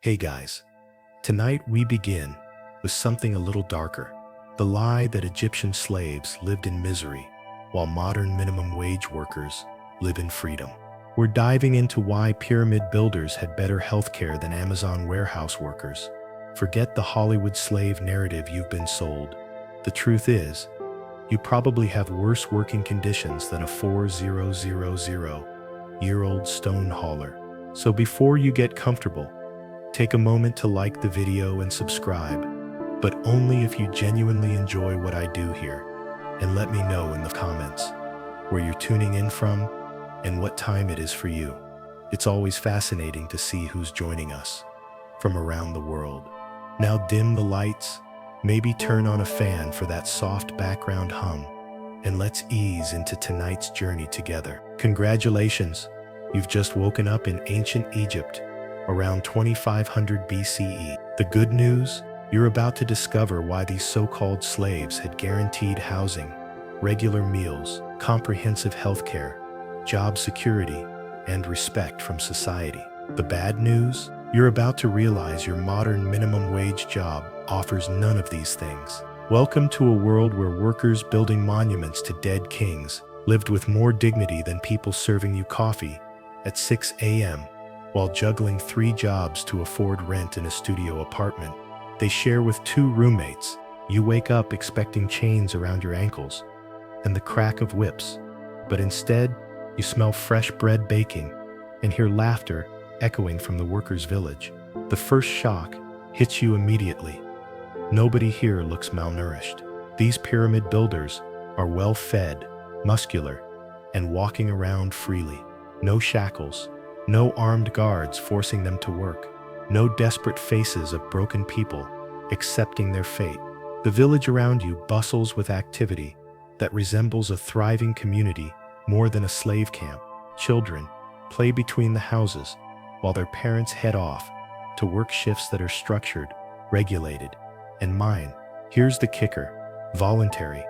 Hey guys, tonight we begin with something a little darker. The lie that Egyptian slaves lived in misery while modern minimum wage workers live in freedom. We're diving into why pyramid builders had better healthcare than Amazon warehouse workers. Forget the Hollywood slave narrative you've been sold. The truth is, you probably have worse working conditions than a 4,000-year-old stone hauler. So before you get comfortable, take a moment to like the video and subscribe, but only if you genuinely enjoy what I do here. And let me know in the comments where you're tuning in from and what time it is for you. It's always fascinating to see who's joining us from around the world. Now dim the lights, maybe turn on a fan for that soft background hum, and let's ease into tonight's journey together. Congratulations, you've just woken up in ancient Egypt around 2500 BCE. The good news? You're about to discover why these so-called slaves had guaranteed housing, regular meals, comprehensive healthcare, job security, and respect from society. The bad news? You're about to realize your modern minimum wage job offers none of these things. Welcome to a world where workers building monuments to dead kings lived with more dignity than people serving you coffee at 6 a.m. while juggling 3 jobs to afford rent in a studio apartment. They share with 2 roommates. You wake up expecting chains around your ankles and the crack of whips, but instead, you smell fresh bread baking and hear laughter echoing from the workers' village. The first shock hits you immediately. Nobody here looks malnourished. These pyramid builders are well-fed, muscular, and walking around freely. No shackles, no armed guards forcing them to work, no desperate faces of broken people accepting their fate. The village around you bustles with activity that resembles a thriving community more than a slave camp. Children play between the houses while their parents head off to work shifts that are structured, regulated, and here's the kicker, voluntary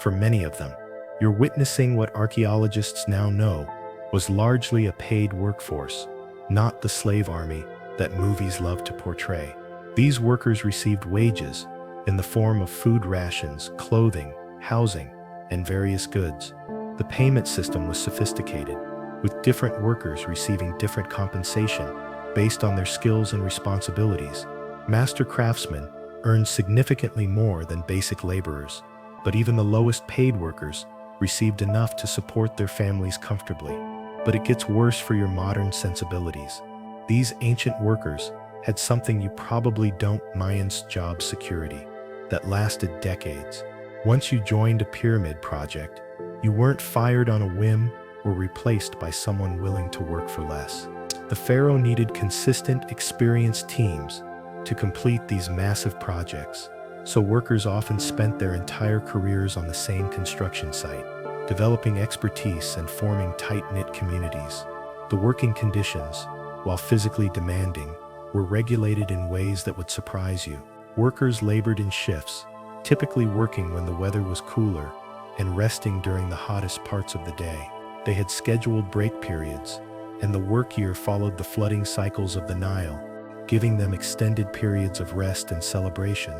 for many of them. You're witnessing what archaeologists now know was largely a paid workforce, not the slave army that movies love to portray. These workers received wages in the form of food rations, clothing, housing, and various goods. The payment system was sophisticated, with different workers receiving different compensation based on their skills and responsibilities. Master craftsmen earned significantly more than basic laborers, but even the lowest paid workers received enough to support their families comfortably. But it gets worse for your modern sensibilities. These ancient workers had something you probably don't: Mayans job security that lasted decades. Once you joined a pyramid project, you weren't fired on a whim or replaced by someone willing to work for less. The pharaoh needed consistent, experienced teams to complete these massive projects, so workers often spent their entire careers on the same construction site, developing expertise and forming tight-knit communities. The working conditions, while physically demanding, were regulated in ways that would surprise you. Workers labored in shifts, typically working when the weather was cooler and resting during the hottest parts of the day. They had scheduled break periods, and the work year followed the flooding cycles of the Nile, giving them extended periods of rest and celebration.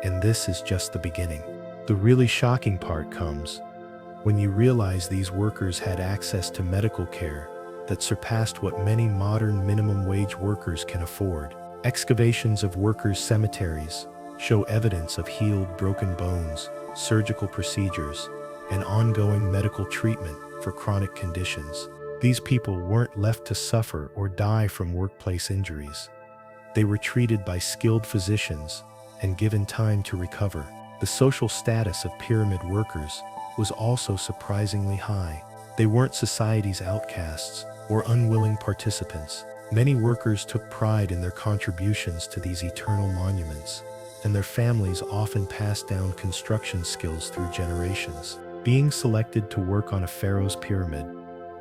And this is just the beginning. The really shocking part comes when you realize these workers had access to medical care that surpassed what many modern minimum wage workers can afford. Excavations of workers' cemeteries show evidence of healed broken bones, surgical procedures, and ongoing medical treatment for chronic conditions. These people weren't left to suffer or die from workplace injuries. They were treated by skilled physicians and given time to recover. The social status of pyramid workers was also surprisingly high. They weren't society's outcasts or unwilling participants. Many workers took pride in their contributions to these eternal monuments, and their families often passed down construction skills through generations. Being selected to work on a pharaoh's pyramid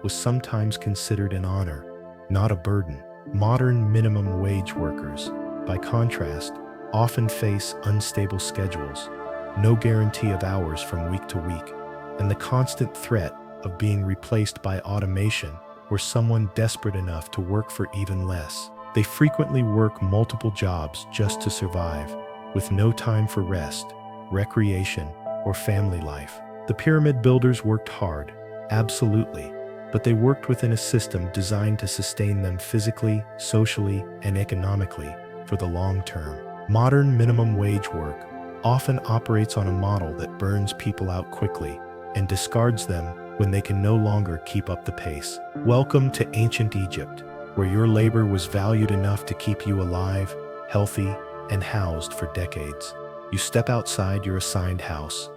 was sometimes considered an honor, not a burden. Modern minimum wage workers, by contrast, often face unstable schedules, no guarantee of hours from week to week, and the constant threat of being replaced by automation or someone desperate enough to work for even less. They frequently work multiple jobs just to survive, with no time for rest, recreation, or family life. The pyramid builders worked hard, absolutely, but they worked within a system designed to sustain them physically, socially, and economically for the long term. Modern minimum wage work often operates on a model that burns people out quickly and discards them when they can no longer keep up the pace. Welcome to ancient Egypt, where your labor was valued enough to keep you alive, healthy, and housed for decades. You step outside your assigned house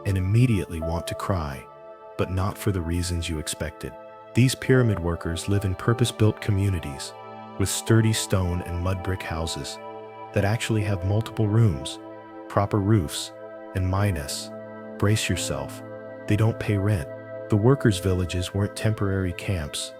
and immediately want to cry, but not for the reasons you expected. These pyramid workers live in purpose-built communities with sturdy stone and mud brick houses that actually have multiple rooms, proper roofs, and minus. Brace yourself, they don't pay rent. The workers' villages weren't temporary camps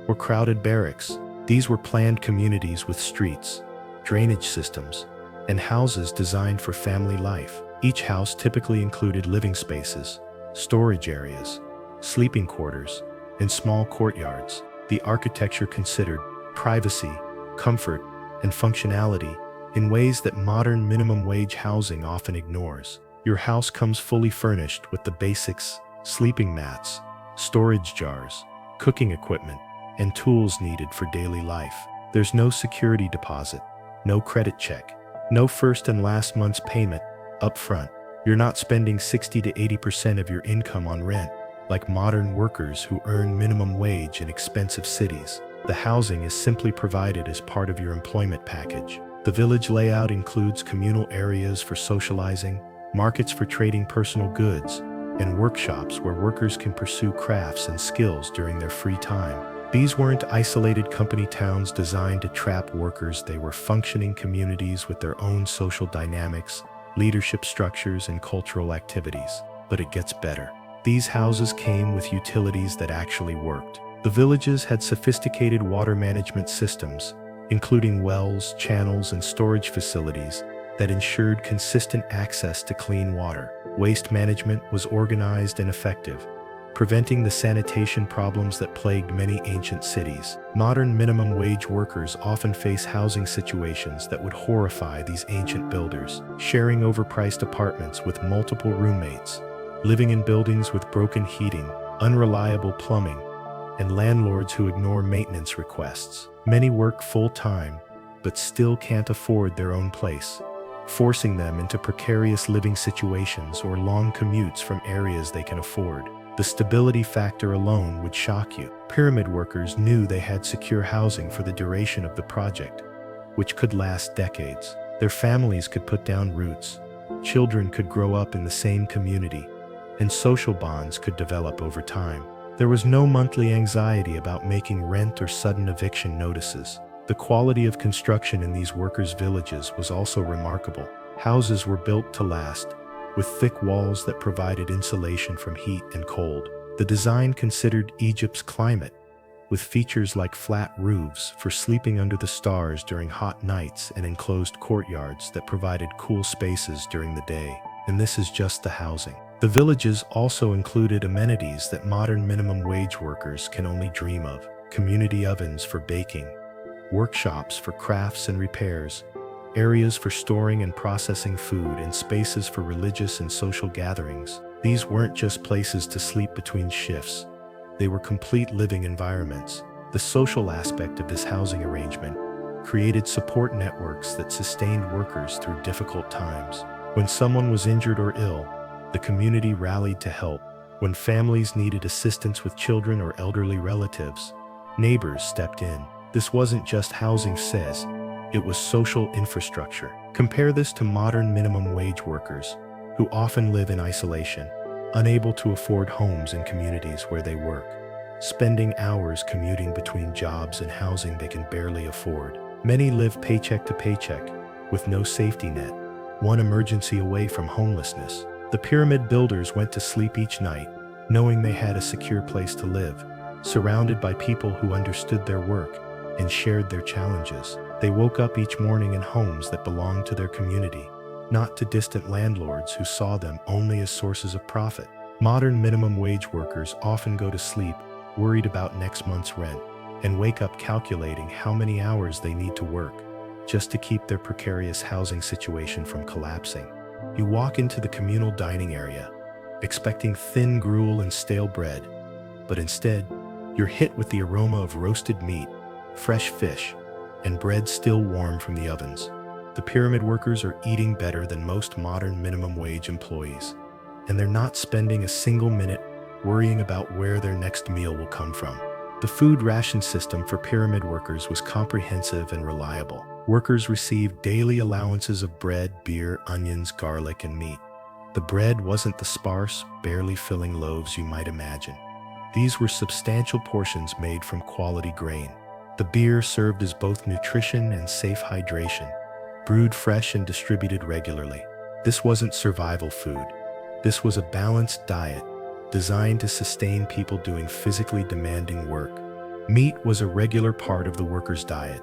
or crowded barracks. These were planned communities with streets, drainage systems, and houses designed for family life. Each house typically included living spaces, storage areas, sleeping quarters, and small courtyards. The architecture considered privacy, comfort, and functionality in ways that modern minimum wage housing often ignores. Your house comes fully furnished with the basics: sleeping mats, storage jars, cooking equipment, and tools needed for daily life. There's no security deposit, no credit check, no first and last month's payment up front. You're not spending 60 to 80% of your income on rent, like modern workers who earn minimum wage in expensive cities. The housing is simply provided as part of your employment package. The village layout includes communal areas for socializing, markets for trading personal goods, and workshops where workers can pursue crafts and skills during their free time. These weren't isolated company towns designed to trap workers. They were functioning communities with their own social dynamics, leadership structures, and cultural activities. But it gets better. These houses came with utilities that actually worked. The villages had sophisticated water management systems, including wells, channels, and storage facilities that ensured consistent access to clean water. Waste management was organized and effective, preventing the sanitation problems that plagued many ancient cities. Modern minimum wage workers often face housing situations that would horrify these ancient builders, sharing overpriced apartments with multiple roommates, living in buildings with broken heating, unreliable plumbing, and landlords who ignore maintenance requests. Many work full-time, but still can't afford their own place, forcing them into precarious living situations or long commutes from areas they can afford. The stability factor alone would shock you. Pyramid workers knew they had secure housing for the duration of the project, which could last decades. Their families could put down roots, children could grow up in the same community, and social bonds could develop over time. There was no monthly anxiety about making rent or sudden eviction notices. The quality of construction in these workers' villages was also remarkable. Houses were built to last, with thick walls that provided insulation from heat and cold. The design considered Egypt's climate, with features like flat roofs for sleeping under the stars during hot nights and enclosed courtyards that provided cool spaces during the day. And this is just the housing. The villages also included amenities that modern minimum wage workers can only dream of: community ovens for baking, workshops for crafts and repairs, areas for storing and processing food, and spaces for religious and social gatherings. These weren't just places to sleep between shifts. They were complete living environments. The social aspect of this housing arrangement created support networks that sustained workers through difficult times. When someone was injured or ill, the community rallied to help. When families needed assistance with children or elderly relatives, neighbors stepped in. This wasn't just housing, it was social infrastructure. Compare this to modern minimum wage workers, who often live in isolation, unable to afford homes in communities where they work, spending hours commuting between jobs and housing they can barely afford. Many live paycheck to paycheck, with no safety net, one emergency away from homelessness. The pyramid builders went to sleep each night, knowing they had a secure place to live, surrounded by people who understood their work and shared their challenges. They woke up each morning in homes that belonged to their community, not to distant landlords who saw them only as sources of profit. Modern minimum wage workers often go to sleep worried about next month's rent, and wake up calculating how many hours they need to work just to keep their precarious housing situation from collapsing. You walk into the communal dining area, expecting thin gruel and stale bread, but instead, you're hit with the aroma of roasted meat, fresh fish, and bread still warm from the ovens. The pyramid workers are eating better than most modern minimum wage employees, and they're not spending a single minute worrying about where their next meal will come from. The food ration system for pyramid workers was comprehensive and reliable. Workers received daily allowances of bread, beer, onions, garlic, and meat. The bread wasn't the sparse, barely filling loaves you might imagine. These were substantial portions made from quality grain. The beer served as both nutrition and safe hydration, brewed fresh and distributed regularly. This wasn't survival food. This was a balanced diet designed to sustain people doing physically demanding work. Meat was a regular part of the workers' diet,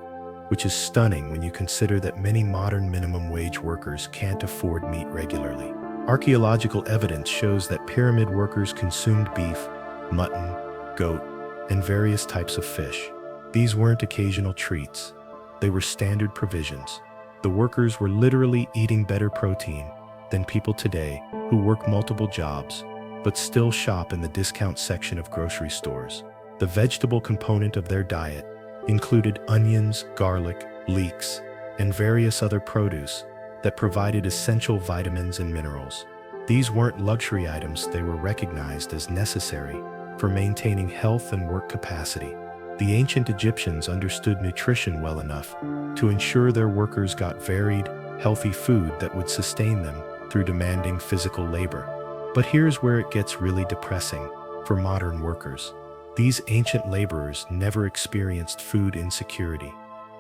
which is stunning when you consider that many modern minimum wage workers can't afford meat regularly. Archaeological evidence shows that pyramid workers consumed beef, mutton, goat, and various types of fish. These weren't occasional treats. They were standard provisions. The workers were literally eating better protein than people today who work multiple jobs but still shop in the discount section of grocery stores. The vegetable component of their diet included onions, garlic, leeks, and various other produce that provided essential vitamins and minerals. These weren't luxury items, they were recognized as necessary for maintaining health and work capacity. The ancient Egyptians understood nutrition well enough to ensure their workers got varied, healthy food that would sustain them through demanding physical labor. But here's where it gets really depressing for modern workers. These ancient laborers never experienced food insecurity.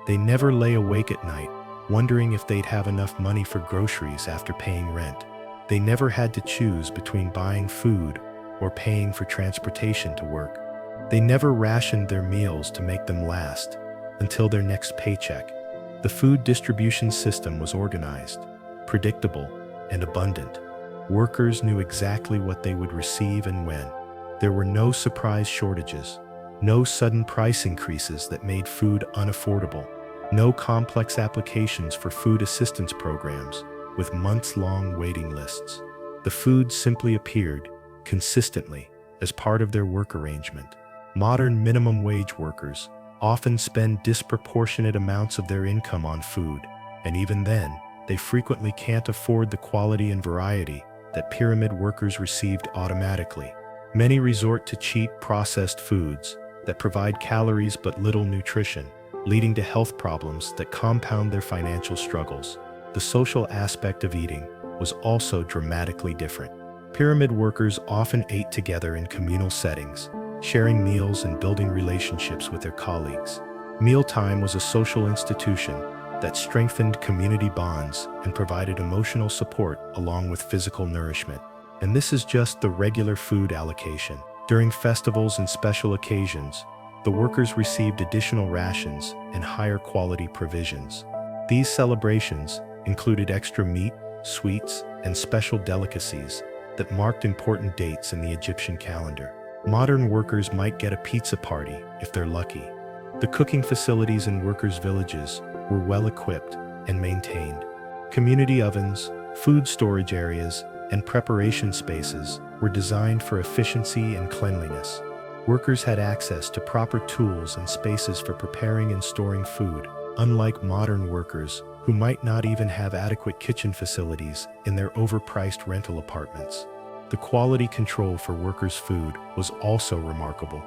They never lay awake at night, wondering if they'd have enough money for groceries after paying rent. They never had to choose between buying food or paying for transportation to work. They never rationed their meals to make them last until their next paycheck. The food distribution system was organized, predictable, and abundant. Workers knew exactly what they would receive and when. There were no surprise shortages, no sudden price increases that made food unaffordable, no complex applications for food assistance programs with months-long waiting lists. The food simply appeared, consistently, as part of their work arrangement. Modern minimum wage workers often spend disproportionate amounts of their income on food, and even then, they frequently can't afford the quality and variety that pyramid workers received automatically. Many resort to cheap, processed foods that provide calories but little nutrition, leading to health problems that compound their financial struggles. The social aspect of eating was also dramatically different. Pyramid workers often ate together in communal settings, sharing meals and building relationships with their colleagues. Mealtime was a social institution that strengthened community bonds and provided emotional support along with physical nourishment. And this is just the regular food allocation. During festivals and special occasions, the workers received additional rations and higher quality provisions. These celebrations included extra meat, sweets, and special delicacies that marked important dates in the Egyptian calendar. Modern workers might get a pizza party if they're lucky. The cooking facilities in workers' villages were well equipped and maintained. Community ovens, food storage areas, and preparation spaces were designed for efficiency and cleanliness. Workers had access to proper tools and spaces for preparing and storing food, unlike modern workers who might not even have adequate kitchen facilities in their overpriced rental apartments. The quality control for workers' food was also remarkable.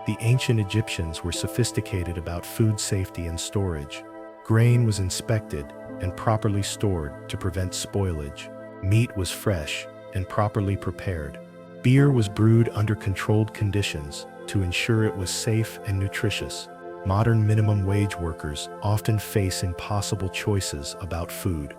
The ancient Egyptians were sophisticated about food safety and storage. Grain was inspected and properly stored to prevent spoilage. Meat was fresh and properly prepared. Beer was brewed under controlled conditions to ensure it was safe and nutritious. Modern minimum wage workers often face impossible choices about food.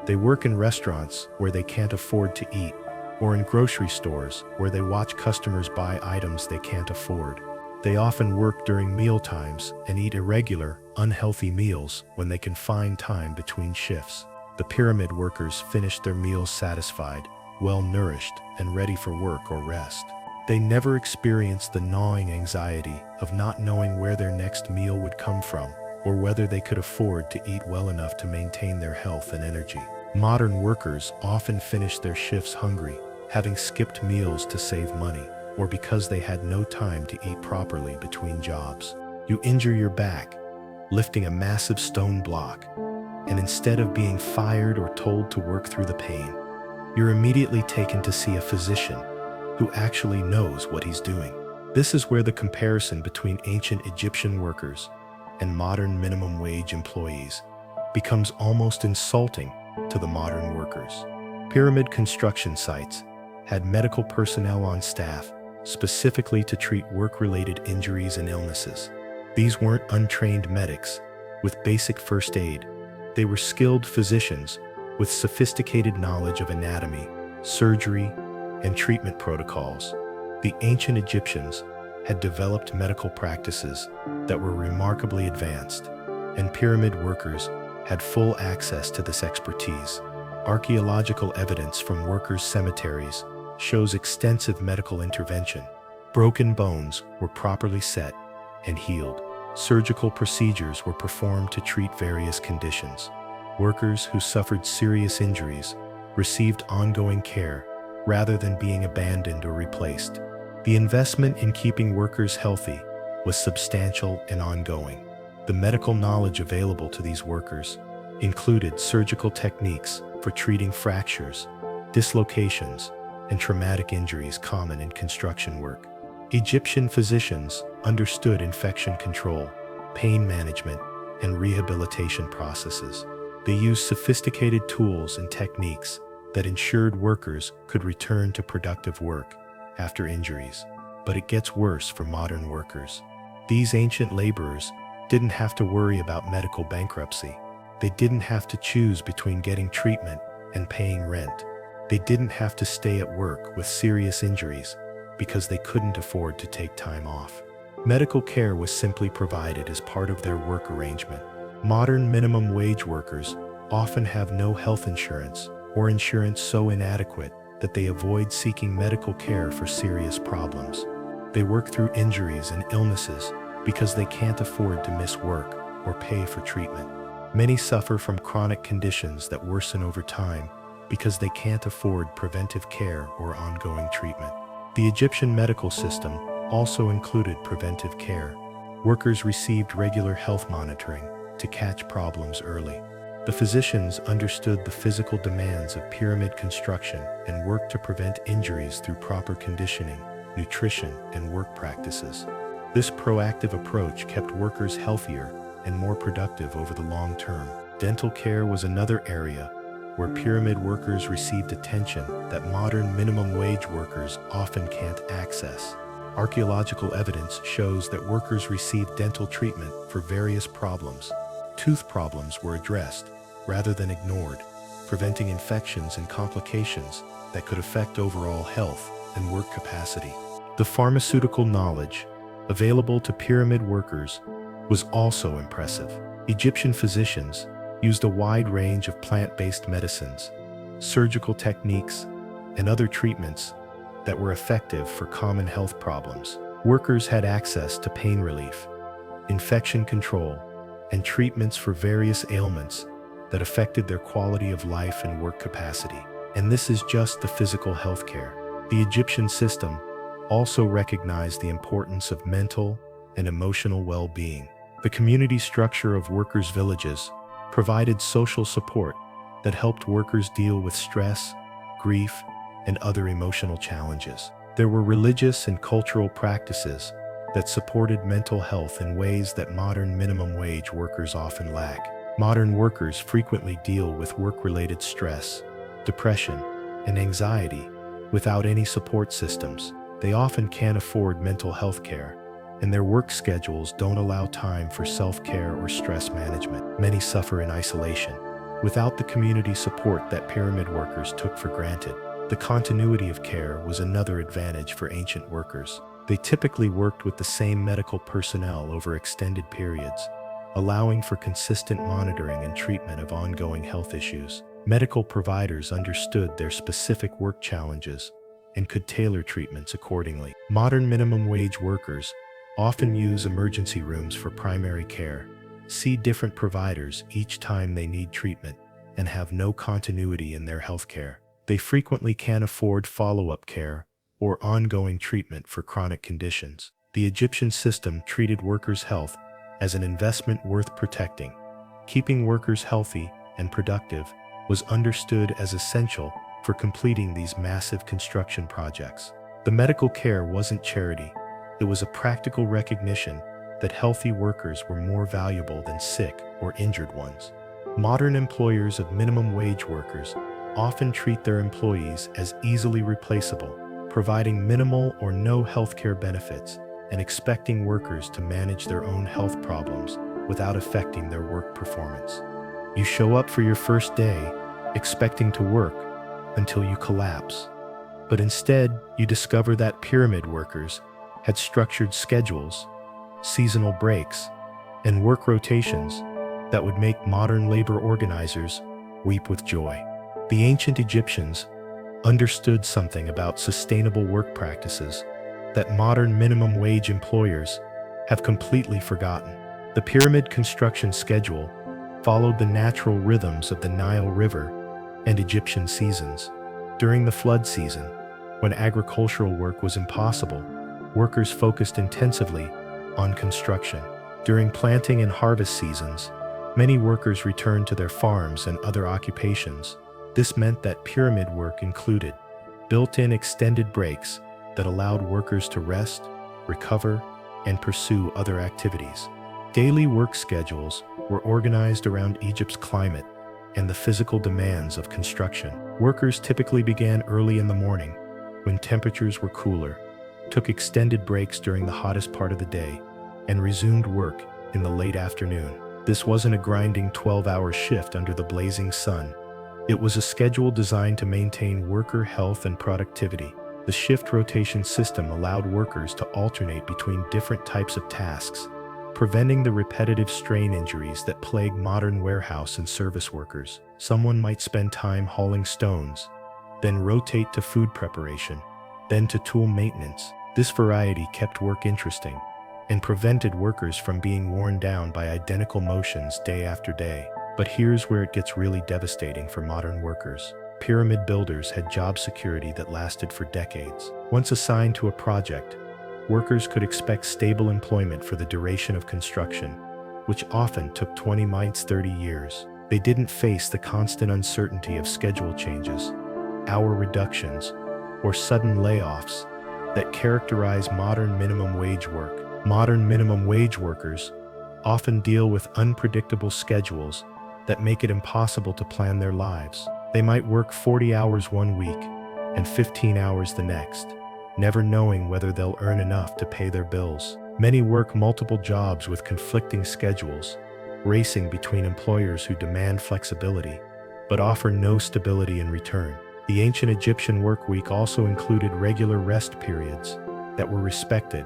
They work in restaurants where they can't afford to eat, or in grocery stores where they watch customers buy items they can't afford. They often work during meal times and eat irregular, unhealthy meals when they can find time between shifts. The pyramid workers finished their meals satisfied, well-nourished, and ready for work or rest. They never experienced the gnawing anxiety of not knowing where their next meal would come from or whether they could afford to eat well enough to maintain their health and energy. Modern workers often finish their shifts hungry, having skipped meals to save money, or because they had no time to eat properly between jobs. You injure your back, lifting a massive stone block, and instead of being fired or told to work through the pain, you're immediately taken to see a physician who actually knows what he's doing. This is where the comparison between ancient Egyptian workers and modern minimum wage employees becomes almost insulting to the modern workers. Pyramid construction sites had medical personnel on staff specifically to treat work-related injuries and illnesses. These weren't untrained medics with basic first aid. They were skilled physicians with sophisticated knowledge of anatomy, surgery, and treatment protocols. The ancient Egyptians had developed medical practices that were remarkably advanced, and pyramid workers had full access to this expertise. Archaeological evidence from workers' cemeteries shows extensive medical intervention. Broken bones were properly set and healed. Surgical procedures were performed to treat various conditions. Workers who suffered serious injuries received ongoing care rather than being abandoned or replaced. The investment in keeping workers healthy was substantial and ongoing. The medical knowledge available to these workers included surgical techniques for treating fractures, dislocations, and traumatic injuries common in construction work. Egyptian physicians understood infection control, pain management, and rehabilitation processes. They used sophisticated tools and techniques that ensured workers could return to productive work after injuries. But it gets worse for modern workers. These ancient laborers didn't have to worry about medical bankruptcy. They didn't have to choose between getting treatment and paying rent. They didn't have to stay at work with serious injuries because they couldn't afford to take time off. Medical care was simply provided as part of their work arrangement. Modern minimum wage workers often have no health insurance or insurance so inadequate that they avoid seeking medical care for serious problems. They work through injuries and illnesses because they can't afford to miss work or pay for treatment. Many suffer from chronic conditions that worsen over time because they can't afford preventive care or ongoing treatment. The Egyptian medical system also included preventive care. Workers received regular health monitoring to catch problems early. The physicians understood the physical demands of pyramid construction and worked to prevent injuries through proper conditioning, nutrition, and work practices. This proactive approach kept workers healthier and more productive over the long term. Dental care was another area where pyramid workers received attention that modern minimum wage workers often can't access. Archaeological evidence shows that workers received dental treatment for various problems. Tooth problems were addressed rather than ignored, preventing infections and complications that could affect overall health and work capacity. The pharmaceutical knowledge available to pyramid workers was also impressive. Egyptian physicians used a wide range of plant-based medicines, surgical techniques, and other treatments that were effective for common health problems. Workers had access to pain relief, infection control, and treatments for various ailments that affected their quality of life and work capacity. And this is just the physical health care. The Egyptian system also recognized the importance of mental and emotional well-being. The community structure of workers' villages provided social support that helped workers deal with stress, grief, and other emotional challenges. There were religious and cultural practices that supported mental health in ways that modern minimum wage workers often lack. Modern workers frequently deal with work-related stress, depression, and anxiety without any support systems. They often can't afford mental health care, and their work schedules don't allow time for self-care or stress management. Many suffer in isolation, without the community support that pyramid workers took for granted. The continuity of care was another advantage for ancient workers. They typically worked with the same medical personnel over extended periods, allowing for consistent monitoring and treatment of ongoing health issues. Medical providers understood their specific work challenges and could tailor treatments accordingly. Modern minimum wage workers often use emergency rooms for primary care, see different providers each time they need treatment, and have no continuity in their health care. They frequently can't afford follow-up care or ongoing treatment for chronic conditions. The Egyptian system treated workers' health as an investment worth protecting. Keeping workers healthy and productive was understood as essential for completing these massive construction projects. The medical care wasn't charity. It was a practical recognition that healthy workers were more valuable than sick or injured ones. Modern employers of minimum wage workers often treat their employees as easily replaceable, providing minimal or no healthcare benefits and expecting workers to manage their own health problems without affecting their work performance. You show up for your first day expecting to work until you collapse. But instead, you discover that pyramid workers had structured schedules, seasonal breaks, and work rotations that would make modern labor organizers weep with joy. The ancient Egyptians understood something about sustainable work practices that modern minimum wage employers have completely forgotten. The pyramid construction schedule followed the natural rhythms of the Nile River and Egyptian seasons. During the flood season, when agricultural work was impossible, workers focused intensively on construction. During planting and harvest seasons, many workers returned to their farms and other occupations. This meant that pyramid work included built-in extended breaks that allowed workers to rest, recover, and pursue other activities. Daily work schedules were organized around Egypt's climate and the physical demands of construction. Workers typically began early in the morning, when temperatures were cooler, took extended breaks during the hottest part of the day, and resumed work in the late afternoon. This wasn't a grinding 12-hour shift under the blazing sun. It was a schedule designed to maintain worker health and productivity. The shift rotation system allowed workers to alternate between different types of tasks, preventing the repetitive strain injuries that plague modern warehouse and service workers. Someone might spend time hauling stones, then rotate to food preparation, then to tool maintenance. This variety kept work interesting and prevented workers from being worn down by identical motions day after day. But here's where it gets really devastating for modern workers. Pyramid builders had job security that lasted for decades. Once assigned to a project, workers could expect stable employment for the duration of construction, which often took 20 to 30 years. They didn't face the constant uncertainty of schedule changes, hour reductions, or sudden layoffs that characterize modern minimum wage work. Modern minimum wage workers often deal with unpredictable schedules that make it impossible to plan their lives. They might work 40 hours one week and 15 hours the next, never knowing whether they'll earn enough to pay their bills. Many work multiple jobs with conflicting schedules, racing between employers who demand flexibility but offer no stability in return. The ancient Egyptian work week also included regular rest periods that were respected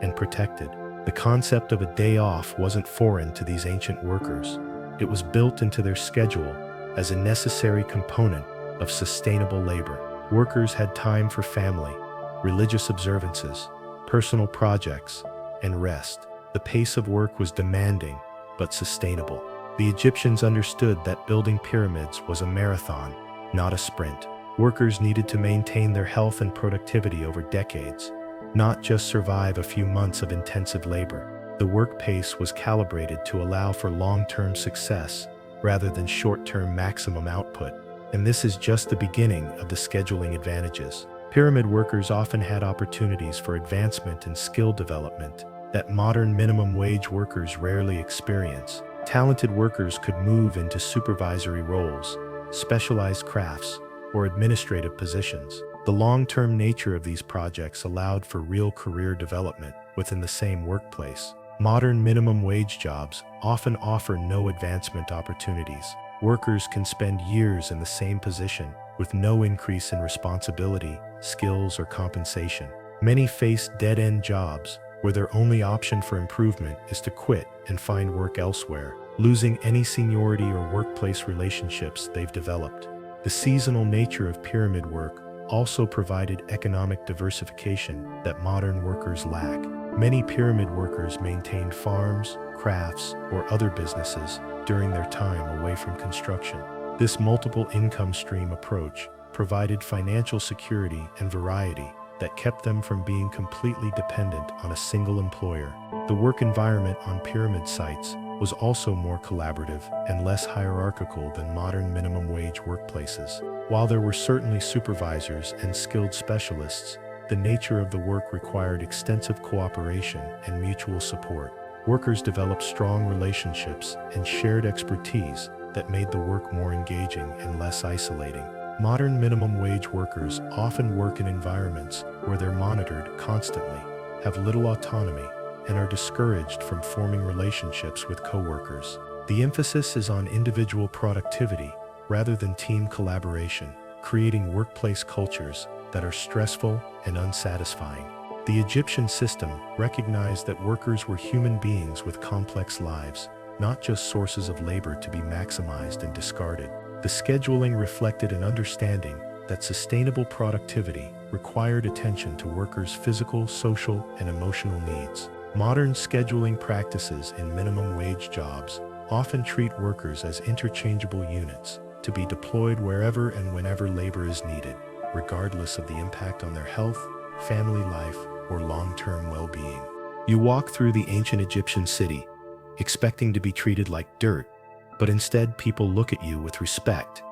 and protected. The concept of a day off wasn't foreign to these ancient workers. It was built into their schedule as a necessary component of sustainable labor. Workers had time for family, religious observances, personal projects, and rest. The pace of work was demanding but sustainable. The Egyptians understood that building pyramids was a marathon, not a sprint. Workers needed to maintain their health and productivity over decades, not just survive a few months of intensive labor. The work pace was calibrated to allow for long-term success rather than short-term maximum output. And this is just the beginning of the scheduling advantages. Pyramid workers often had opportunities for advancement and skill development that modern minimum wage workers rarely experience. Talented workers could move into supervisory roles, specialized crafts, or administrative positions. The long-term nature of these projects allowed for real career development within the same workplace. Modern minimum wage jobs often offer no advancement opportunities. Workers can spend years in the same position with no increase in responsibility, skills, or compensation. Many face dead-end jobs where their only option for improvement is to quit and find work elsewhere, losing any seniority or workplace relationships they've developed. The seasonal nature of pyramid work also provided economic diversification that modern workers lack. Many pyramid workers maintained farms, crafts, or other businesses during their time away from construction. This multiple income stream approach provided financial security and variety that kept them from being completely dependent on a single employer. The work environment on pyramid sites was also more collaborative and less hierarchical than modern minimum wage workplaces. While there were certainly supervisors and skilled specialists, the nature of the work required extensive cooperation and mutual support. Workers developed strong relationships and shared expertise that made the work more engaging and less isolating. Modern minimum wage workers often work in environments where they're monitored constantly, have little autonomy, and are discouraged from forming relationships with coworkers. The emphasis is on individual productivity rather than team collaboration, creating workplace cultures that are stressful and unsatisfying. The Egyptian system recognized that workers were human beings with complex lives, not just sources of labor to be maximized and discarded. The scheduling reflected an understanding that sustainable productivity required attention to workers' physical, social, and emotional needs. Modern scheduling practices in minimum wage jobs often treat workers as interchangeable units to be deployed wherever and whenever labor is needed, regardless of the impact on their health, family life, or long-term well-being. You walk through the ancient Egyptian city, expecting to be treated like dirt, but instead people look at you with respect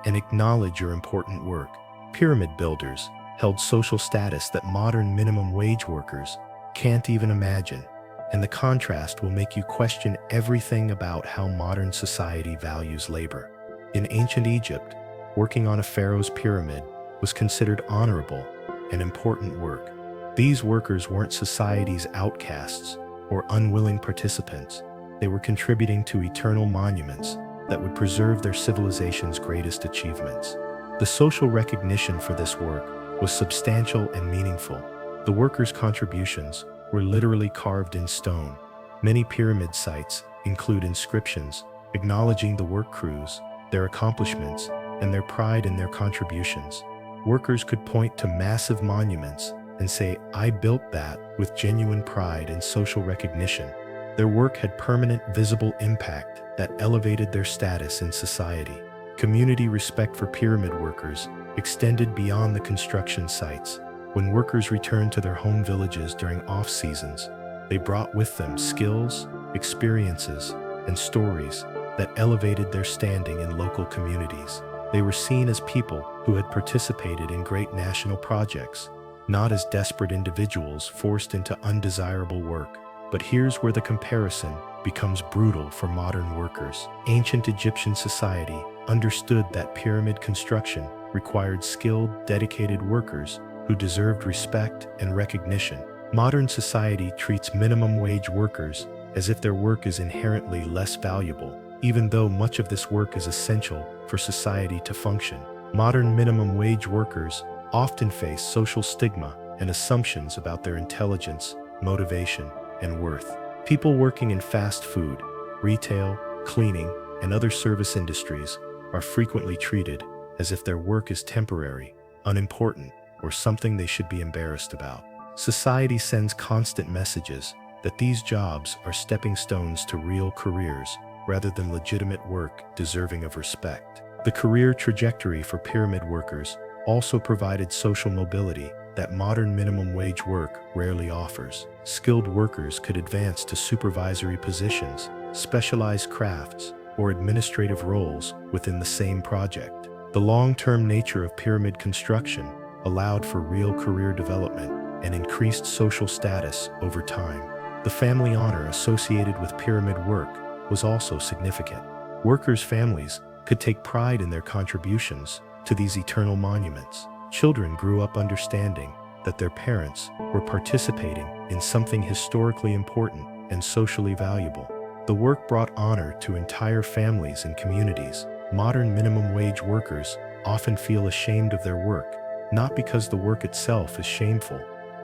and acknowledge your important work. Pyramid builders held social status that modern minimum wage workers can't even imagine, and the contrast will make you question everything about how modern society values labor. In ancient Egypt, working on a pharaoh's pyramid was considered honorable and important work. These workers weren't society's outcasts or unwilling participants. They were contributing to eternal monuments that would preserve their civilization's greatest achievements. The social recognition for this work was substantial and meaningful. The workers' contributions were literally carved in stone. Many pyramid sites include inscriptions acknowledging the work crews, their accomplishments, and their pride in their contributions. Workers could point to massive monuments and say, "I built that," with genuine pride and social recognition. Their work had permanent, visible impact that elevated their status in society. Community respect for pyramid workers extended beyond the construction sites. When workers returned to their home villages during off-seasons, they brought with them skills, experiences, and stories that elevated their standing in local communities. They were seen as people who had participated in great national projects, not as desperate individuals forced into undesirable work. But here's where the comparison becomes brutal for modern workers. Ancient Egyptian society understood that pyramid construction required skilled, dedicated workers who deserved respect and recognition. Modern society treats minimum wage workers as if their work is inherently less valuable, even though much of this work is essential for society to function. Modern minimum wage workers often face social stigma and assumptions about their intelligence, motivation, and worth. People working in fast food, retail, cleaning, and other service industries are frequently treated as if their work is temporary, unimportant, or something they should be embarrassed about. Society sends constant messages that these jobs are stepping stones to real careers rather than legitimate work deserving of respect. The career trajectory for pyramid workers also provided social mobility that modern minimum wage work rarely offers. Skilled workers could advance to supervisory positions, specialized crafts, or administrative roles within the same project. The long-term nature of pyramid construction allowed for real career development and increased social status over time. The family honor associated with pyramid work was also significant. Workers' families could take pride in their contributions to these eternal monuments. Children grew up understanding that their parents were participating in something historically important and socially valuable. The work brought honor to entire families and communities. Modern minimum wage workers often feel ashamed of their work, not because the work itself is shameful,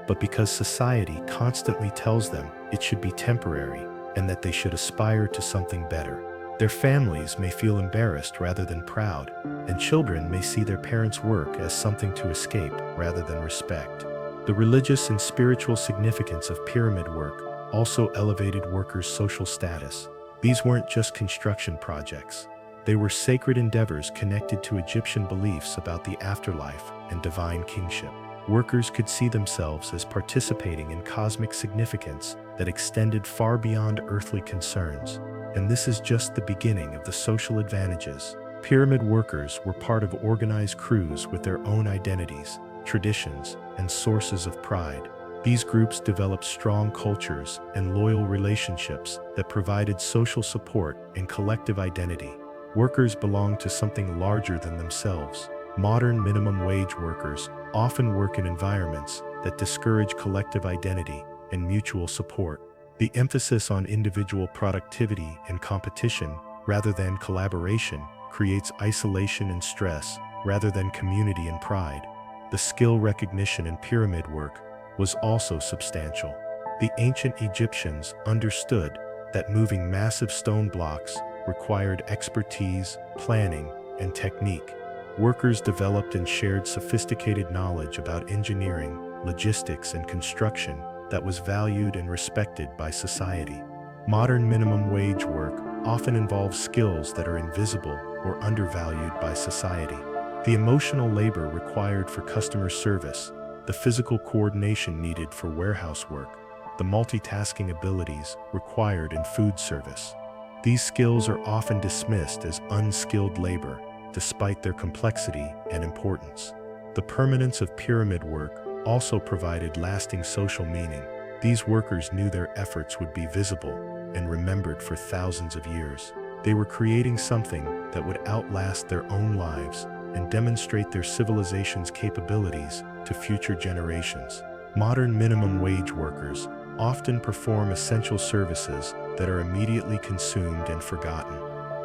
but because society constantly tells them it should be temporary and that they should aspire to something better. Their families may feel embarrassed rather than proud, and children may see their parents' work as something to escape rather than respect. The religious and spiritual significance of pyramid work also elevated workers' social status. These weren't just construction projects. They were sacred endeavors connected to Egyptian beliefs about the afterlife and divine kingship. Workers could see themselves as participating in cosmic significance that extended far beyond earthly concerns. And this is just the beginning of the social advantages. Pyramid workers were part of organized crews with their own identities, traditions, and sources of pride. These groups developed strong cultures and loyal relationships that provided social support and collective identity. Workers belonged to something larger than themselves. Modern minimum wage workers often work in environments that discourage collective identity and mutual support. The emphasis on individual productivity and competition rather than collaboration creates isolation and stress rather than community and pride. The skill recognition in pyramid work was also substantial. The ancient Egyptians understood that moving massive stone blocks required expertise, planning, and technique. Workers developed and shared sophisticated knowledge about engineering, logistics, and construction that was valued and respected by society. Modern minimum wage work often involves skills that are invisible or undervalued by society. The emotional labor required for customer service, the physical coordination needed for warehouse work, the multitasking abilities required in food service. These skills are often dismissed as unskilled labor, despite their complexity and importance. The permanence of pyramid work also provided lasting social meaning. These workers knew their efforts would be visible and remembered for thousands of years. They were creating something that would outlast their own lives and demonstrate their civilization's capabilities to future generations. Modern minimum wage workers often perform essential services that are immediately consumed and forgotten.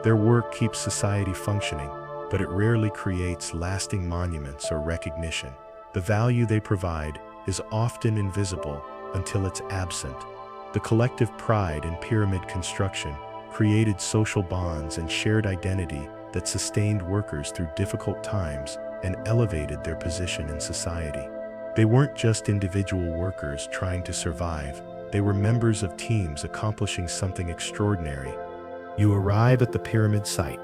Their work keeps society functioning, but it rarely creates lasting monuments or recognition. The value they provide is often invisible until it's absent. The collective pride in pyramid construction created social bonds and shared identity that sustained workers through difficult times and elevated their position in society. They weren't just individual workers trying to survive, they were members of teams accomplishing something extraordinary. You arrive at the pyramid site,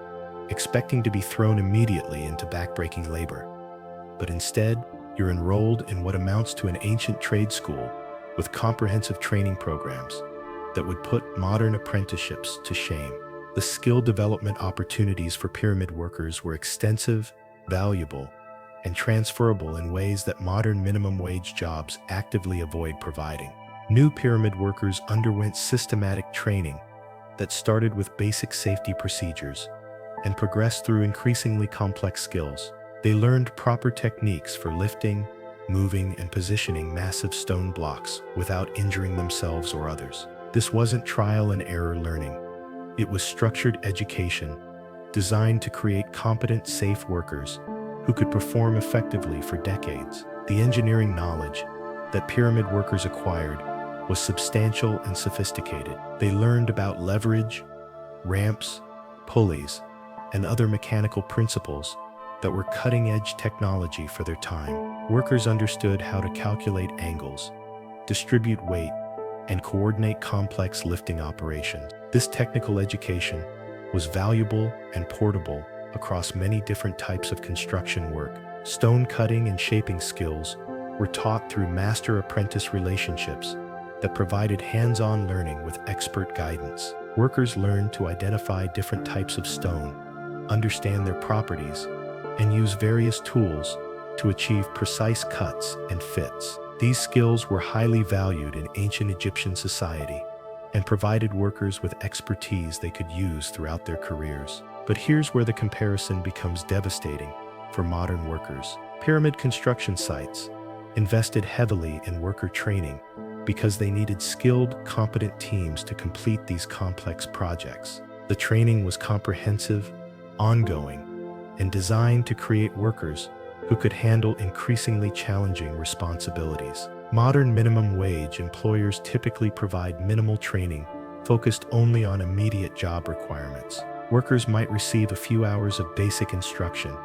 expecting to be thrown immediately into backbreaking labor. But instead, you're enrolled in what amounts to an ancient trade school with comprehensive training programs that would put modern apprenticeships to shame. The skill development opportunities for pyramid workers were extensive, valuable, and transferable in ways that modern minimum wage jobs actively avoid providing. New pyramid workers underwent systematic training that started with basic safety procedures and progressed through increasingly complex skills. They learned proper techniques for lifting, moving, and positioning massive stone blocks without injuring themselves or others. This wasn't trial and error learning. It was structured education designed to create competent, safe workers who could perform effectively for decades. The engineering knowledge that pyramid workers acquired was substantial and sophisticated. They learned about leverage, ramps, pulleys, and other mechanical principles that were cutting-edge technology for their time. Workers understood how to calculate angles, distribute weight, and coordinate complex lifting operations. This technical education was valuable and portable across many different types of construction work. Stone cutting and shaping skills were taught through master-apprentice relationships that provided hands-on learning with expert guidance. Workers learned to identify different types of stone, understand their properties, and use various tools to achieve precise cuts and fits. These skills were highly valued in ancient Egyptian society and provided workers with expertise they could use throughout their careers. But here's where the comparison becomes devastating for modern workers. Pyramid construction sites invested heavily in worker training because they needed skilled, competent teams to complete these complex projects. The training was comprehensive, ongoing, and designed to create workers who could handle increasingly challenging responsibilities. Modern minimum wage employers typically provide minimal training focused only on immediate job requirements. Workers might receive a few hours of basic instruction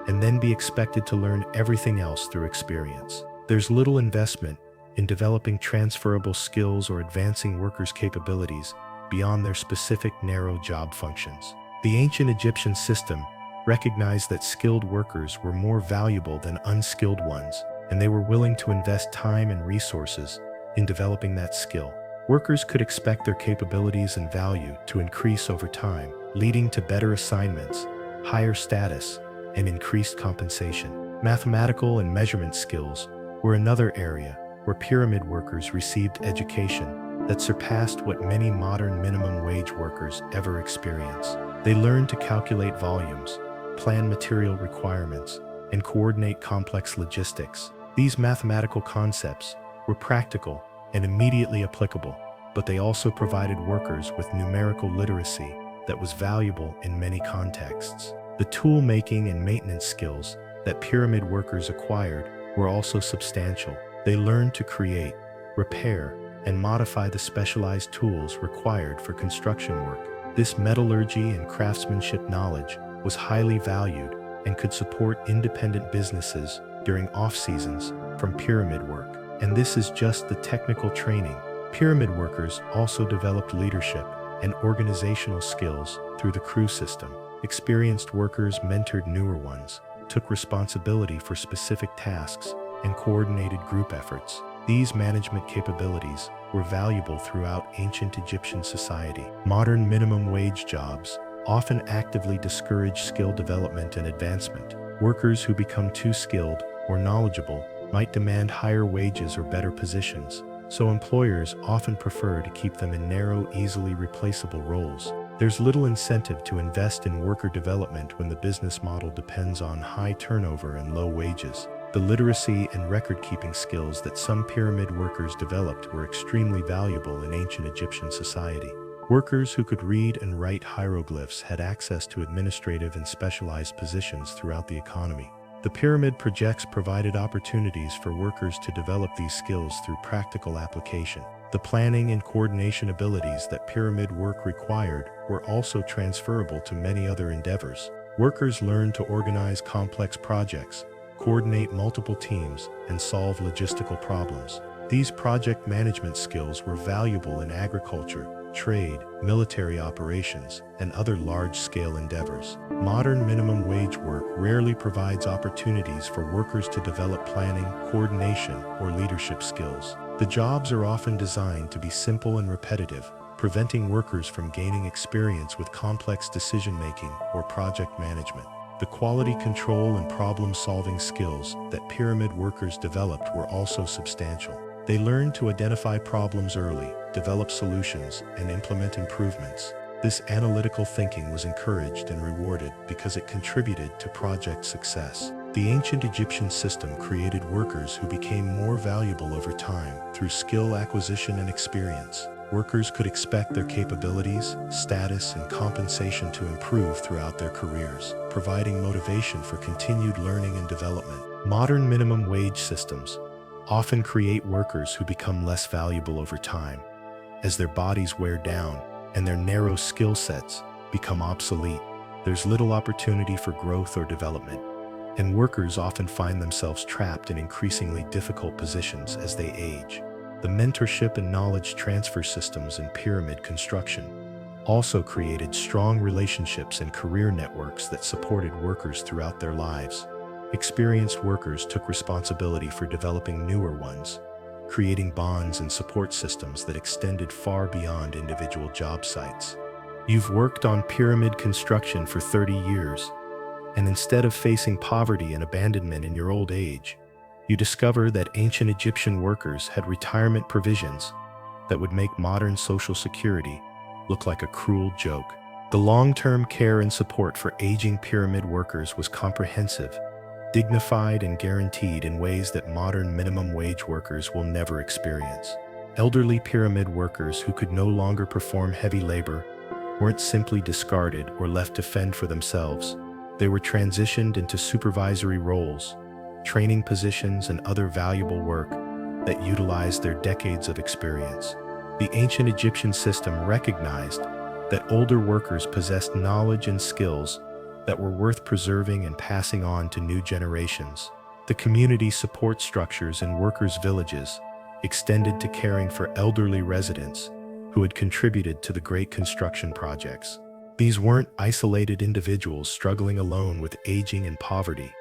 and then be expected to learn everything else through experience. There's little investment in developing transferable skills or advancing workers' capabilities beyond their specific narrow job functions. The ancient Egyptian system recognized that skilled workers were more valuable than unskilled ones, and they were willing to invest time and resources in developing that skill. Workers could expect their capabilities and value to increase over time, leading to better assignments, higher status, and increased compensation. Mathematical and measurement skills were another area where pyramid workers received education that surpassed what many modern minimum wage workers ever experience. They learned to calculate volumes, plan material requirements, and coordinate complex logistics. These mathematical concepts were practical and immediately applicable, but they also provided workers with numerical literacy that was valuable in many contexts. The tool making and maintenance skills that pyramid workers acquired were also substantial. They learned to create, repair, and modify the specialized tools required for construction work. This metallurgy and craftsmanship knowledge was highly valued and could support independent businesses during off-seasons from pyramid work. And this is just the technical training. Pyramid workers also developed leadership and organizational skills through the crew system. Experienced workers mentored newer ones, took responsibility for specific tasks, and coordinated group efforts. These management capabilities were valuable throughout ancient Egyptian society. Modern minimum wage jobs often actively discourage skill development and advancement. Workers who become too skilled or knowledgeable might demand higher wages or better positions, so employers often prefer to keep them in narrow, easily replaceable roles. There's little incentive to invest in worker development when the business model depends on high turnover and low wages. The literacy and record-keeping skills that some pyramid workers developed were extremely valuable in ancient Egyptian society. Workers who could read and write hieroglyphs had access to administrative and specialized positions throughout the economy. The pyramid projects provided opportunities for workers to develop these skills through practical application. The planning and coordination abilities that pyramid work required were also transferable to many other endeavors. Workers learned to organize complex projects, coordinate multiple teams, and solve logistical problems. These project management skills were valuable in agriculture, trade, military operations, and other large-scale endeavors. Modern minimum wage work rarely provides opportunities for workers to develop planning, coordination, or leadership skills. The jobs are often designed to be simple and repetitive, preventing workers from gaining experience with complex decision-making or project management. The quality control and problem-solving skills that pyramid workers developed were also substantial. They learned to identify problems early, develop solutions, and implement improvements. This analytical thinking was encouraged and rewarded because it contributed to project success. The ancient Egyptian system created workers who became more valuable over time through skill acquisition and experience. Workers could expect their capabilities, status, and compensation to improve throughout their careers, providing motivation for continued learning and development. Modern minimum wage systems often create workers who become less valuable over time, as their bodies wear down and their narrow skill sets become obsolete. There's little opportunity for growth or development, and workers often find themselves trapped in increasingly difficult positions as they age. The mentorship and knowledge transfer systems in pyramid construction also created strong relationships and career networks that supported workers throughout their lives. Experienced workers took responsibility for developing newer ones, creating bonds and support systems that extended far beyond individual job sites. You've worked on pyramid construction for 30 years, and instead of facing poverty and abandonment in your old age, you discover that ancient Egyptian workers had retirement provisions that would make modern social security look like a cruel joke. The long-term care and support for aging pyramid workers was comprehensive, dignified, and guaranteed in ways that modern minimum wage workers will never experience. Elderly pyramid workers who could no longer perform heavy labor weren't simply discarded or left to fend for themselves. They were transitioned into supervisory roles, training positions, and other valuable work that utilized their decades of experience. The ancient Egyptian system recognized that older workers possessed knowledge and skills that were worth preserving and passing on to new generations. The community support structures in workers' villages extended to caring for elderly residents who had contributed to the great construction projects. These weren't isolated individuals struggling alone with aging and poverty.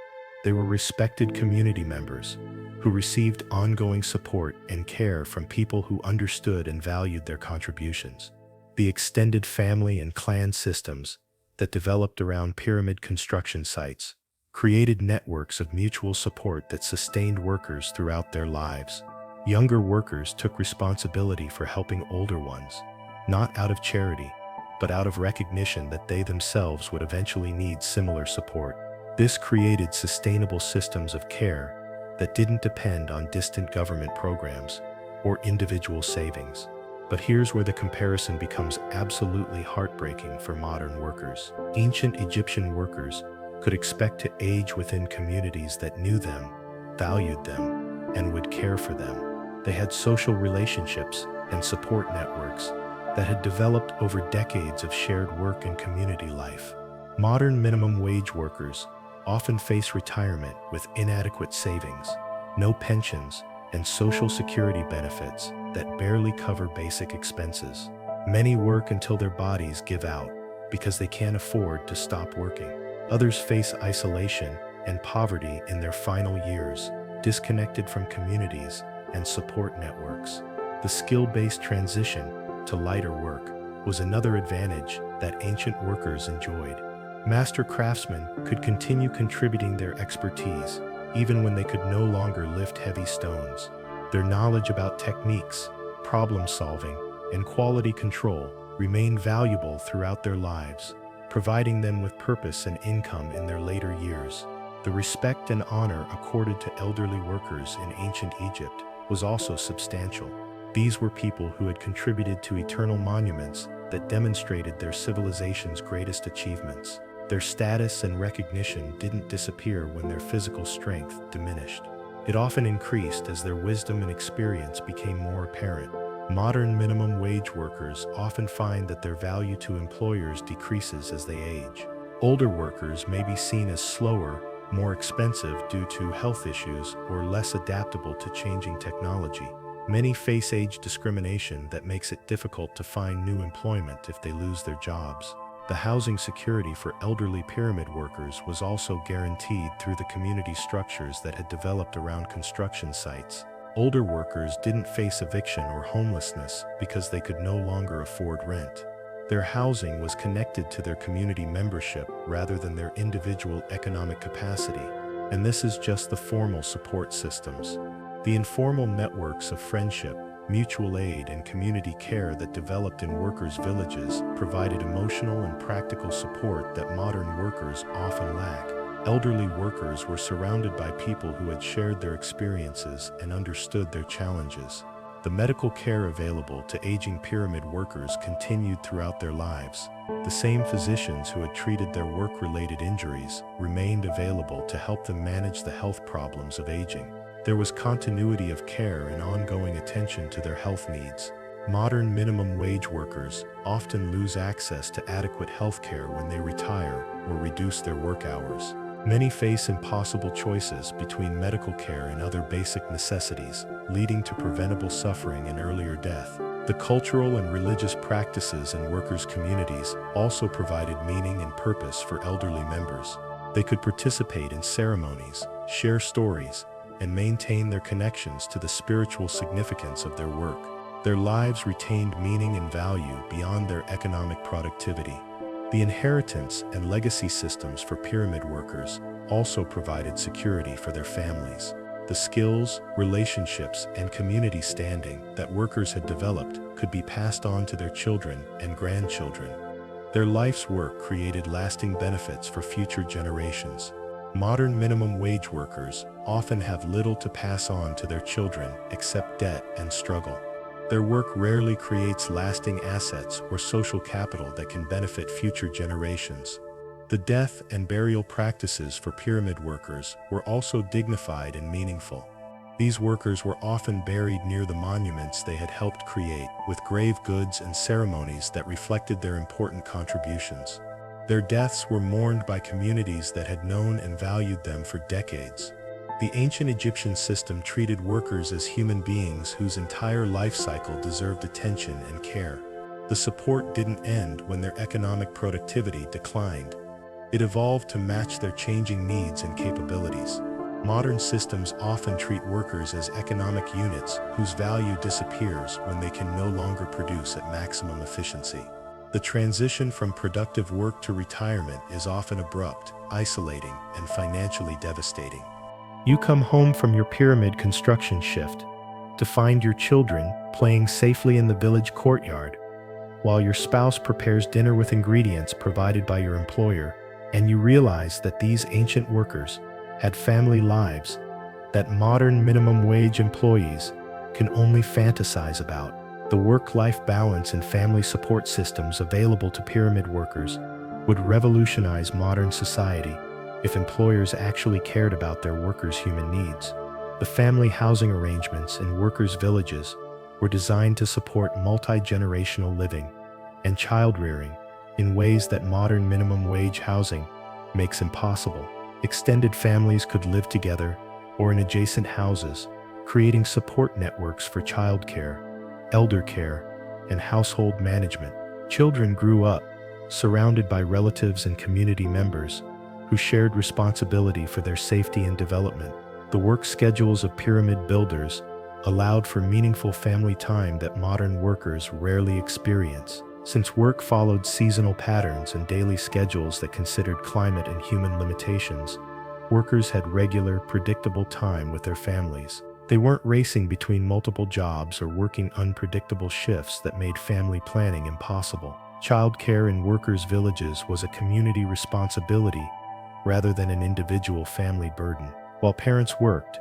They were respected community members who received ongoing support and care from people who understood and valued their contributions. The extended family and clan systems that developed around pyramid construction sites created networks of mutual support that sustained workers throughout their lives. Younger workers took responsibility for helping older ones, not out of charity, but out of recognition that they themselves would eventually need similar support. This created sustainable systems of care that didn't depend on distant government programs or individual savings. But here's where the comparison becomes absolutely heartbreaking for modern workers. Ancient Egyptian workers could expect to age within communities that knew them, valued them, and would care for them. They had social relationships and support networks that had developed over decades of shared work and community life. Modern minimum wage workers often face retirement with inadequate savings, no pensions, and social security benefits that barely cover basic expenses. Many work until their bodies give out because they can't afford to stop working. Others face isolation and poverty in their final years, disconnected from communities and support networks. The skill-based transition to lighter work was another advantage that ancient workers enjoyed. Master craftsmen could continue contributing their expertise even when they could no longer lift heavy stones. Their knowledge about techniques, problem solving, and quality control remained valuable throughout their lives, providing them with purpose and income in their later years. The respect and honor accorded to elderly workers in ancient Egypt was also substantial. These were people who had contributed to eternal monuments that demonstrated their civilization's greatest achievements. Their status and recognition didn't disappear when their physical strength diminished. It often increased as their wisdom and experience became more apparent. Modern minimum wage workers often find that their value to employers decreases as they age. Older workers may be seen as slower, more expensive due to health issues, or less adaptable to changing technology. Many face age discrimination that makes it difficult to find new employment if they lose their jobs. The housing security for elderly pyramid workers was also guaranteed through the community structures that had developed around construction sites. Older workers didn't face eviction or homelessness because they could no longer afford rent. Their housing was connected to their community membership rather than their individual economic capacity. And this is just the formal support systems. The informal networks of friendship, mutual aid, and community care that developed in workers' villages provided emotional and practical support that modern workers often lack. Elderly workers were surrounded by people who had shared their experiences and understood their challenges. The medical care available to aging pyramid workers continued throughout their lives. The same physicians who had treated their work-related injuries remained available to help them manage the health problems of aging. There was continuity of care and ongoing attention to their health needs. Modern minimum wage workers often lose access to adequate health care when they retire or reduce their work hours. Many face impossible choices between medical care and other basic necessities, leading to preventable suffering and earlier death. The cultural and religious practices in workers' communities also provided meaning and purpose for elderly members. They could participate in ceremonies, share stories, and maintain their connections to the spiritual significance of their work. Their lives retained meaning and value beyond their economic productivity. The inheritance and legacy systems for pyramid workers also provided security for their families. The skills, relationships, and community standing that workers had developed could be passed on to their children and grandchildren. Their life's work created lasting benefits for future generations. Modern minimum wage workers often have little to pass on to their children except debt and struggle. Their work rarely creates lasting assets or social capital that can benefit future generations. The death and burial practices for pyramid workers were also dignified and meaningful. These workers were often buried near the monuments they had helped create, with grave goods and ceremonies that reflected their important contributions. Their deaths were mourned by communities that had known and valued them for decades. The ancient Egyptian system treated workers as human beings whose entire life cycle deserved attention and care. The support didn't end when their economic productivity declined. It evolved to match their changing needs and capabilities. Modern systems often treat workers as economic units whose value disappears when they can no longer produce at maximum efficiency. The transition from productive work to retirement is often abrupt, isolating, and financially devastating. You come home from your pyramid construction shift to find your children playing safely in the village courtyard, while your spouse prepares dinner with ingredients provided by your employer, and you realize that these ancient workers had family lives that modern minimum wage employees can only fantasize about. The work-life balance and family support systems available to pyramid workers would revolutionize modern society if employers actually cared about their workers' human needs. The family housing arrangements in workers' villages were designed to support multi-generational living and child-rearing in ways that modern minimum wage housing makes impossible. Extended families could live together or in adjacent houses, creating support networks for childcare, elder care, and household management. Children grew up surrounded by relatives and community members who shared responsibility for their safety and development. The work schedules of pyramid builders allowed for meaningful family time that modern workers rarely experience. Since work followed seasonal patterns and daily schedules that considered climate and human limitations, workers had regular, predictable time with their families. They weren't racing between multiple jobs or working unpredictable shifts that made family planning impossible. Childcare in workers' villages was a community responsibility rather than an individual family burden. While parents worked,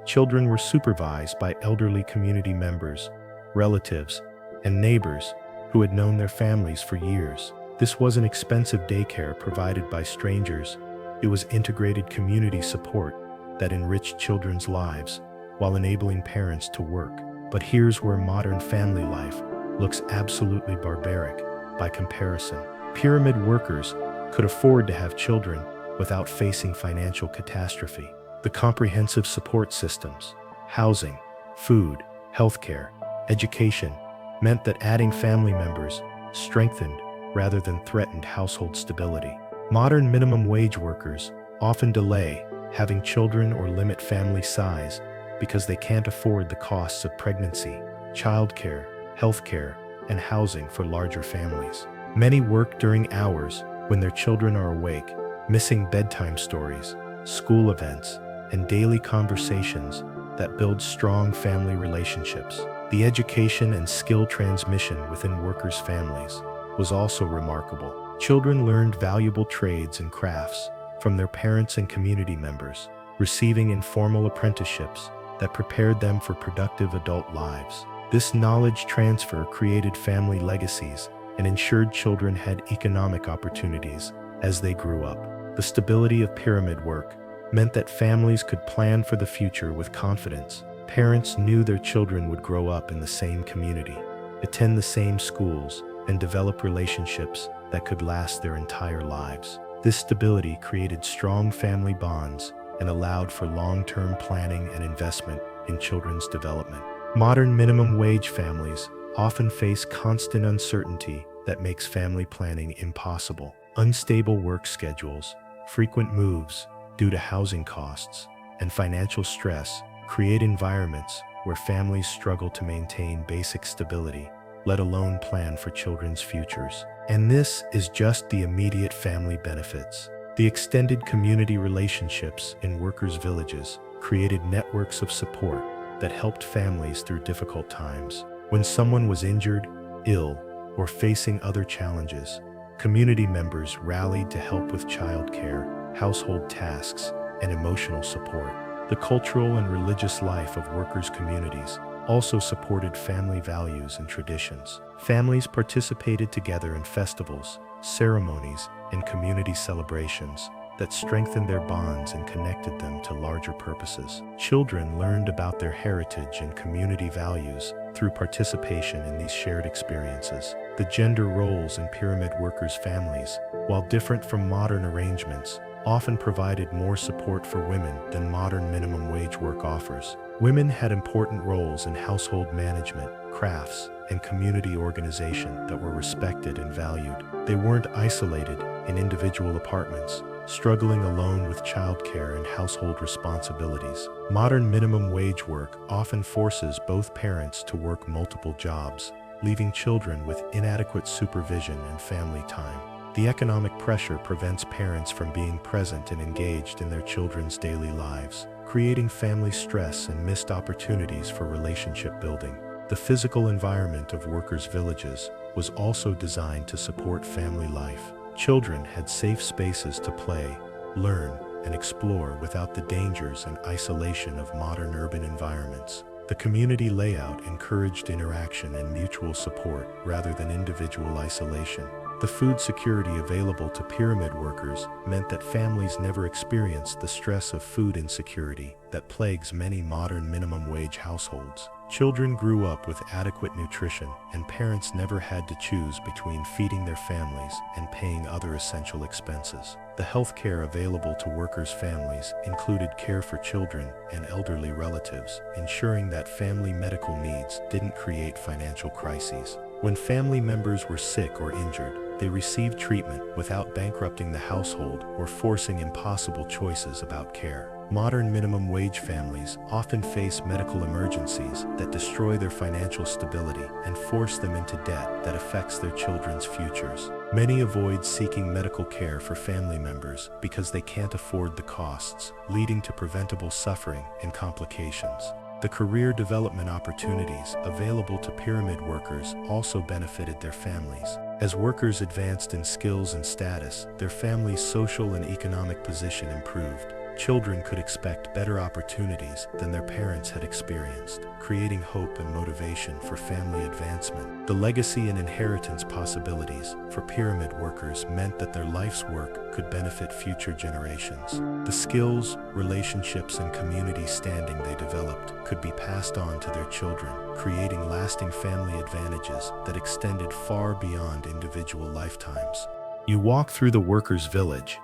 children were supervised by elderly community members, relatives, and neighbors who had known their families for years. This wasn't expensive daycare provided by strangers. It was integrated community support that enriched children's lives while enabling parents to work. But here's where modern family life looks absolutely barbaric by comparison. Pyramid workers could afford to have children without facing financial catastrophe. The comprehensive support systems, housing, food, healthcare, education, meant that adding family members strengthened rather than threatened household stability. Modern minimum wage workers often delay having children or limit family size because they can't afford the costs of pregnancy, childcare, healthcare, and housing for larger families. Many work during hours when their children are awake, missing bedtime stories, school events, and daily conversations that build strong family relationships. The education and skill transmission within workers' families was also remarkable. Children learned valuable trades and crafts from their parents and community members, receiving informal apprenticeships that prepared them for productive adult lives. This knowledge transfer created family legacies and ensured children had economic opportunities as they grew up. The stability of pyramid work meant that families could plan for the future with confidence. Parents knew their children would grow up in the same community, attend the same schools, and develop relationships that could last their entire lives. This stability created strong family bonds and allowed for long-term planning and investment in children's development. Modern minimum wage families often face constant uncertainty that makes family planning impossible. Unstable work schedules, frequent moves due to housing costs, and financial stress create environments where families struggle to maintain basic stability, let alone plan for children's futures. And this is just the immediate family benefits. The extended community relationships in workers' villages created networks of support that helped families through difficult times. When someone was injured, ill, or facing other challenges, community members rallied to help with childcare, household tasks, and emotional support. The cultural and religious life of workers' communities also supported family values and traditions. Families participated together in festivals, ceremonies, and community celebrations, that strengthened their bonds and connected them to larger purposes. Children learned about their heritage and community values through participation in these shared experiences. The gender roles in pyramid workers' families, while different from modern arrangements, often provided more support for women than modern minimum wage work offers. Women had important roles in household management, crafts, and community organization that were respected and valued. They weren't isolated in individual apartments, struggling alone with childcare and household responsibilities. Modern minimum wage work often forces both parents to work multiple jobs, leaving children with inadequate supervision and family time. The economic pressure prevents parents from being present and engaged in their children's daily lives, creating family stress and missed opportunities for relationship building. The physical environment of workers' villages was also designed to support family life. Children had safe spaces to play, learn, and explore without the dangers and isolation of modern urban environments. The community layout encouraged interaction and mutual support rather than individual isolation. The food security available to pyramid workers meant that families never experienced the stress of food insecurity that plagues many modern minimum wage households. Children grew up with adequate nutrition, and parents never had to choose between feeding their families and paying other essential expenses. The health care available to workers' families included care for children and elderly relatives, ensuring that family medical needs didn't create financial crises. When family members were sick or injured, they received treatment without bankrupting the household or forcing impossible choices about care. Modern minimum wage families often face medical emergencies that destroy their financial stability and force them into debt that affects their children's futures. Many avoid seeking medical care for family members because they can't afford the costs, leading to preventable suffering and complications. The career development opportunities available to pyramid workers also benefited their families. As workers advanced in skills and status, their family's social and economic position improved. Children could expect better opportunities than their parents had experienced, creating hope and motivation for family advancement. The legacy and inheritance possibilities for pyramid workers meant that their life's work could benefit future generations. The skills, relationships, and community standing they developed could be passed on to their children, creating lasting family advantages that extended far beyond individual lifetimes. You walk through the workers' village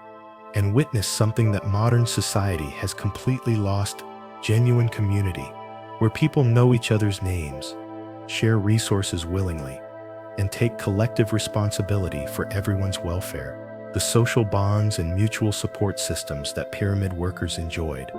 and witness something that modern society has completely lost: genuine community, where people know each other's names, share resources willingly, and take collective responsibility for everyone's welfare. The social bonds and mutual support systems that pyramid workers enjoyed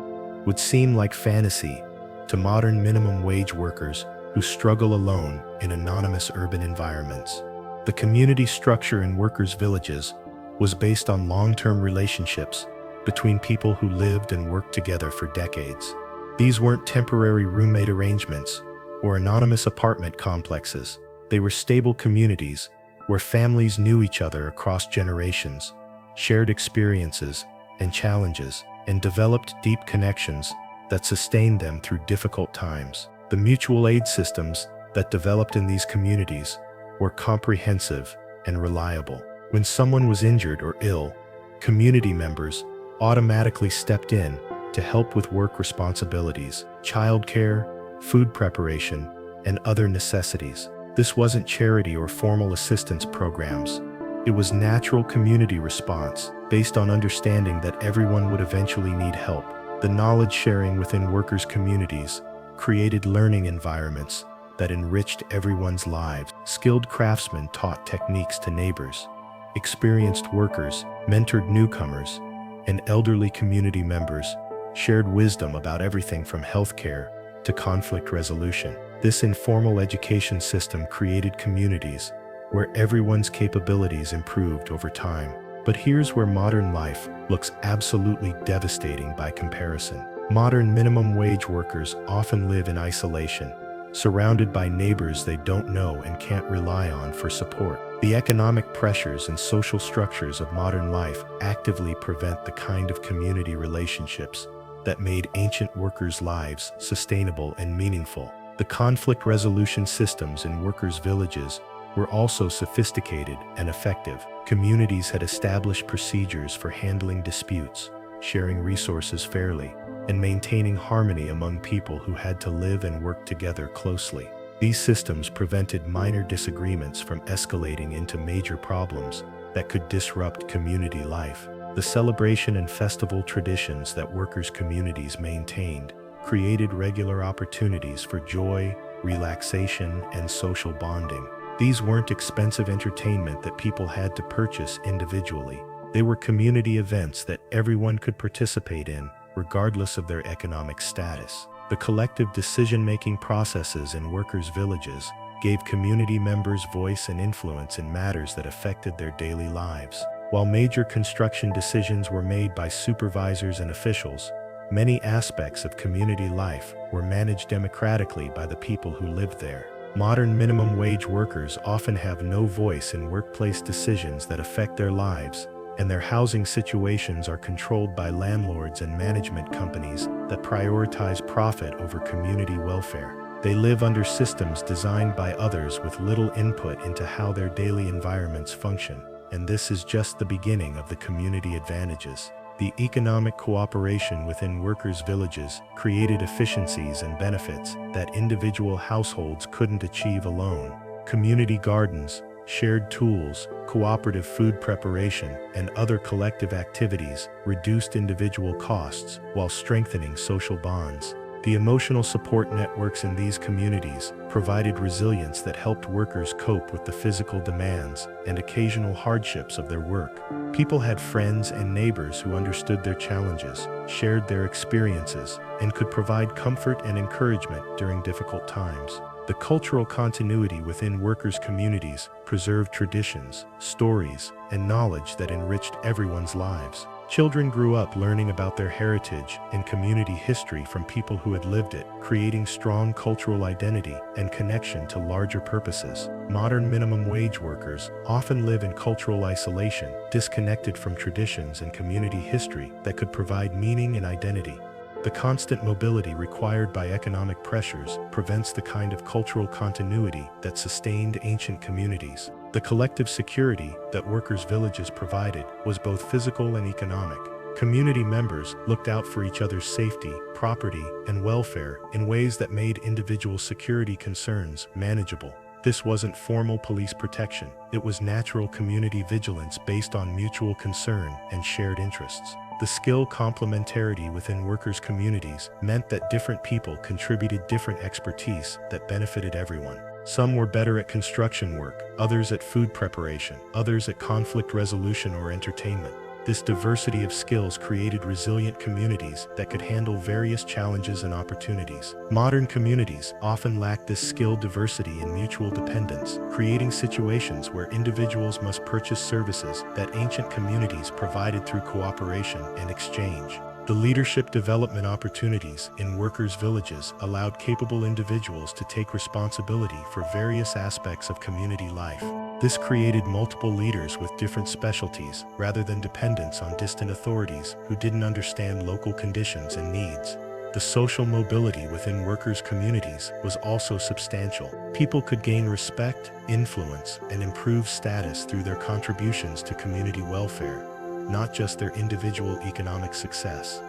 would seem like fantasy to modern minimum wage workers who struggle alone in anonymous urban environments. The community structure in workers' villages was based on long-term relationships between people who lived and worked together for decades. These weren't temporary roommate arrangements or anonymous apartment complexes. They were stable communities where families knew each other across generations, shared experiences and challenges, and developed deep connections that sustained them through difficult times. The mutual aid systems that developed in these communities were comprehensive and reliable. When someone was injured or ill, community members automatically stepped in to help with work responsibilities, childcare, food preparation, and other necessities. This wasn't charity or formal assistance programs. It was natural community response based on understanding that everyone would eventually need help. The knowledge sharing within workers' communities created learning environments that enriched everyone's lives. Skilled craftsmen taught techniques to neighbors. Experienced workers mentored newcomers, and elderly community members shared wisdom about everything from healthcare to conflict resolution. This informal education system created communities where everyone's capabilities improved over time. But here's where modern life looks absolutely devastating by comparison. Modern minimum wage workers often live in isolation, surrounded by neighbors they don't know and can't rely on for support. The economic pressures and social structures of modern life actively prevent the kind of community relationships that made ancient workers' lives sustainable and meaningful. The conflict resolution systems in workers' villages were also sophisticated and effective. Communities had established procedures for handling disputes, sharing resources fairly, and maintaining harmony among people who had to live and work together closely. These systems prevented minor disagreements from escalating into major problems that could disrupt community life. The celebration and festival traditions that workers' communities maintained created regular opportunities for joy, relaxation, and social bonding. These weren't expensive entertainment that people had to purchase individually. They were community events that everyone could participate in, regardless of their economic status. The collective decision-making processes in workers' villages gave community members voice and influence in matters that affected their daily lives. While major construction decisions were made by supervisors and officials, many aspects of community life were managed democratically by the people who lived there. Modern minimum wage workers often have no voice in workplace decisions that affect their lives, and their housing situations are controlled by landlords and management companies that prioritize profit over community welfare. They live under systems designed by others with little input into how their daily environments function, and this is just the beginning of the community advantages. The economic cooperation within workers' villages created efficiencies and benefits that individual households couldn't achieve alone. Community gardens, shared tools, cooperative food preparation, and other collective activities reduced individual costs while strengthening social bonds. The emotional support networks in these communities provided resilience that helped workers cope with the physical demands and occasional hardships of their work. People had friends and neighbors who understood their challenges, shared their experiences, and could provide comfort and encouragement during difficult times. The cultural continuity within workers' communities preserved traditions, stories, and knowledge that enriched everyone's lives. Children grew up learning about their heritage and community history from people who had lived it, creating strong cultural identity and connection to larger purposes. Modern minimum wage workers often live in cultural isolation, disconnected from traditions and community history that could provide meaning and identity. The constant mobility required by economic pressures prevents the kind of cultural continuity that sustained ancient communities. The collective security that workers' villages provided was both physical and economic. Community members looked out for each other's safety, property, and welfare in ways that made individual security concerns manageable. This wasn't formal police protection. It was natural community vigilance based on mutual concern and shared interests. The skill complementarity within workers' communities meant that different people contributed different expertise that benefited everyone. Some were better at construction work, others at food preparation, others at conflict resolution or entertainment. This diversity of skills created resilient communities that could handle various challenges and opportunities. Modern communities often lack this skill diversity and mutual dependence, creating situations where individuals must purchase services that ancient communities provided through cooperation and exchange. The leadership development opportunities in workers' villages allowed capable individuals to take responsibility for various aspects of community life. This created multiple leaders with different specialties, rather than dependence on distant authorities who didn't understand local conditions and needs. The social mobility within workers' communities was also substantial. People could gain respect, influence, and improve status through their contributions to community welfare, not just their individual economic success.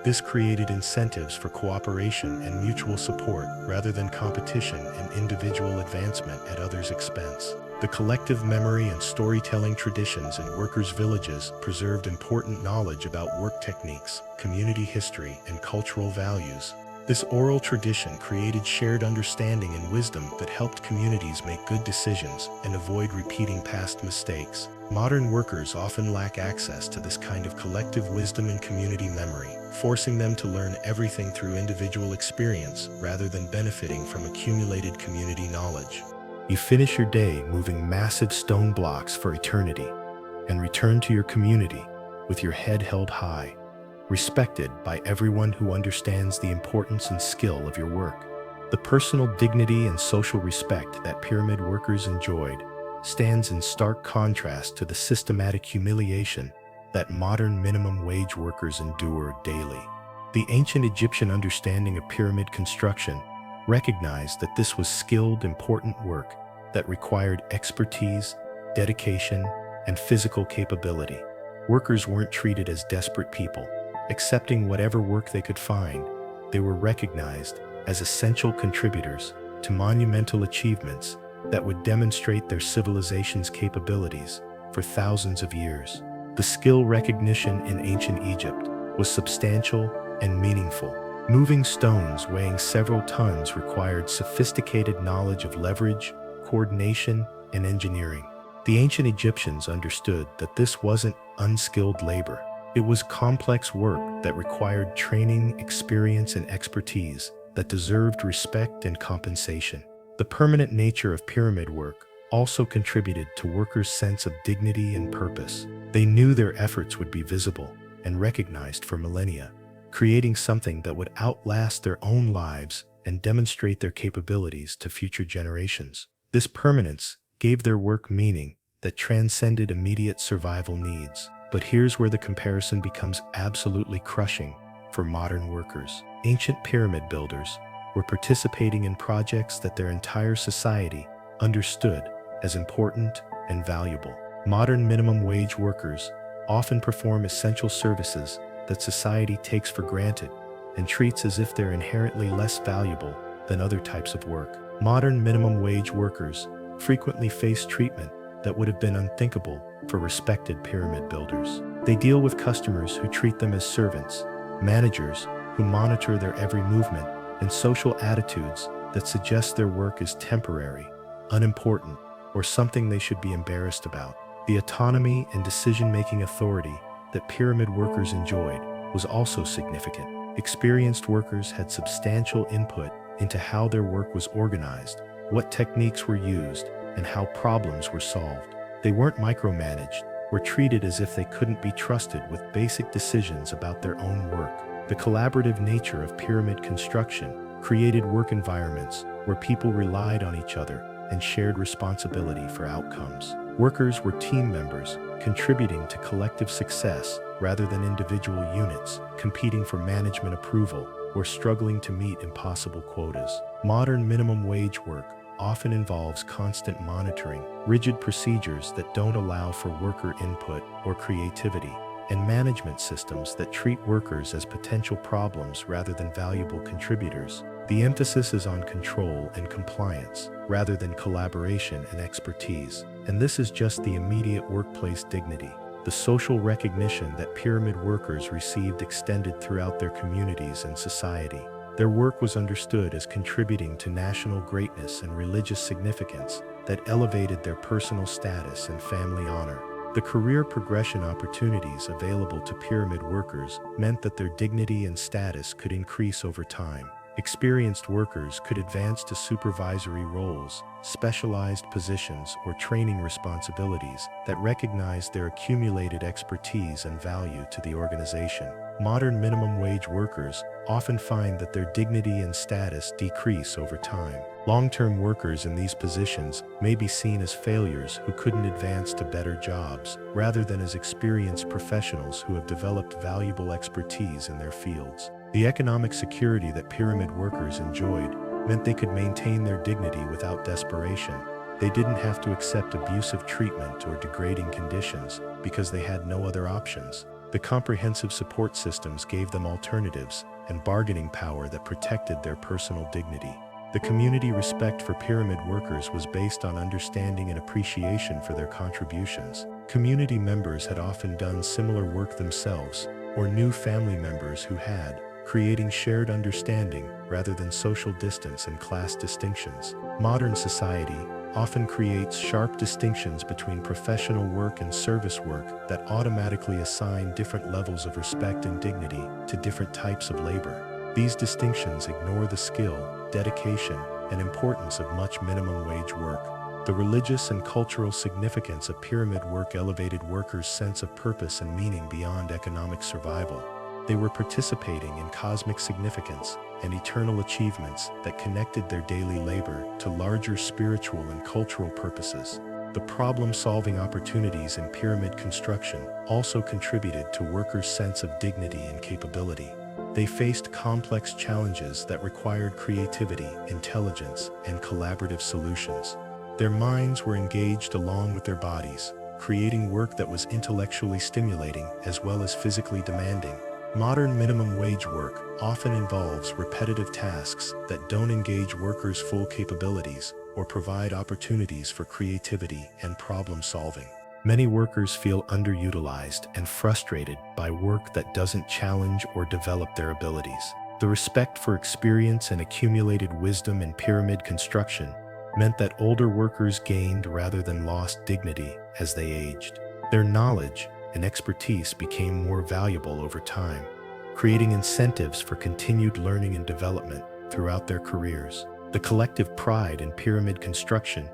This created incentives for cooperation and mutual support rather than competition and individual advancement at others' expense. The collective memory and storytelling traditions in workers' villages preserved important knowledge about work techniques, community history, and cultural values. This oral tradition created shared understanding and wisdom that helped communities make good decisions and avoid repeating past mistakes. Modern workers often lack access to this kind of collective wisdom and community memory, forcing them to learn everything through individual experience rather than benefiting from accumulated community knowledge. You finish your day moving massive stone blocks for eternity and return to your community with your head held high, respected by everyone who understands the importance and skill of your work. The personal dignity and social respect that pyramid workers enjoyed stands in stark contrast to the systematic humiliation that modern minimum wage workers endure daily. The ancient Egyptian understanding of pyramid construction recognized that this was skilled, important work that required expertise, dedication, and physical capability. Workers weren't treated as desperate people, accepting whatever work they could find. They were recognized as essential contributors to monumental achievements that would demonstrate their civilization's capabilities for thousands of years. The skill recognition in ancient Egypt was substantial and meaningful. Moving stones weighing several tons required sophisticated knowledge of leverage, coordination, and engineering. The ancient Egyptians understood that this wasn't unskilled labor. It was complex work that required training, experience, and expertise that deserved respect and compensation. The permanent nature of pyramid work also contributed to workers' sense of dignity and purpose. They knew their efforts would be visible and recognized for millennia, creating something that would outlast their own lives and demonstrate their capabilities to future generations. This permanence gave their work meaning that transcended immediate survival needs. But here's where the comparison becomes absolutely crushing for modern workers. Ancient pyramid builders were participating in projects that their entire society understood as important and valuable. Modern minimum wage workers often perform essential services that society takes for granted and treats as if they're inherently less valuable than other types of work. Modern minimum wage workers frequently face treatment that would have been unthinkable for respected pyramid builders. They deal with customers who treat them as servants, managers who monitor their every movement, and social attitudes that suggest their work is temporary, unimportant, or something they should be embarrassed about. The autonomy and decision-making authority that pyramid workers enjoyed was also significant. Experienced workers had substantial input into how their work was organized, what techniques were used, and how problems were solved. They weren't micromanaged, were treated as if they couldn't be trusted with basic decisions about their own work. The collaborative nature of pyramid construction created work environments where people relied on each other and shared responsibility for outcomes. Workers were team members, contributing to collective success rather than individual units, competing for management approval or struggling to meet impossible quotas. Modern minimum wage work often involves constant monitoring, rigid procedures that don't allow for worker input or creativity, and management systems that treat workers as potential problems rather than valuable contributors. The emphasis is on control and compliance rather than collaboration and expertise. And this is just the immediate workplace dignity. The social recognition that pyramid workers received extended throughout their communities and society. Their work was understood as contributing to national greatness and religious significance that elevated their personal status and family honor. The career progression opportunities available to pyramid workers meant that their dignity and status could increase over time. Experienced workers could advance to supervisory roles, specialized positions, or training responsibilities that recognized their accumulated expertise and value to the organization. Modern minimum wage workers often find that their dignity and status decrease over time. Long-term workers in these positions may be seen as failures who couldn't advance to better jobs, rather than as experienced professionals who have developed valuable expertise in their fields. The economic security that pyramid workers enjoyed meant they could maintain their dignity without desperation. They didn't have to accept abusive treatment or degrading conditions because they had no other options. The comprehensive support systems gave them alternatives and bargaining power that protected their personal dignity. The community respect for pyramid workers was based on understanding and appreciation for their contributions. Community members had often done similar work themselves, or knew family members who had, creating shared understanding rather than social distance and class distinctions. Modern society often creates sharp distinctions between professional work and service work that automatically assign different levels of respect and dignity to different types of labor. These distinctions ignore the skill, dedication, and importance of much minimum wage work. The religious and cultural significance of pyramid work elevated workers' sense of purpose and meaning beyond economic survival. They were participating in cosmic significance and eternal achievements that connected their daily labor to larger spiritual and cultural purposes. The problem-solving opportunities in pyramid construction also contributed to workers' sense of dignity and capability. They faced complex challenges that required creativity, intelligence, and collaborative solutions. Their minds were engaged along with their bodies, creating work that was intellectually stimulating as well as physically demanding. Modern minimum wage work often involves repetitive tasks that don't engage workers' full capabilities or provide opportunities for creativity and problem solving. Many workers feel underutilized and frustrated by work that doesn't challenge or develop their abilities. The respect for experience and accumulated wisdom in pyramid construction meant that older workers gained rather than lost dignity as they aged. Their knowledge and expertise became more valuable over time, creating incentives for continued learning and development throughout their careers. The collective pride in pyramid construction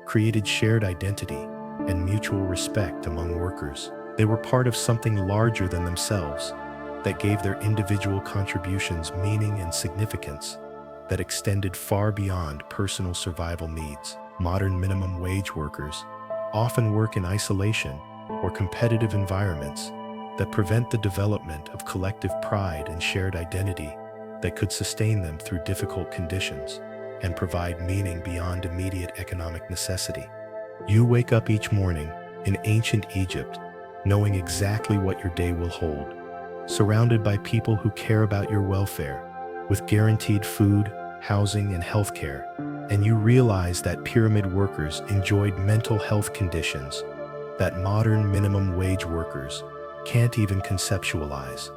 created shared identity and mutual respect among workers. They were part of something larger than themselves that gave their individual contributions meaning and significance that extended far beyond personal survival needs. Modern minimum wage workers often work in isolation or competitive environments that prevent the development of collective pride and shared identity that could sustain them through difficult conditions and provide meaning beyond immediate economic necessity. You wake up each morning in ancient Egypt knowing exactly what your day will hold, surrounded by people who care about your welfare, with guaranteed food, housing, and healthcare, and you realize that pyramid workers enjoyed mental health conditions that modern minimum wage workers can't even conceptualize.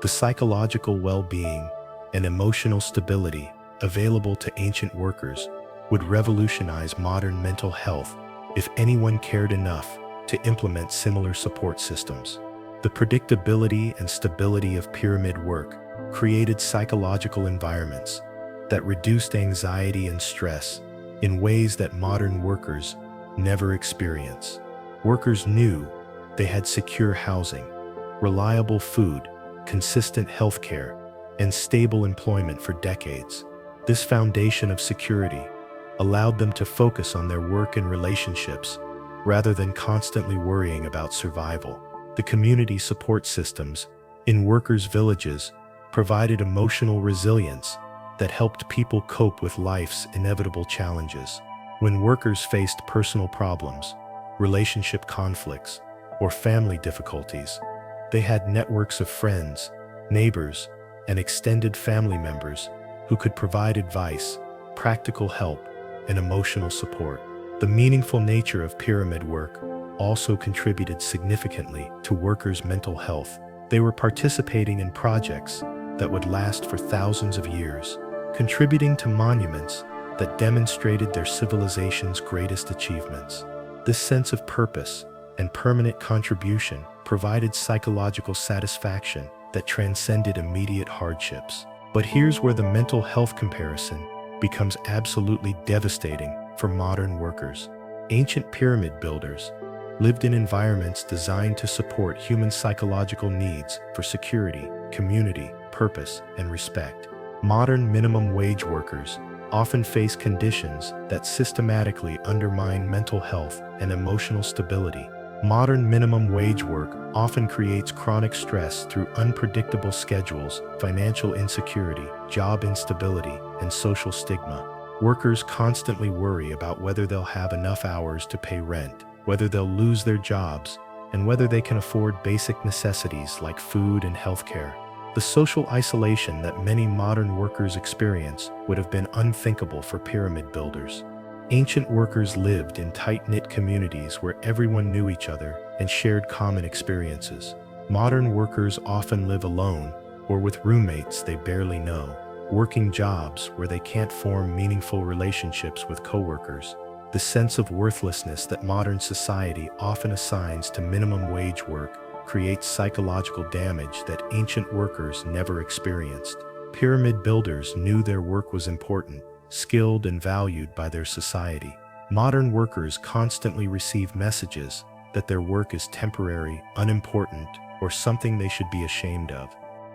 The psychological well-being and emotional stability available to ancient workers would revolutionize modern mental health if anyone cared enough to implement similar support systems. The predictability and stability of pyramid work created psychological environments that reduced anxiety and stress in ways that modern workers never experience. Workers knew they had secure housing, reliable food, consistent health care, and stable employment for decades. This foundation of security allowed them to focus on their work and relationships rather than constantly worrying about survival. The community support systems in workers' villages provided emotional resilience that helped people cope with life's inevitable challenges. When workers faced personal problems, relationship conflicts, or family difficulties, they had networks of friends, neighbors, and extended family members who could provide advice, practical help, and emotional support. The meaningful nature of pyramid work also contributed significantly to workers' mental health. They were participating in projects that would last for thousands of years, contributing to monuments that demonstrated their civilization's greatest achievements. This sense of purpose and permanent contribution provided psychological satisfaction that transcended immediate hardships. But here's where the mental health comparison becomes absolutely devastating for modern workers. Ancient pyramid builders lived in environments designed to support human psychological needs for security, community, purpose, and respect. Modern minimum wage workers often face conditions that systematically undermine mental health and emotional stability. Modern minimum wage work often creates chronic stress through unpredictable schedules, financial insecurity, job instability, and social stigma. Workers constantly worry about whether they'll have enough hours to pay rent, whether they'll lose their jobs, and whether they can afford basic necessities like food and healthcare. The social isolation that many modern workers experience would have been unthinkable for pyramid builders. Ancient workers lived in tight-knit communities where everyone knew each other and shared common experiences. Modern workers often live alone or with roommates they barely know, working jobs where they can't form meaningful relationships with coworkers. The sense of worthlessness that modern society often assigns to minimum wage work creates psychological damage that ancient workers never experienced. Pyramid builders knew their work was important, skilled, and valued by their society. Modern workers constantly receive messages that their work is temporary, unimportant, or something they should be ashamed of.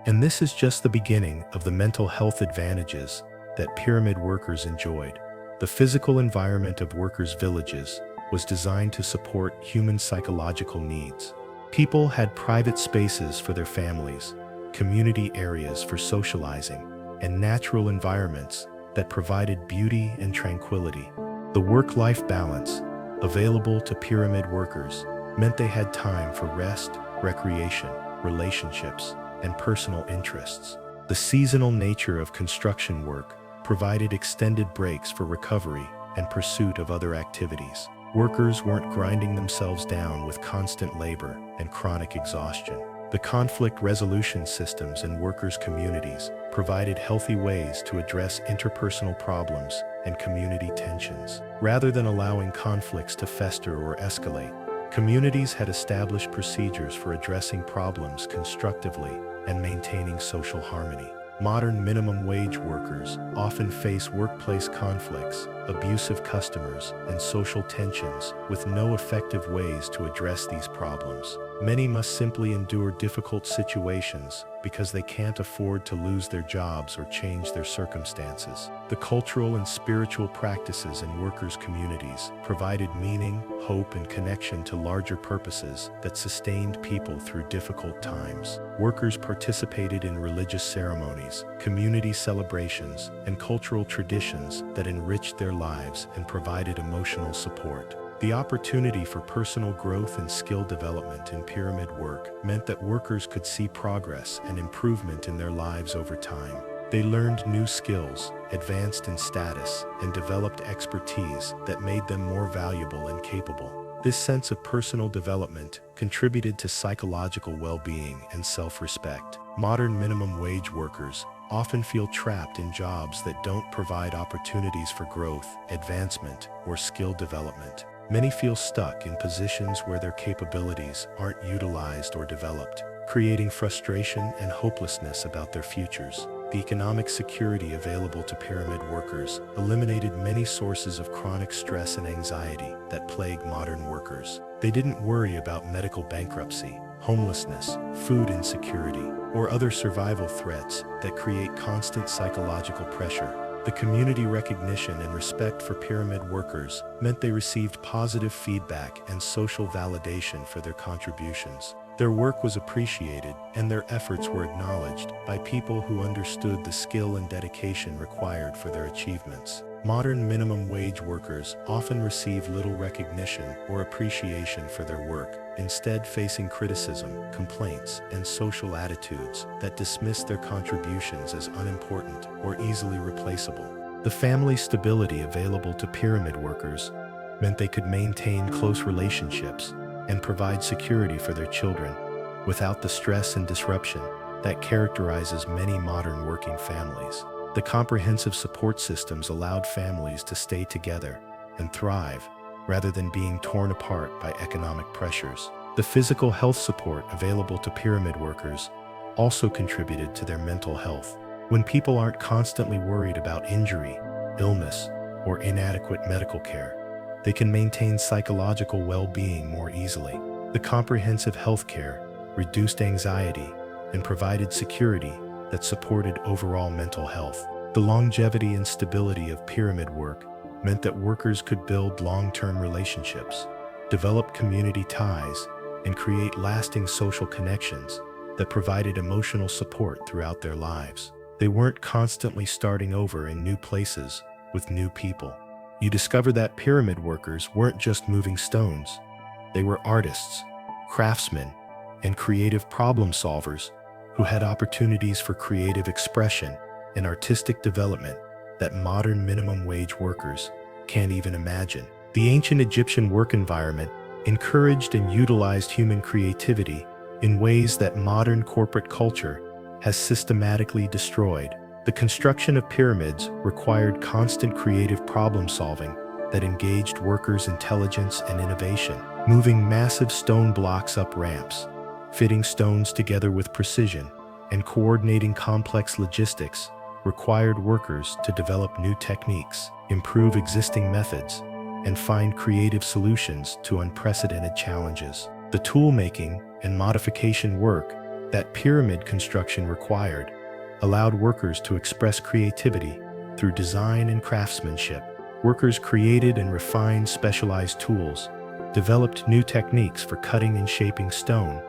And this is just the beginning of the mental health advantages that pyramid workers enjoyed. The physical environment of workers' villages was designed to support human psychological needs. People had private spaces for their families, community areas for socializing, and natural environments that provided beauty and tranquility. The work-life balance available to pyramid workers meant they had time for rest, recreation, relationships, and personal interests. The seasonal nature of construction work provided extended breaks for recovery and pursuit of other activities. Workers weren't grinding themselves down with constant labor and chronic exhaustion. The conflict resolution systems in workers' communities provided healthy ways to address interpersonal problems and community tensions. Rather than allowing conflicts to fester or escalate, communities had established procedures for addressing problems constructively and maintaining social harmony. Modern minimum wage workers often face workplace conflicts, abusive customers, and social tensions with no effective ways to address these problems. Many must simply endure difficult situations because they can't afford to lose their jobs or change their circumstances. The cultural and spiritual practices in workers' communities provided meaning, hope, and connection to larger purposes that sustained people through difficult times. Workers participated in religious ceremonies, community celebrations, and cultural traditions that enriched their lives and provided emotional support. The opportunity for personal growth and skill development in pyramid work meant that workers could see progress and improvement in their lives over time. They learned new skills, advanced in status, and developed expertise that made them more valuable and capable. This sense of personal development contributed to psychological well-being and self-respect. Modern minimum wage workers often feel trapped in jobs that don't provide opportunities for growth, advancement, or skill development. Many feel stuck in positions where their capabilities aren't utilized or developed, creating frustration and hopelessness about their futures. The economic security available to pyramid workers eliminated many sources of chronic stress and anxiety that plague modern workers. They didn't worry about medical bankruptcy, homelessness, food insecurity, or other survival threats that create constant psychological pressure. The community recognition and respect for pyramid workers meant they received positive feedback and social validation for their contributions. Their work was appreciated, and their efforts were acknowledged by people who understood the skill and dedication required for their achievements. Modern minimum wage workers often receive little recognition or appreciation for their work, instead facing criticism, complaints, and social attitudes that dismiss their contributions as unimportant or easily replaceable. The family stability available to pyramid workers meant they could maintain close relationships and provide security for their children without the stress and disruption that characterizes many modern working families. The comprehensive support systems allowed families to stay together and thrive rather than being torn apart by economic pressures. The physical health support available to pyramid workers also contributed to their mental health. When people aren't constantly worried about injury, illness, or inadequate medical care, they can maintain psychological well-being more easily. The comprehensive health care reduced anxiety and provided security that supported overall mental health. The longevity and stability of pyramid work meant that workers could build long-term relationships, develop community ties, and create lasting social connections that provided emotional support throughout their lives. They weren't constantly starting over in new places with new people. You discover that pyramid workers weren't just moving stones. They were artists, craftsmen, and creative problem solvers who had opportunities for creative expression and artistic development that modern minimum wage workers can't even imagine. The ancient Egyptian work environment encouraged and utilized human creativity in ways that modern corporate culture has systematically destroyed. The construction of pyramids required constant creative problem solving that engaged workers' intelligence and innovation. Moving massive stone blocks up ramps, fitting stones together with precision, and coordinating complex logistics required workers to develop new techniques, improve existing methods, and find creative solutions to unprecedented challenges. The tool-making and modification work that pyramid construction required allowed workers to express creativity through design and craftsmanship. Workers created and refined specialized tools, developed new techniques for cutting and shaping stone,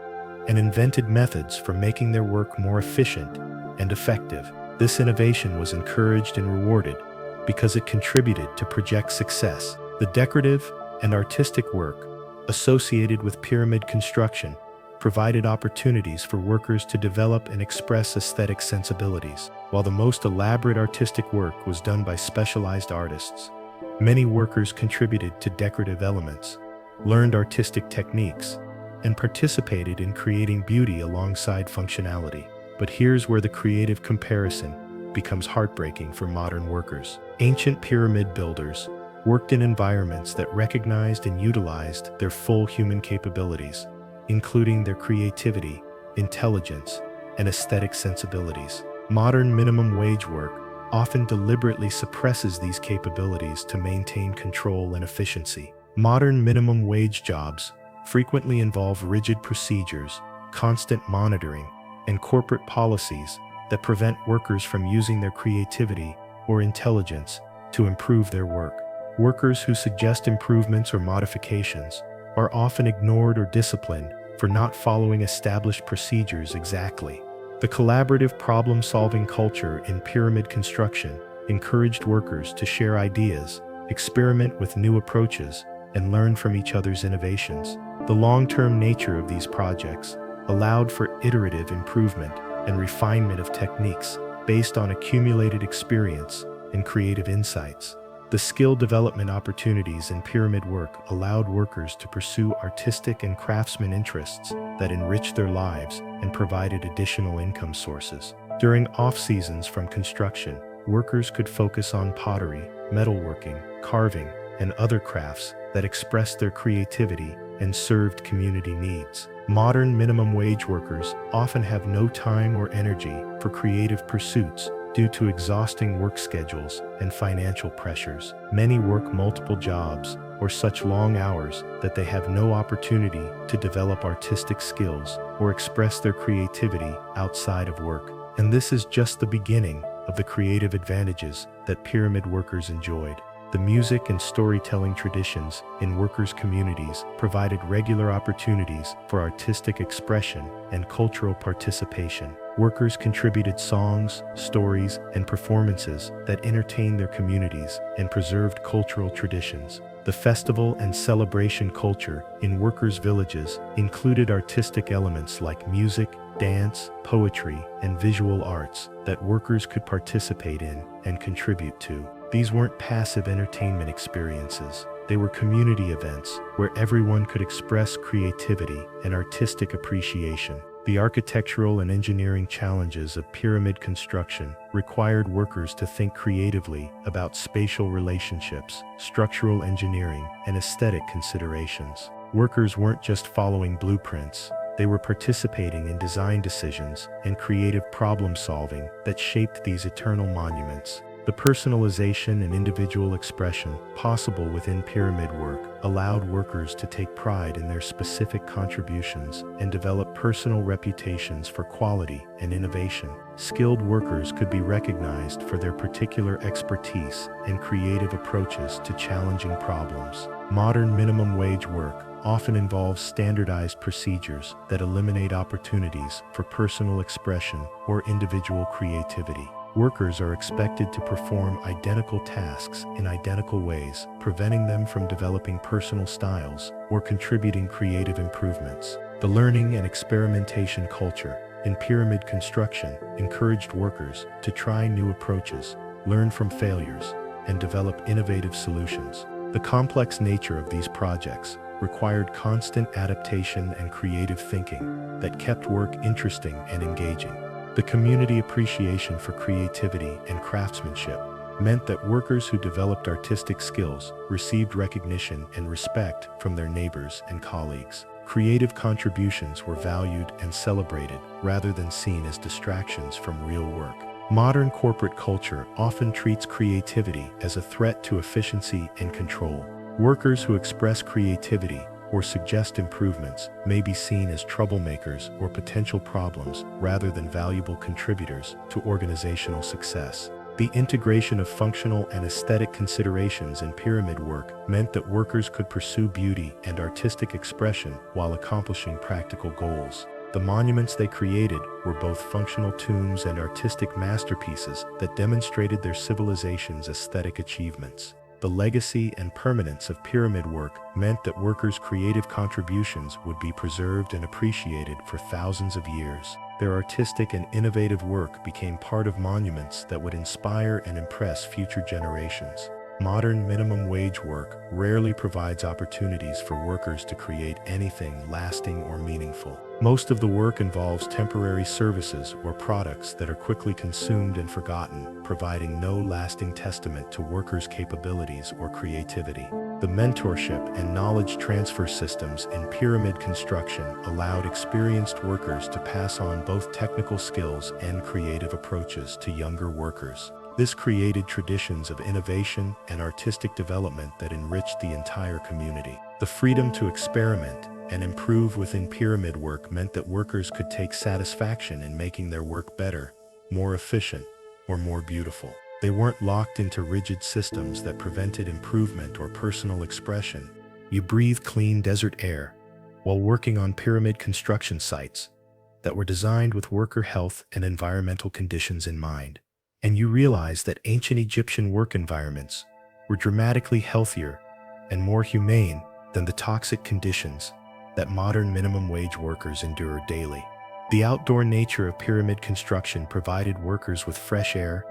and invented methods for making their work more efficient and effective. This innovation was encouraged and rewarded, because it contributed to project success. The decorative and artistic work associated with pyramid construction provided opportunities for workers to develop and express aesthetic sensibilities. While the most elaborate artistic work was done by specialized artists, many workers contributed to decorative elements, learned artistic techniques, and participated in creating beauty alongside functionality. But here's where the creative comparison becomes heartbreaking for modern workers. Ancient pyramid builders worked in environments that recognized and utilized their full human capabilities, including their creativity, intelligence, and aesthetic sensibilities. Modern minimum wage work often deliberately suppresses these capabilities to maintain control and efficiency. Modern minimum wage jobs frequently involve rigid procedures, constant monitoring, and corporate policies that prevent workers from using their creativity or intelligence to improve their work. Workers who suggest improvements or modifications are often ignored or disciplined for not following established procedures exactly. The collaborative problem-solving culture in pyramid construction encouraged workers to share ideas, experiment with new approaches, and learn from each other's innovations. The long-term nature of these projects allowed for iterative improvement and refinement of techniques based on accumulated experience and creative insights. The skill development opportunities in pyramid work allowed workers to pursue artistic and craftsman interests that enriched their lives and provided additional income sources. During off-seasons from construction, workers could focus on pottery, metalworking, carving, and other crafts that expressed their creativity and served community needs. Modern minimum wage workers often have no time or energy for creative pursuits due to exhausting work schedules and financial pressures. Many work multiple jobs or such long hours that they have no opportunity to develop artistic skills or express their creativity outside of work. And this is just the beginning of the creative advantages that pyramid workers enjoyed. The music and storytelling traditions in workers' communities provided regular opportunities for artistic expression and cultural participation. Workers contributed songs, stories, and performances that entertained their communities and preserved cultural traditions. The festival and celebration culture in workers' villages included artistic elements like music, dance, poetry, and visual arts that workers could participate in and contribute to. These weren't passive entertainment experiences. They were community events where everyone could express creativity and artistic appreciation. The architectural and engineering challenges of pyramid construction required workers to think creatively about spatial relationships, structural engineering, and aesthetic considerations. Workers weren't just following blueprints. They were participating in design decisions and creative problem-solving that shaped these eternal monuments. The personalization and individual expression possible within pyramid work allowed workers to take pride in their specific contributions and develop personal reputations for quality and innovation. Skilled workers could be recognized for their particular expertise and creative approaches to challenging problems. Modern minimum wage work often involves standardized procedures that eliminate opportunities for personal expression or individual creativity. Workers are expected to perform identical tasks in identical ways, preventing them from developing personal styles or contributing creative improvements. The learning and experimentation culture in pyramid construction encouraged workers to try new approaches, learn from failures, and develop innovative solutions. The complex nature of these projects required constant adaptation and creative thinking that kept work interesting and engaging. The community appreciation for creativity and craftsmanship meant that workers who developed artistic skills received recognition and respect from their neighbors and colleagues. Creative contributions were valued and celebrated rather than seen as distractions from real work. Modern corporate culture often treats creativity as a threat to efficiency and control. Workers who express creativity or suggest improvements may be seen as troublemakers or potential problems rather than valuable contributors to organizational success. The integration of functional and aesthetic considerations in pyramid work meant that workers could pursue beauty and artistic expression while accomplishing practical goals. The monuments they created were both functional tombs and artistic masterpieces that demonstrated their civilization's aesthetic achievements. The legacy and permanence of pyramid work meant that workers' creative contributions would be preserved and appreciated for thousands of years. Their artistic and innovative work became part of monuments that would inspire and impress future generations. Modern minimum wage work rarely provides opportunities for workers to create anything lasting or meaningful. Most of the work involves temporary services or products that are quickly consumed and forgotten, providing no lasting testament to workers' capabilities or creativity. The mentorship and knowledge transfer systems in pyramid construction allowed experienced workers to pass on both technical skills and creative approaches to younger workers. This created traditions of innovation and artistic development that enriched the entire community. The freedom to experiment and improve within pyramid work meant that workers could take satisfaction in making their work better, more efficient, or more beautiful. They weren't locked into rigid systems that prevented improvement or personal expression. You breathe clean desert air while working on pyramid construction sites that were designed with worker health and environmental conditions in mind. And you realize that ancient Egyptian work environments were dramatically healthier and more humane than the toxic conditions that modern minimum wage workers endure daily. The outdoor nature of pyramid construction provided workers with fresh air,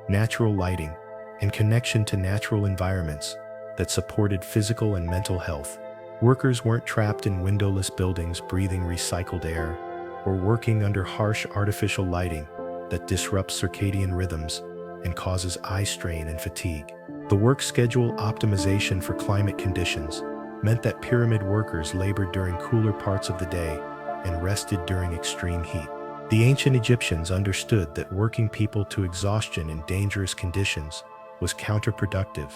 natural lighting, and connection to natural environments that supported physical and mental health. Workers weren't trapped in windowless buildings breathing recycled air or working under harsh artificial lighting that disrupts circadian rhythms and causes eye strain and fatigue. The work schedule optimization for climate conditions meant that pyramid workers labored during cooler parts of the day and rested during extreme heat. The ancient Egyptians understood that working people to exhaustion in dangerous conditions was counterproductive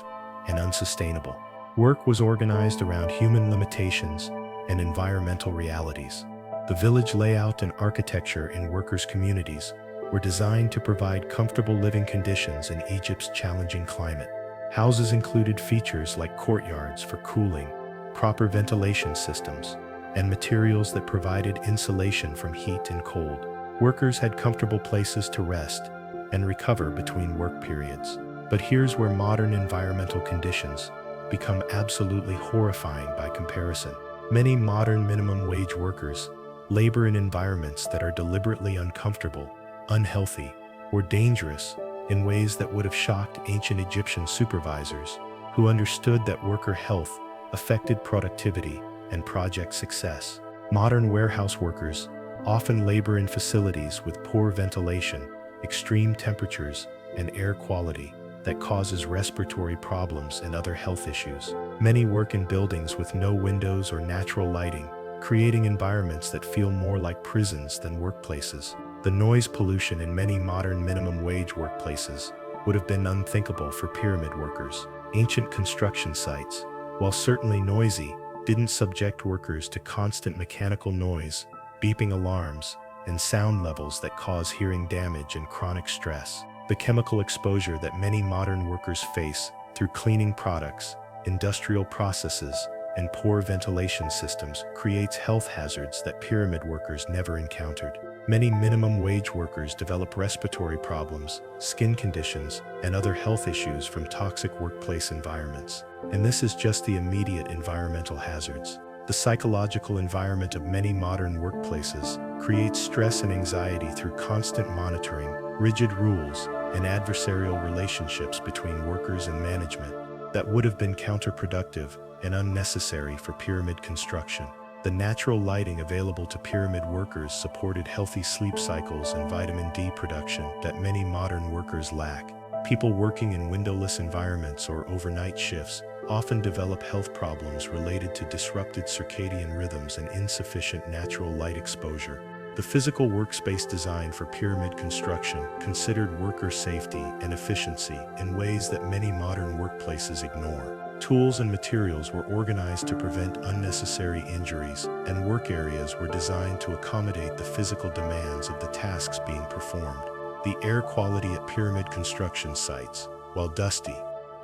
and unsustainable. Work was organized around human limitations and environmental realities. The village layout and architecture in workers' communities were designed to provide comfortable living conditions in Egypt's challenging climate. Houses included features like courtyards for cooling, proper ventilation systems, and materials that provided insulation from heat and cold. Workers had comfortable places to rest and recover between work periods. But here's where modern environmental conditions become absolutely horrifying by comparison. Many modern minimum wage workers labor in environments that are deliberately uncomfortable, unhealthy, or dangerous in ways that would have shocked ancient Egyptian supervisors who understood that worker health affected productivity and project success. Modern warehouse workers often labor in facilities with poor ventilation, extreme temperatures, and air quality that causes respiratory problems and other health issues. Many work in buildings with no windows or natural lighting, creating environments that feel more like prisons than workplaces. The noise pollution in many modern minimum wage workplaces would have been unthinkable for pyramid workers. Ancient construction sites, while certainly noisy, didn't subject workers to constant mechanical noise, beeping alarms, and sound levels that cause hearing damage and chronic stress. The chemical exposure that many modern workers face through cleaning products, industrial processes, and poor ventilation systems creates health hazards that pyramid workers never encountered. Many minimum wage workers develop respiratory problems, skin conditions, and other health issues from toxic workplace environments. And this is just the immediate environmental hazards. The psychological environment of many modern workplaces creates stress and anxiety through constant monitoring, rigid rules, and adversarial relationships between workers and management that would have been counterproductive and unnecessary for pyramid construction. The natural lighting available to pyramid workers supported healthy sleep cycles and vitamin D production that many modern workers lack. People working in windowless environments or overnight shifts often develop health problems related to disrupted circadian rhythms and insufficient natural light exposure. The physical workspace design for pyramid construction considered worker safety and efficiency in ways that many modern workplaces ignore. Tools and materials were organized to prevent unnecessary injuries, and work areas were designed to accommodate the physical demands of the tasks being performed. The air quality at pyramid construction sites, while dusty,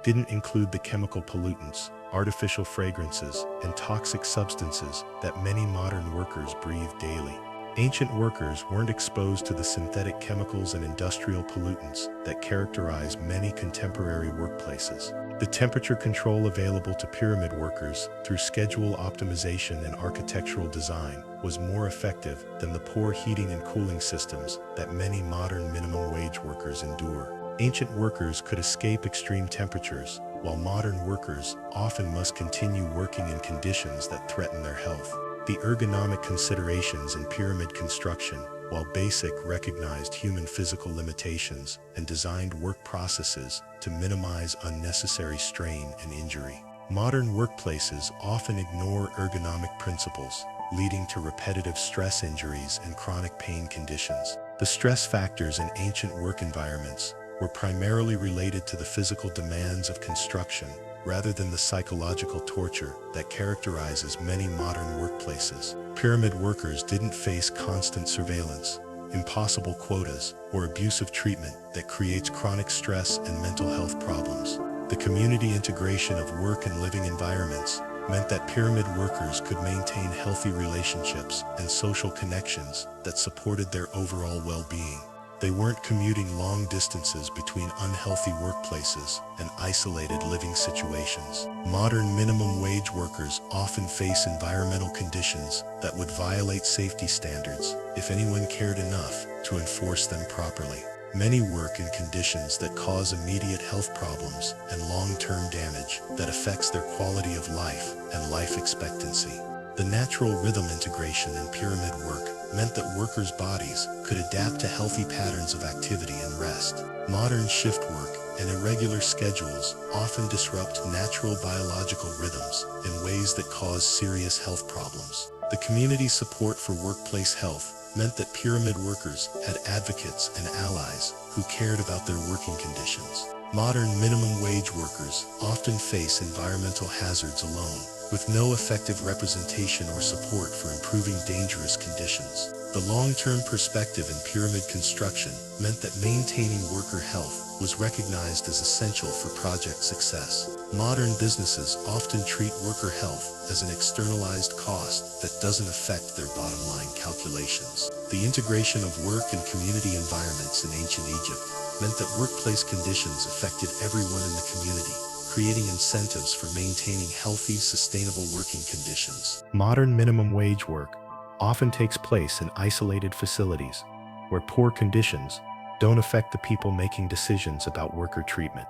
didn't include the chemical pollutants, artificial fragrances, and toxic substances that many modern workers breathe daily. Ancient workers weren't exposed to the synthetic chemicals and industrial pollutants that characterize many contemporary workplaces. The temperature control available to pyramid workers through schedule optimization and architectural design was more effective than the poor heating and cooling systems that many modern minimum wage workers endure. Ancient workers could escape extreme temperatures, while modern workers often must continue working in conditions that threaten their health. The ergonomic considerations in pyramid construction, while basic, recognized human physical limitations and designed work processes to minimize unnecessary strain and injury. Modern workplaces often ignore ergonomic principles, leading to repetitive stress injuries and chronic pain conditions. The stress factors in ancient work environments were primarily related to the physical demands of construction rather than the psychological torture that characterizes many modern workplaces. Pyramid workers didn't face constant surveillance, impossible quotas, or abusive treatment that creates chronic stress and mental health problems. The community integration of work and living environments meant that pyramid workers could maintain healthy relationships and social connections that supported their overall well-being. They weren't commuting long distances between unhealthy workplaces and isolated living situations. Modern minimum wage workers often face environmental conditions that would violate safety standards if anyone cared enough to enforce them properly. Many work in conditions that cause immediate health problems and long-term damage that affects their quality of life and life expectancy. The natural rhythm integration in pyramid work meant that workers' bodies could adapt to healthy patterns of activity and rest. Modern shift work and irregular schedules often disrupt natural biological rhythms in ways that cause serious health problems. The community support for workplace health meant that pyramid workers had advocates and allies who cared about their working conditions. Modern minimum wage workers often face environmental hazards alone, with no effective representation or support for improving dangerous conditions. The long-term perspective in pyramid construction meant that maintaining worker health was recognized as essential for project success. Modern businesses often treat worker health as an externalized cost that doesn't affect their bottom-line calculations. The integration of work and community environments in ancient Egypt meant that workplace conditions affected everyone in the community, creating incentives for maintaining healthy, sustainable working conditions. Modern minimum wage work often takes place in isolated facilities where poor conditions don't affect the people making decisions about worker treatment.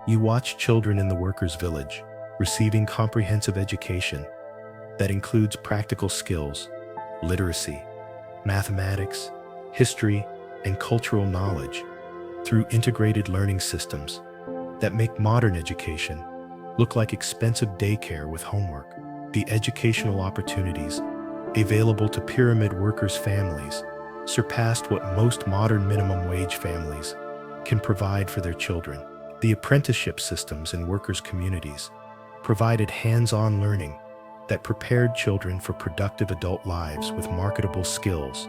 You watch children in the workers' village receiving comprehensive education that includes practical skills, literacy, mathematics, history, and cultural knowledge through integrated learning systems that make modern education look like expensive daycare with homework. The educational opportunities available to pyramid workers' families surpassed what most modern minimum wage families can provide for their children. The apprenticeship systems in workers' communities provided hands-on learning that prepared children for productive adult lives with marketable skills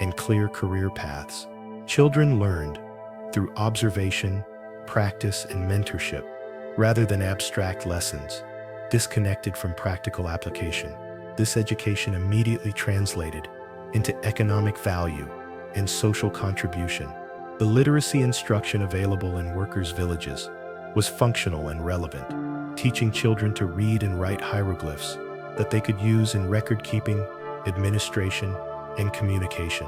and clear career paths. Children learned through observation, practice, and mentorship, rather than abstract lessons, disconnected from practical application. This education immediately translated into economic value and social contribution. The literacy instruction available in workers' villages was functional and relevant, teaching children to read and write hieroglyphs that they could use in record-keeping, administration, and communication.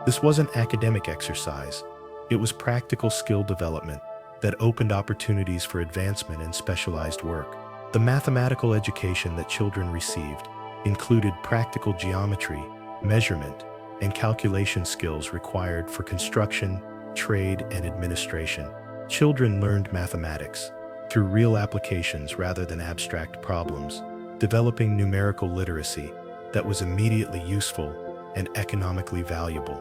This wasn't academic exercise. It was practical skill development that opened opportunities for advancement in specialized work. The mathematical education that children received included practical geometry, measurement, and calculation skills required for construction, trade, and administration. Children learned mathematics through real applications rather than abstract problems, developing numerical literacy that was immediately useful and economically valuable.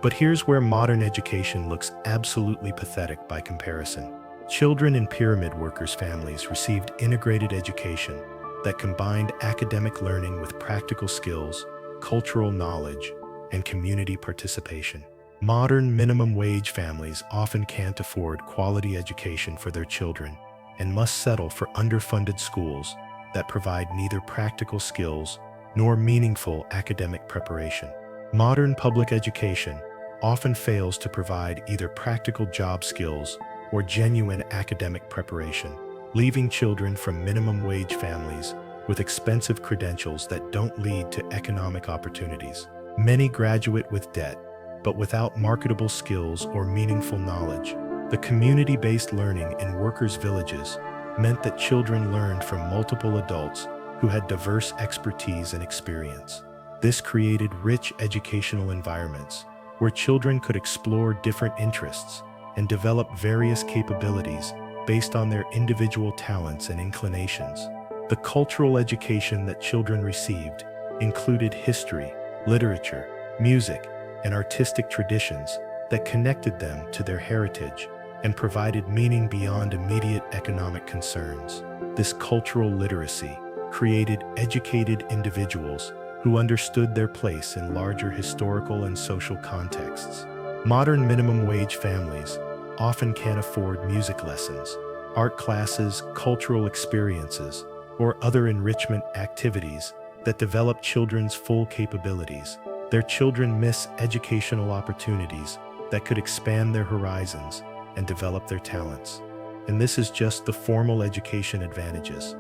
But here's where modern education looks absolutely pathetic by comparison. Children in pyramid workers' families received integrated education that combined academic learning with practical skills, cultural knowledge, and community participation. Modern minimum wage families often can't afford quality education for their children and must settle for underfunded schools that provide neither practical skills nor meaningful academic preparation. Modern public education often fails to provide either practical job skills or genuine academic preparation, leaving children from minimum wage families with expensive credentials that don't lead to economic opportunities. Many graduate with debt, but without marketable skills or meaningful knowledge. The community-based learning in workers' villages meant that children learned from multiple adults who had diverse expertise and experience. This created rich educational environments where children could explore different interests and develop various capabilities based on their individual talents and inclinations. The cultural education that children received included history, literature, music, and artistic traditions that connected them to their heritage and provided meaning beyond immediate economic concerns. This cultural literacy created educated individuals who understood their place in larger historical and social contexts. Modern minimum wage families often can't afford music lessons, art classes, cultural experiences, or other enrichment activities that develop children's full capabilities. Their children miss educational opportunities that could expand their horizons and develop their talents. And this is just the formal education advantages.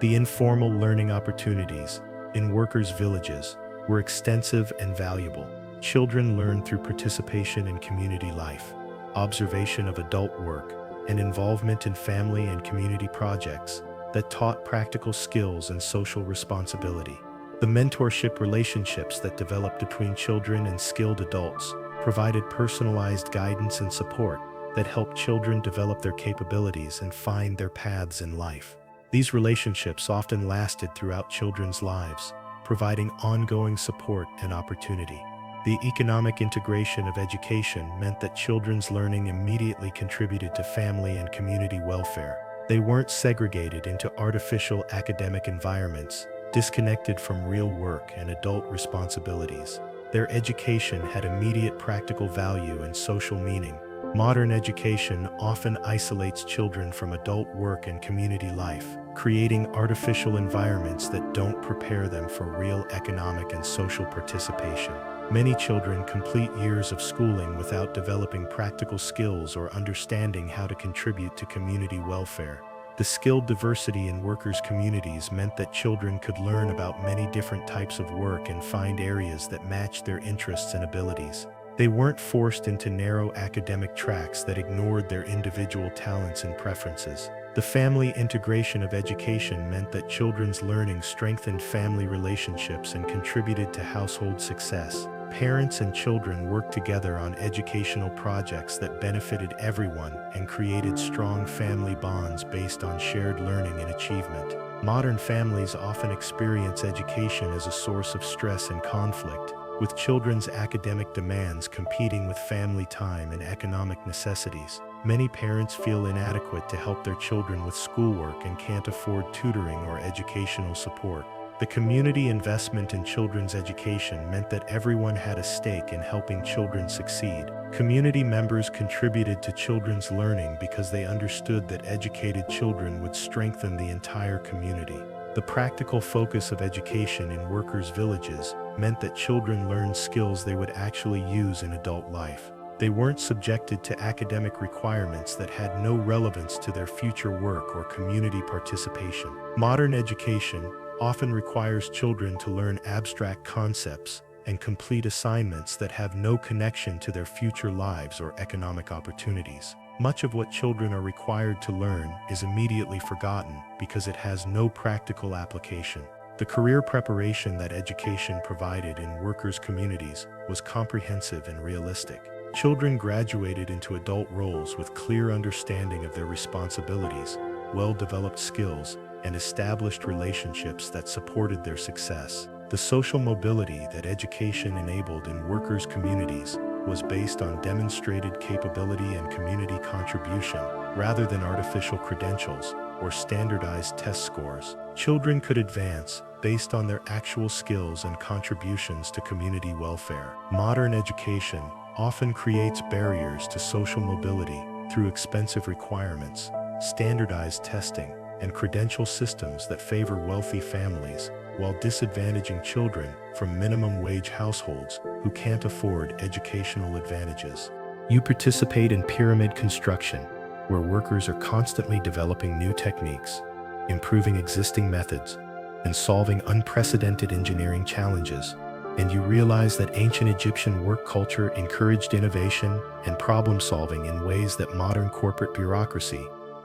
The informal learning opportunities in workers' villages were extensive and valuable. Children learned through participation in community life, observation of adult work, and involvement in family and community projects that taught practical skills and social responsibility. The mentorship relationships that developed between children and skilled adults provided personalized guidance and support that helped children develop their capabilities and find their paths in life. These relationships often lasted throughout children's lives, providing ongoing support and opportunity. The economic integration of education meant that children's learning immediately contributed to family and community welfare. They weren't segregated into artificial academic environments, disconnected from real work and adult responsibilities. Their education had immediate practical value and social meaning. Modern education often isolates children from adult work and community life, creating artificial environments that don't prepare them for real economic and social participation. Many children complete years of schooling without developing practical skills or understanding how to contribute to community welfare. The skill diversity in workers' communities meant that children could learn about many different types of work and find areas that matched their interests and abilities. They weren't forced into narrow academic tracks that ignored their individual talents and preferences. The family integration of education meant that children's learning strengthened family relationships and contributed to household success. Parents and children worked together on educational projects that benefited everyone and created strong family bonds based on shared learning and achievement. Modern families often experience education as a source of stress and conflict, with children's academic demands competing with family time and economic necessities. Many parents feel inadequate to help their children with schoolwork and can't afford tutoring or educational support. The community investment in children's education meant that everyone had a stake in helping children succeed. Community members contributed to children's learning because they understood that educated children would strengthen the entire community. The practical focus of education in workers' villages meant that children learned skills they would actually use in adult life. They weren't subjected to academic requirements that had no relevance to their future work or community participation. Modern education often requires children to learn abstract concepts and complete assignments that have no connection to their future lives or economic opportunities. Much of what children are required to learn is immediately forgotten because it has no practical application. The career preparation that education provided in workers' communities was comprehensive and realistic. Children graduated into adult roles with clear understanding of their responsibilities, well-developed skills, and established relationships that supported their success. The social mobility that education enabled in workers' communities was based on demonstrated capability and community contribution, rather than artificial credentials or standardized test scores. Children could advance based on their actual skills and contributions to community welfare. Modern education often creates barriers to social mobility through expensive requirements, standardized testing, and credential systems that favor wealthy families while disadvantaging children from minimum wage households who can't afford educational advantages. You participate in pyramid construction, where workers are constantly developing new techniques, improving existing methods, and solving unprecedented engineering challenges. And you realize that ancient Egyptian work culture encouraged innovation and problem-solving in ways that modern corporate bureaucracy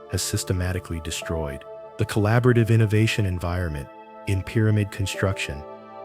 has systematically destroyed. The collaborative innovation environment in pyramid construction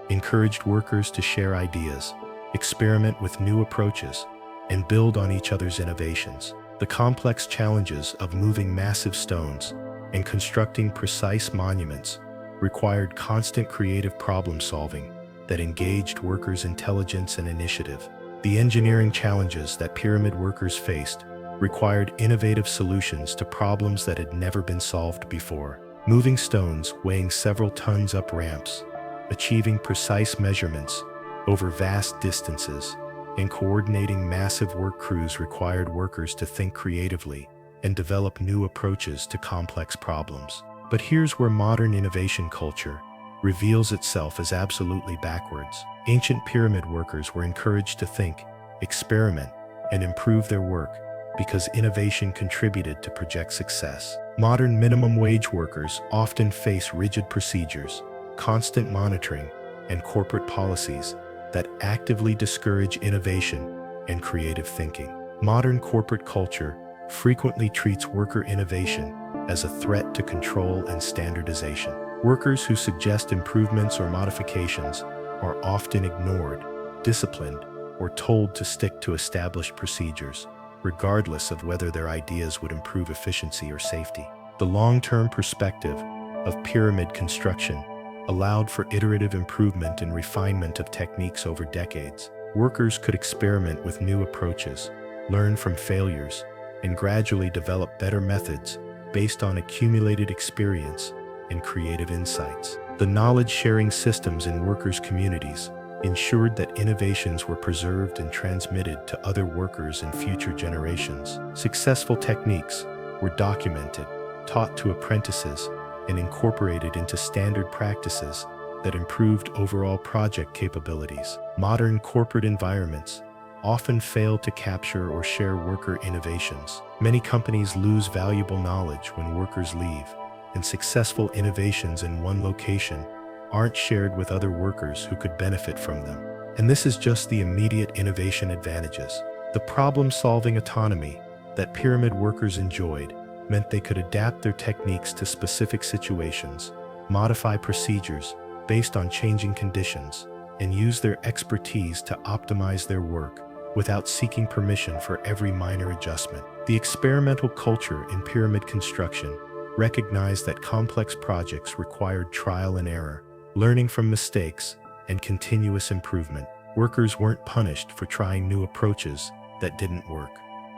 encouraged workers to share ideas, experiment with new approaches, and build on each other's innovations. The complex challenges of moving massive stones and constructing precise monuments required constant creative problem-solving that engaged workers' intelligence and initiative. The engineering challenges that pyramid workers faced required innovative solutions to problems that had never been solved before. Moving stones weighing several tons up ramps, achieving precise measurements over vast distances, and coordinating massive work crews required workers to think creatively and develop new approaches to complex problems. But here's where modern innovation culture reveals itself as absolutely backwards. Ancient pyramid workers were encouraged to think, experiment, and improve their work because innovation contributed to project success. Modern minimum wage workers often face rigid procedures, constant monitoring, and corporate policies that actively discourage innovation and creative thinking. Modern corporate culture frequently treats worker innovation as a threat to control and standardization. Workers who suggest improvements or modifications are often ignored, disciplined, or told to stick to established procedures, regardless of whether their ideas would improve efficiency or safety. The long-term perspective of pyramid construction allowed for iterative improvement and refinement of techniques over decades. Workers could experiment with new approaches, learn from failures, and gradually develop better methods based on accumulated experience and creative insights. The knowledge-sharing systems in workers' communities ensured that innovations were preserved and transmitted to other workers and future generations. Successful techniques were documented, taught to apprentices, and incorporated into standard practices that improved overall project capabilities. Modern corporate environments often fail to capture or share worker innovations. Many companies lose valuable knowledge when workers leave, and successful innovations in one location aren't shared with other workers who could benefit from them. And this is just the immediate innovation advantages. The problem-solving autonomy that pyramid workers enjoyed meant they could adapt their techniques to specific situations, modify procedures based on changing conditions, and use their expertise to optimize their work without seeking permission for every minor adjustment. The experimental culture in pyramid construction recognized that complex projects required trial and error, learning from mistakes, and continuous improvement. Workers weren't punished for trying new approaches that didn't work.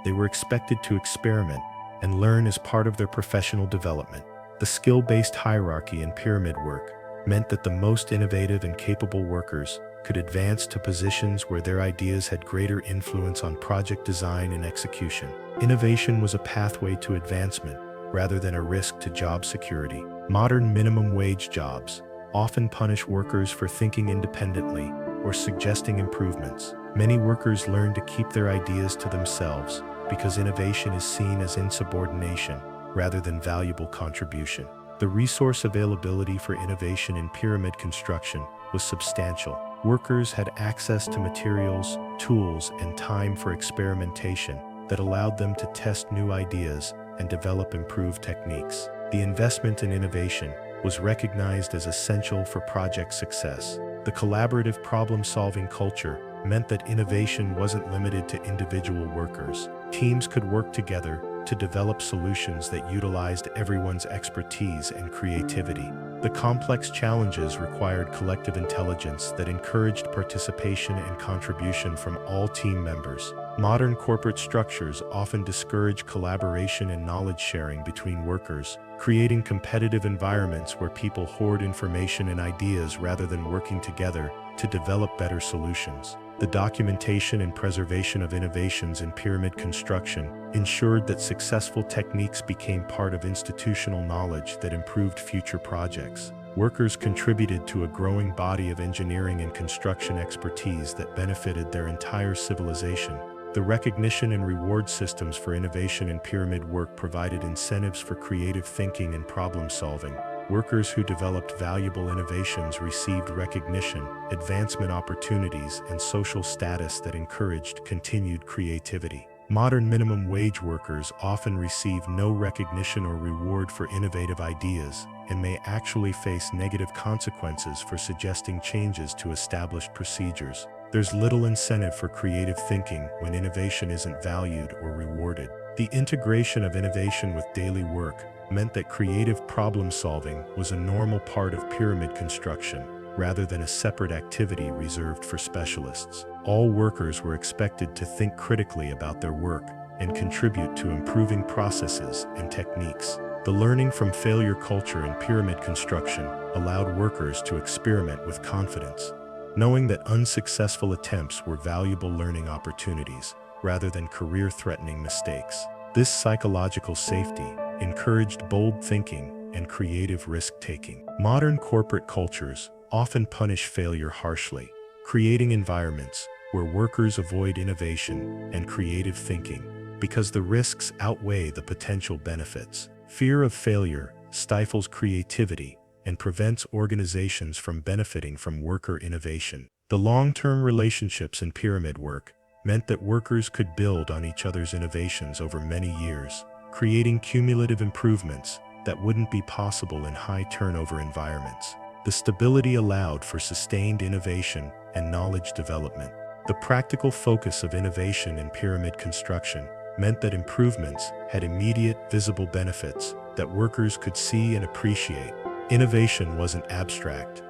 They were expected to experiment and learn as part of their professional development. The skill-based hierarchy in pyramid work meant that the most innovative and capable workers could advance to positions where their ideas had greater influence on project design and execution. Innovation was a pathway to advancement rather than a risk to job security. Modern minimum wage jobs often punish workers for thinking independently or suggesting improvements. Many workers learn to keep their ideas to themselves because innovation is seen as insubordination rather than valuable contribution. The resource availability for innovation in pyramid construction was substantial. Workers had access to materials, tools, and time for experimentation that allowed them to test new ideas and develop improved techniques. The investment in innovation was recognized as essential for project success. The collaborative problem-solving culture meant that innovation wasn't limited to individual workers. Teams could work together to develop solutions that utilized everyone's expertise and creativity. The complex challenges required collective intelligence that encouraged participation and contribution from all team members. Modern corporate structures often discourage collaboration and knowledge sharing between workers, creating competitive environments where people hoard information and ideas rather than working together to develop better solutions. The documentation and preservation of innovations in pyramid construction ensured that successful techniques became part of institutional knowledge that improved future projects. Workers contributed to a growing body of engineering and construction expertise that benefited their entire civilization. The recognition and reward systems for innovation in pyramid work provided incentives for creative thinking and problem-solving. Workers who developed valuable innovations received recognition, advancement opportunities, and social status that encouraged continued creativity. Modern minimum wage workers often receive no recognition or reward for innovative ideas and may actually face negative consequences for suggesting changes to established procedures. There's little incentive for creative thinking when innovation isn't valued or rewarded. The integration of innovation with daily work meant that creative problem-solving was a normal part of pyramid construction, rather than a separate activity reserved for specialists. All workers were expected to think critically about their work and contribute to improving processes and techniques. The learning from failure culture in pyramid construction allowed workers to experiment with confidence, knowing that unsuccessful attempts were valuable learning opportunities rather than career-threatening mistakes. This psychological safety encouraged bold thinking and creative risk-taking. Modern corporate cultures often punish failure harshly, creating environments where workers avoid innovation and creative thinking because the risks outweigh the potential benefits. Fear of failure stifles creativity and prevents organizations from benefiting from worker innovation. The long-term relationships in pyramid work meant that workers could build on each other's innovations over many years, creating cumulative improvements that wouldn't be possible in high-turnover environments. The stability allowed for sustained innovation and knowledge development. The practical focus of innovation in pyramid construction meant that improvements had immediate, visible benefits that workers could see and appreciate. Innovation wasn't abstract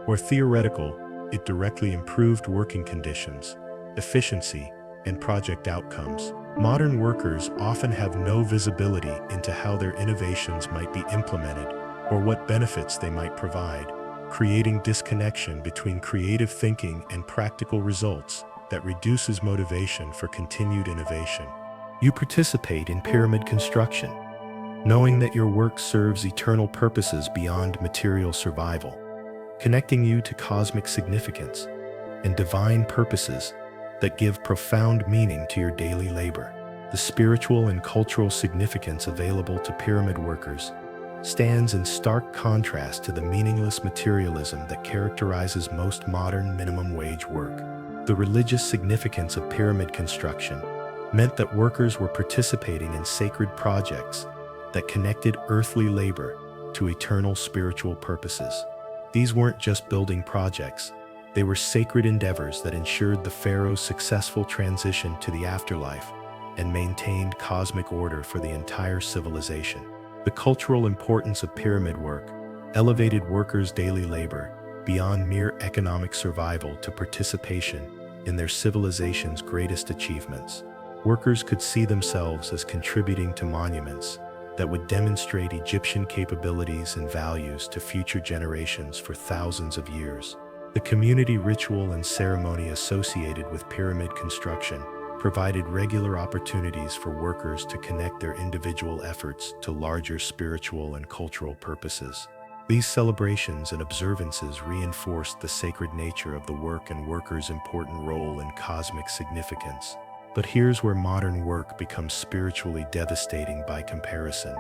or theoretical, it directly improved working conditions, efficiency, and project outcomes. Modern workers often have no visibility into how their innovations might be implemented or what benefits they might provide, creating disconnection between creative thinking and practical results that reduces motivation for continued innovation. You participate in pyramid construction, knowing that your work serves eternal purposes beyond material survival, connecting you to cosmic significance and divine purposes that give profound meaning to your daily labor. The spiritual and cultural significance available to pyramid workers stands in stark contrast to the meaningless materialism that characterizes most modern minimum wage work. The religious significance of pyramid construction meant that workers were participating in sacred projects that connected earthly labor to eternal spiritual purposes. These weren't just building projects, they were sacred endeavors that ensured the pharaoh's successful transition to the afterlife and maintained cosmic order for the entire civilization. The cultural importance of pyramid work elevated workers' daily labor beyond mere economic survival to participation in their civilization's greatest achievements. Workers could see themselves as contributing to monuments that would demonstrate Egyptian capabilities and values to future generations for thousands of years. The community ritual and ceremony associated with pyramid construction provided regular opportunities for workers to connect their individual efforts to larger spiritual and cultural purposes. These celebrations and observances reinforced the sacred nature of the work and workers' important role in cosmic significance. But here's where modern work becomes spiritually devastating by comparison.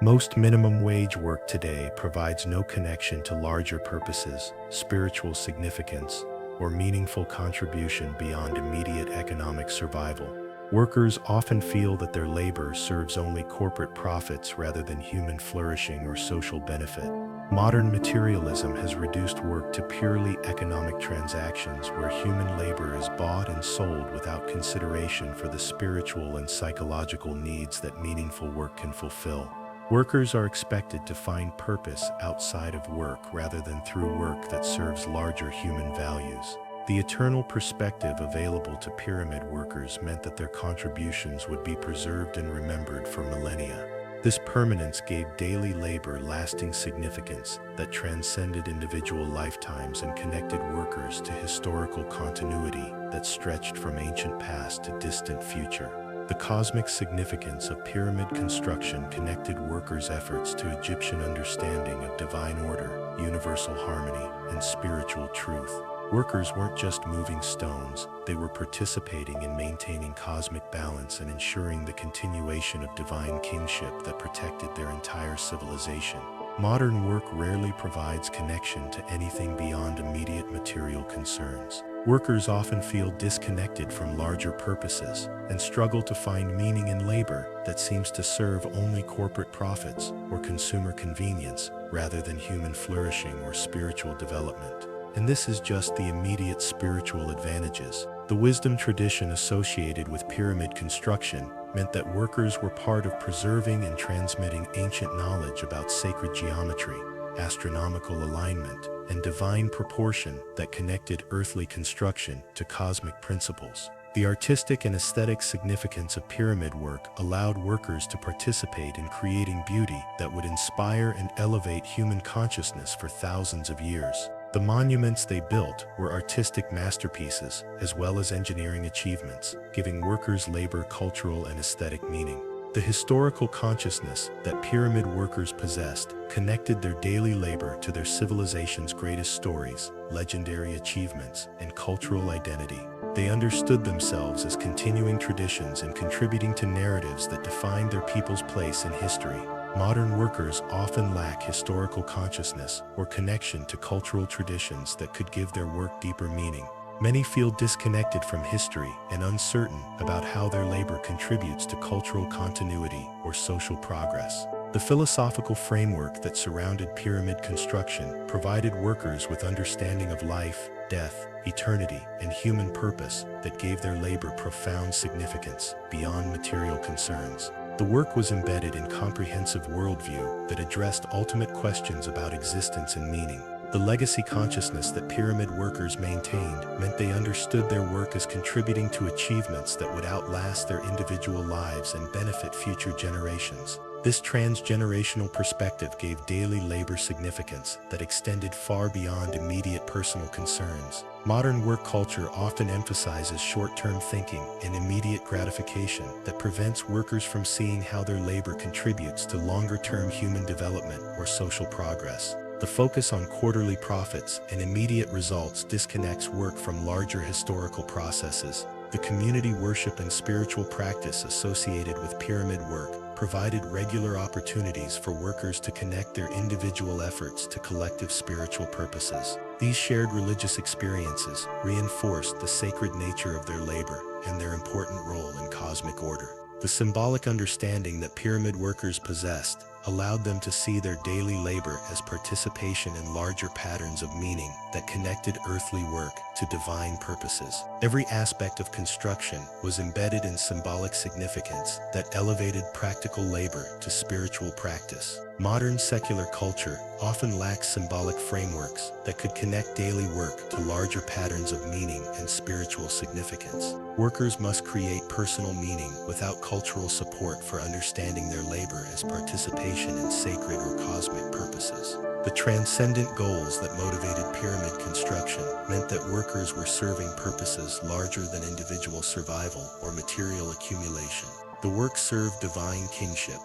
Most minimum wage work today provides no connection to larger purposes, spiritual significance, or meaningful contribution beyond immediate economic survival. Workers often feel that their labor serves only corporate profits rather than human flourishing or social benefit. Modern materialism has reduced work to purely economic transactions where human labor is bought and sold without consideration for the spiritual and psychological needs that meaningful work can fulfill. Workers are expected to find purpose outside of work rather than through work that serves larger human values. The eternal perspective available to pyramid workers meant that their contributions would be preserved and remembered for millennia. This permanence gave daily labor lasting significance that transcended individual lifetimes and connected workers to historical continuity that stretched from ancient past to distant future. The cosmic significance of pyramid construction connected workers' efforts to Egyptian understanding of divine order, universal harmony, and spiritual truth. Workers weren't just moving stones, they were participating in maintaining cosmic balance and ensuring the continuation of divine kingship that protected their entire civilization. Modern work rarely provides connection to anything beyond immediate material concerns. Workers often feel disconnected from larger purposes and struggle to find meaning in labor that seems to serve only corporate profits or consumer convenience rather than human flourishing or spiritual development. And this is just the immediate spiritual advantages. The wisdom tradition associated with pyramid construction meant that workers were part of preserving and transmitting ancient knowledge about sacred geometry, astronomical alignment, and divine proportion that connected earthly construction to cosmic principles. The artistic and aesthetic significance of pyramid work allowed workers to participate in creating beauty that would inspire and elevate human consciousness for thousands of years. The monuments they built were artistic masterpieces as well as engineering achievements, giving workers' labor cultural and aesthetic meaning. The historical consciousness that pyramid workers possessed connected their daily labor to their civilization's greatest stories, legendary achievements, and cultural identity. They understood themselves as continuing traditions and contributing to narratives that defined their people's place in history. Modern workers often lack historical consciousness or connection to cultural traditions that could give their work deeper meaning. Many feel disconnected from history and uncertain about how their labor contributes to cultural continuity or social progress. The philosophical framework that surrounded pyramid construction provided workers with understanding of life, death, eternity, and human purpose that gave their labor profound significance beyond material concerns. The work was embedded in comprehensive worldview that addressed ultimate questions about existence and meaning. The legacy consciousness that pyramid workers maintained meant they understood their work as contributing to achievements that would outlast their individual lives and benefit future generations. This transgenerational perspective gave daily labor significance that extended far beyond immediate personal concerns. Modern work culture often emphasizes short-term thinking and immediate gratification that prevents workers from seeing how their labor contributes to longer-term human development or social progress. The focus on quarterly profits and immediate results disconnects work from larger historical processes. The community worship and spiritual practice associated with pyramid work provided regular opportunities for workers to connect their individual efforts to collective spiritual purposes. These shared religious experiences reinforced the sacred nature of their labor and their important role in cosmic order. The symbolic understanding that pyramid workers possessed allowed them to see their daily labor as participation in larger patterns of meaning that connected earthly work to divine purposes. Every aspect of construction was embedded in symbolic significance that elevated practical labor to spiritual practice. Modern secular culture often lacks symbolic frameworks that could connect daily work to larger patterns of meaning and spiritual significance. Workers must create personal meaning without cultural support for understanding their labor as participation in sacred or cosmic purposes. The transcendent goals that motivated pyramid construction meant that workers were serving purposes larger than individual survival or material accumulation. The work served divine kingship,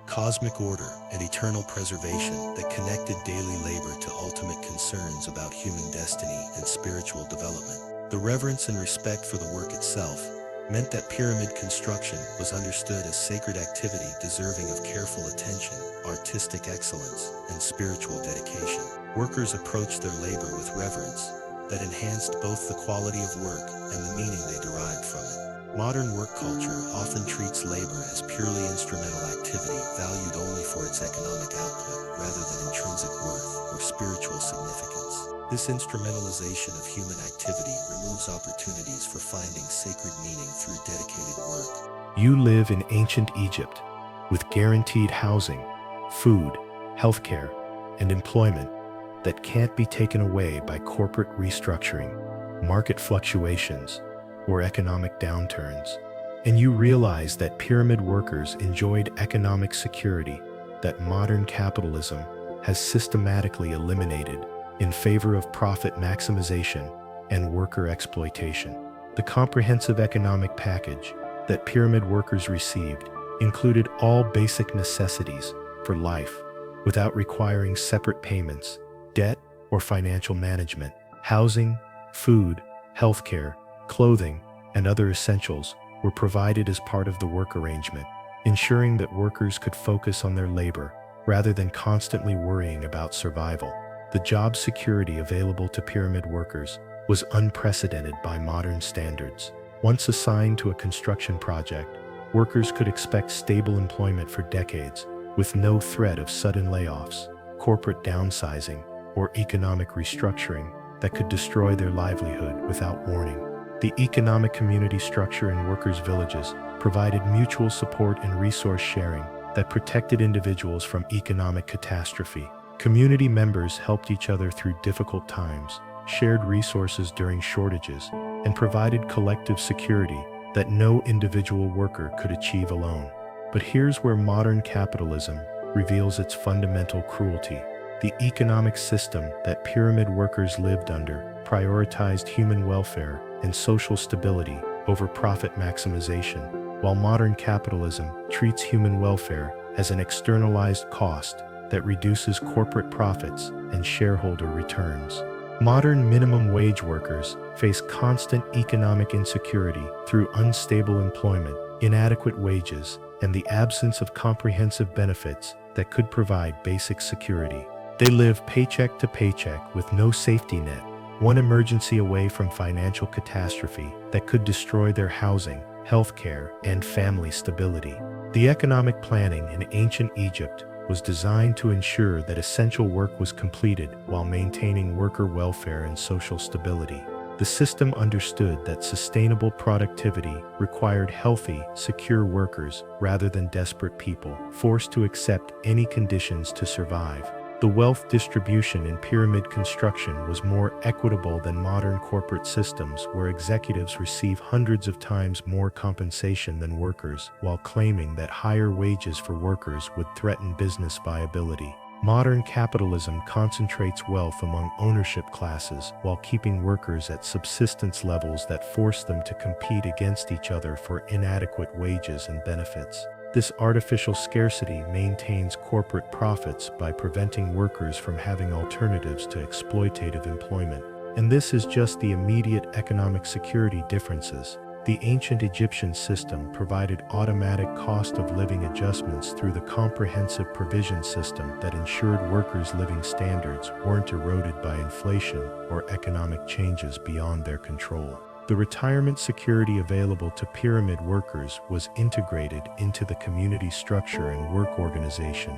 cosmic order, and eternal preservation that connected daily labor to ultimate concerns about human destiny and spiritual development. The reverence and respect for the work itself meant that pyramid construction was understood as sacred activity deserving of careful attention, artistic excellence, and spiritual dedication. Workers approached their labor with reverence that enhanced both the quality of work and the meaning they derived from it. Modern work culture often treats labor as purely instrumental activity valued only for its economic output rather than intrinsic worth or spiritual significance. This instrumentalization of human activity removes opportunities for finding sacred meaning through dedicated work. You live in ancient Egypt with guaranteed housing, food, healthcare, and employment that can't be taken away by corporate restructuring, market fluctuations, or economic downturns. And you realize that pyramid workers enjoyed economic security that modern capitalism has systematically eliminated in favor of profit maximization and worker exploitation. The comprehensive economic package that pyramid workers received included all basic necessities for life without requiring separate payments, debt, or financial management. Housing, food, healthcare, clothing, and other essentials were provided as part of the work arrangement, ensuring that workers could focus on their labor rather than constantly worrying about survival. The job security available to pyramid workers was unprecedented by modern standards. Once assigned to a construction project, workers could expect stable employment for decades, with no threat of sudden layoffs, corporate downsizing, or economic restructuring that could destroy their livelihood without warning. The economic community structure in workers' villages provided mutual support and resource sharing that protected individuals from economic catastrophe. Community members helped each other through difficult times, shared resources during shortages, and provided collective security that no individual worker could achieve alone. But here's where modern capitalism reveals its fundamental cruelty. The economic system that pyramid workers lived under prioritized human welfare and social stability over profit maximization, while modern capitalism treats human welfare as an externalized cost that reduces corporate profits and shareholder returns. Modern minimum wage workers face constant economic insecurity through unstable employment, inadequate wages, and the absence of comprehensive benefits that could provide basic security. They live paycheck to paycheck with no safety net, one emergency away from financial catastrophe that could destroy their housing, healthcare, and family stability. The economic planning in ancient Egypt was designed to ensure that essential work was completed while maintaining worker welfare and social stability. The system understood that sustainable productivity required healthy, secure workers rather than desperate people forced to accept any conditions to survive. The wealth distribution in pyramid construction was more equitable than modern corporate systems where executives receive hundreds of times more compensation than workers while claiming that higher wages for workers would threaten business viability. Modern capitalism concentrates wealth among ownership classes while keeping workers at subsistence levels that force them to compete against each other for inadequate wages and benefits. This artificial scarcity maintains corporate profits by preventing workers from having alternatives to exploitative employment. And this is just the immediate economic security differences. The ancient Egyptian system provided automatic cost of living adjustments through the comprehensive provision system that ensured workers' living standards weren't eroded by inflation or economic changes beyond their control. The retirement security available to pyramid workers was integrated into the community structure and work organization,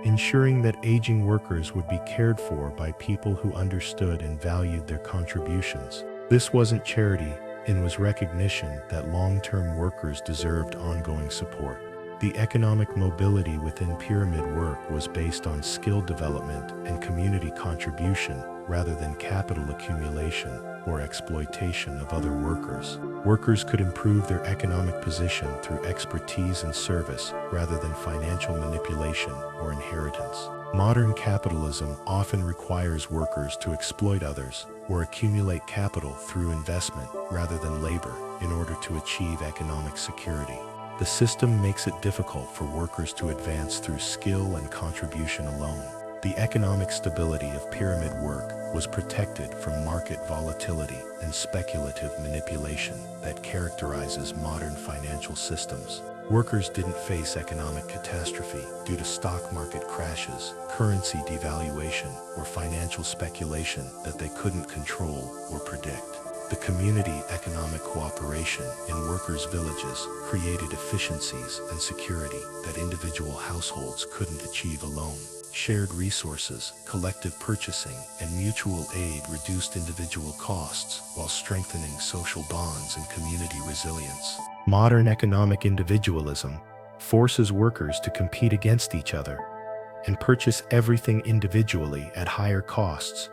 ensuring that aging workers would be cared for by people who understood and valued their contributions. This wasn't charity, it was recognition that long-term workers deserved ongoing support. The economic mobility within pyramid work was based on skill development and community contribution rather than capital accumulation or exploitation of other workers. Workers could improve their economic position through expertise and service rather than financial manipulation or inheritance. Modern capitalism often requires workers to exploit others or accumulate capital through investment rather than labor in order to achieve economic security. The system makes it difficult for workers to advance through skill and contribution alone. The economic stability of pyramid work was protected from market volatility and speculative manipulation that characterizes modern financial systems. Workers didn't face economic catastrophe due to stock market crashes, currency devaluation, or financial speculation that they couldn't control or predict. The community economic cooperation in workers' villages created efficiencies and security that individual households couldn't achieve alone. Shared resources, collective purchasing, and mutual aid reduced individual costs while strengthening social bonds and community resilience. Modern economic individualism forces workers to compete against each other and purchase everything individually at higher costs,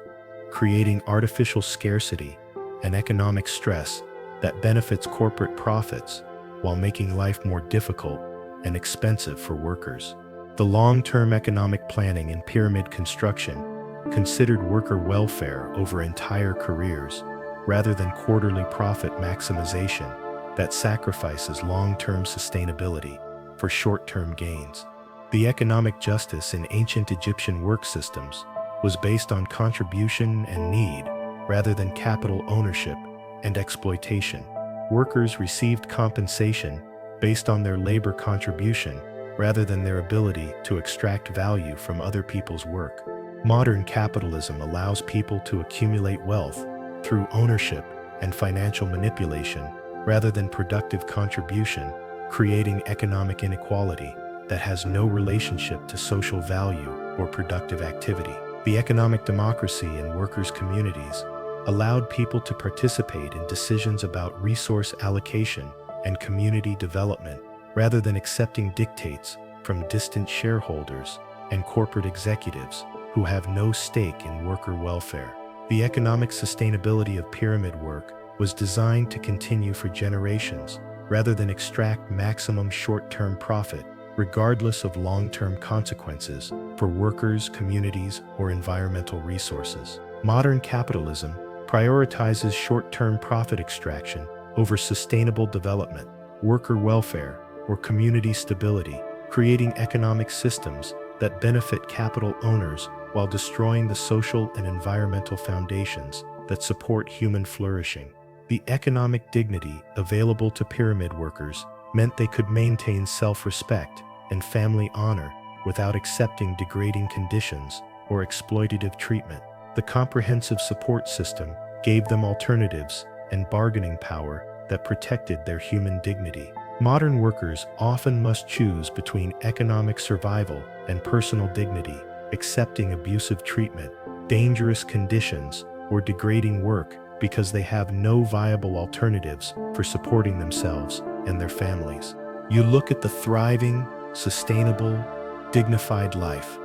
creating artificial scarcity and economic stress that benefits corporate profits while making life more difficult and expensive for workers. The long-term economic planning in pyramid construction considered worker welfare over entire careers rather than quarterly profit maximization, that sacrifices long-term sustainability for short-term gains. The economic justice in ancient Egyptian work systems was based on contribution and need rather than capital ownership and exploitation. Workers received compensation based on their labor contribution rather than their ability to extract value from other people's work. Modern capitalism allows people to accumulate wealth through ownership and financial manipulation rather than productive contribution, creating economic inequality that has no relationship to social value or productive activity. The economic democracy in workers' communities allowed people to participate in decisions about resource allocation and community development rather than accepting dictates from distant shareholders and corporate executives who have no stake in worker welfare. The economic sustainability of pyramid work was designed to continue for generations rather than extract maximum short-term profit, regardless of long-term consequences for workers, communities, or environmental resources. Modern capitalism prioritizes short-term profit extraction over sustainable development, worker welfare, or community stability, creating economic systems that benefit capital owners while destroying the social and environmental foundations that support human flourishing. The economic dignity available to pyramid workers meant they could maintain self-respect and family honor without accepting degrading conditions or exploitative treatment. The comprehensive support system gave them alternatives and bargaining power that protected their human dignity. Modern workers often must choose between economic survival and personal dignity, accepting abusive treatment, dangerous conditions, or degrading work because they have no viable alternatives for supporting themselves and their families. You look at the thriving, sustainable, dignified life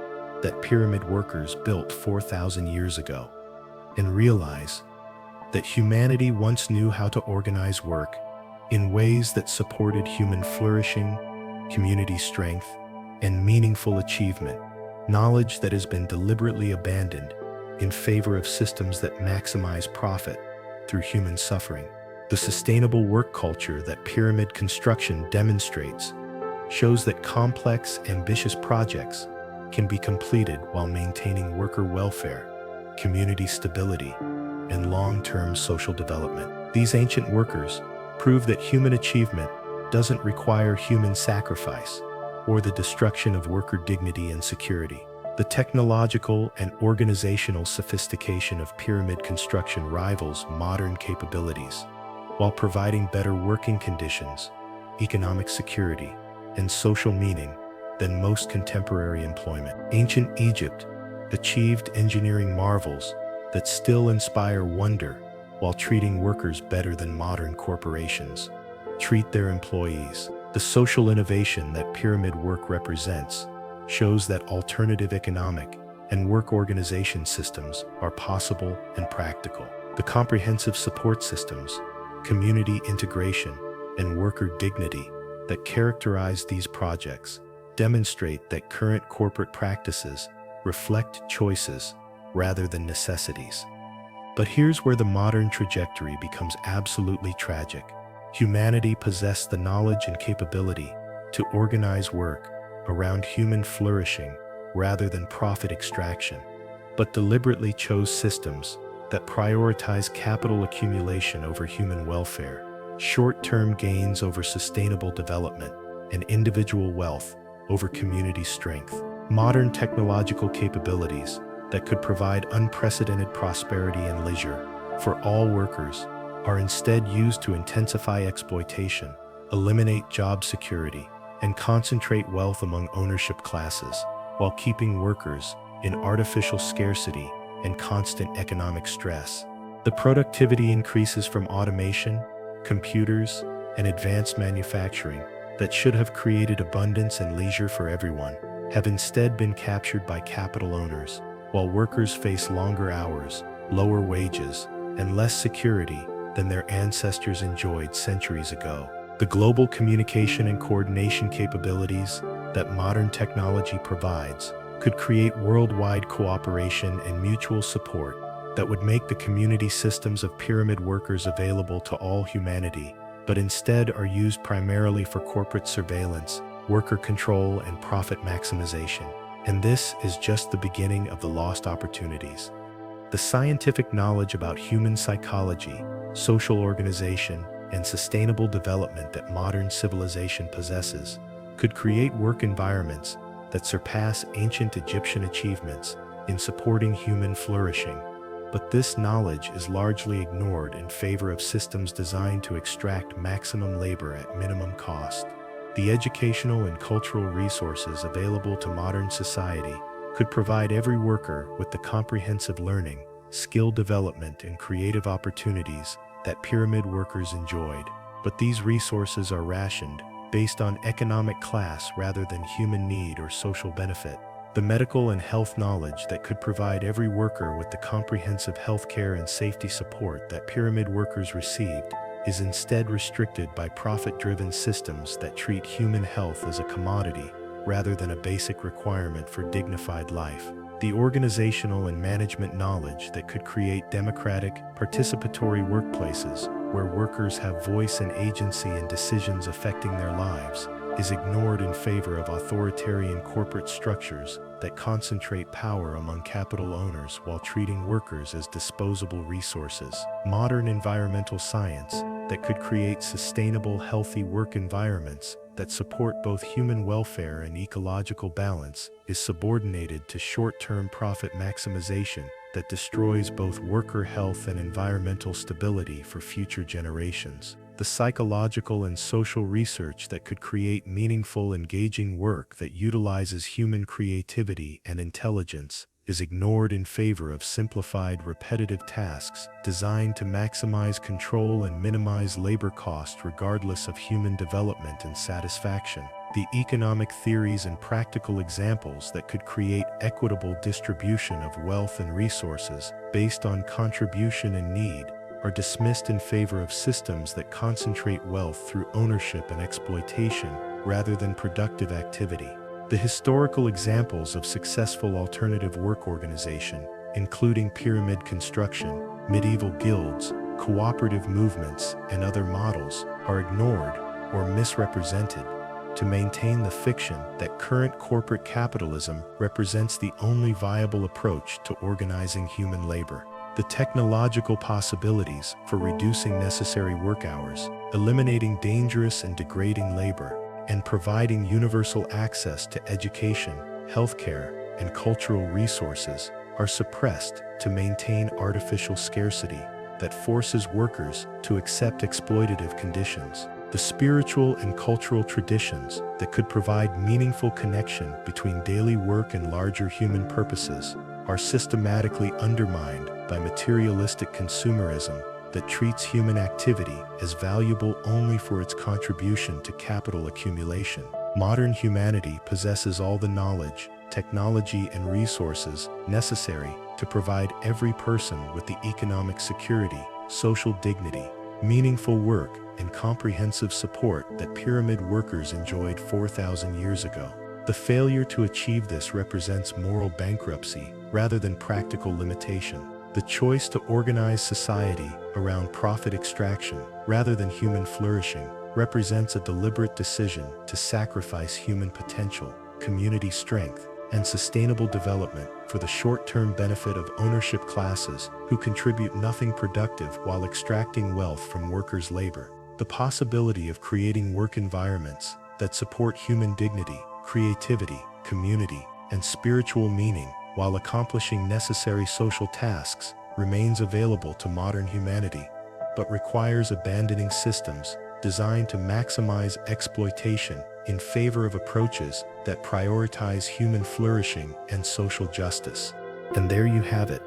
that pyramid workers built 4,000 years ago and realize that humanity once knew how to organize work in ways that supported human flourishing, community strength, and meaningful achievement, knowledge that has been deliberately abandoned in favor of systems that maximize profit through human suffering. The sustainable work culture that pyramid construction demonstrates shows that complex, ambitious projects can be completed while maintaining worker welfare, community stability, and long-term social development. These ancient workers prove that human achievement doesn't require human sacrifice or the destruction of worker dignity and security. The technological and organizational sophistication of pyramid construction rivals modern capabilities, while providing better working conditions, economic security, and social meaning than most contemporary employment. Ancient Egypt achieved engineering marvels that still inspire wonder while treating workers better than modern corporations treat their employees. The social innovation that pyramid work represents shows that alternative economic and work organization systems are possible and practical. The comprehensive support systems, community integration, and worker dignity that characterize these projects demonstrate that current corporate practices reflect choices rather than necessities. But here's where the modern trajectory becomes absolutely tragic. Humanity possessed the knowledge and capability to organize work around human flourishing rather than profit extraction, but deliberately chose systems that prioritize capital accumulation over human welfare, short-term gains over sustainable development, and individual wealth over community strength. Modern technological capabilities that could provide unprecedented prosperity and leisure for all workers are instead used to intensify exploitation, eliminate job security, and concentrate wealth among ownership classes, while keeping workers in artificial scarcity and constant economic stress. The productivity increases from automation, computers, and advanced manufacturing that should have created abundance and leisure for everyone have instead been captured by capital owners, while workers face longer hours, lower wages, and less security than their ancestors enjoyed centuries ago. The global communication and coordination capabilities that modern technology provides could create worldwide cooperation and mutual support that would make the community systems of pyramid workers available to all humanity, but instead are used primarily for corporate surveillance, worker control, and profit maximization. And this is just the beginning of the lost opportunities. The scientific knowledge about human psychology, social organization, and sustainable development that modern civilization possesses could create work environments that surpass ancient Egyptian achievements in supporting human flourishing. But this knowledge is largely ignored in favor of systems designed to extract maximum labor at minimum cost. The educational and cultural resources available to modern society could provide every worker with the comprehensive learning, skill development, and creative opportunities that pyramid workers enjoyed. But these resources are rationed based on economic class rather than human need or social benefit. The medical and health knowledge that could provide every worker with the comprehensive healthcare and safety support that pyramid workers received is instead restricted by profit-driven systems that treat human health as a commodity rather than a basic requirement for dignified life. The organizational and management knowledge that could create democratic, participatory workplaces where workers have voice and agency in decisions affecting their lives is ignored in favor of authoritarian corporate structures that concentrate power among capital owners while treating workers as disposable resources. Modern environmental science that could create sustainable, healthy work environments that support both human welfare and ecological balance is subordinated to short-term profit maximization that destroys both worker health and environmental stability for future generations. The psychological and social research that could create meaningful, engaging work that utilizes human creativity and intelligence is ignored in favor of simplified, repetitive tasks designed to maximize control and minimize labor cost regardless of human development and satisfaction. The economic theories and practical examples that could create equitable distribution of wealth and resources based on contribution and need are dismissed in favor of systems that concentrate wealth through ownership and exploitation rather than productive activity. The historical examples of successful alternative work organization, including pyramid construction, medieval guilds, cooperative movements, and other models, are ignored or misrepresented to maintain the fiction that current corporate capitalism represents the only viable approach to organizing human labor. The technological possibilities for reducing necessary work hours, eliminating dangerous and degrading labor, and providing universal access to education, healthcare, and cultural resources are suppressed to maintain artificial scarcity that forces workers to accept exploitative conditions. The spiritual and cultural traditions that could provide meaningful connection between daily work and larger human purposes are systematically undermined by materialistic consumerism that treats human activity as valuable only for its contribution to capital accumulation. Modern humanity possesses all the knowledge, technology, and resources necessary to provide every person with the economic security, social dignity, meaningful work, and comprehensive support that pyramid workers enjoyed 4,000 years ago. The failure to achieve this represents moral bankruptcy rather than practical limitation. The choice to organize society around profit extraction rather than human flourishing represents a deliberate decision to sacrifice human potential, community strength, and sustainable development for the short-term benefit of ownership classes who contribute nothing productive while extracting wealth from workers' labor. The possibility of creating work environments that support human dignity, creativity, community, and spiritual meaning while accomplishing necessary social tasks remains available to modern humanity, but requires abandoning systems designed to maximize exploitation in favor of approaches that prioritize human flourishing and social justice. And there you have it,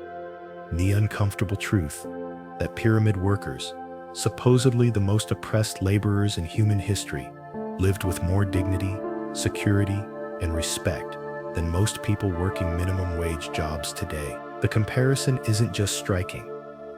the uncomfortable truth that pyramid workers, supposedly the most oppressed laborers in human history, lived with more dignity, security, and respect than most people working minimum wage jobs today. The comparison isn't just striking,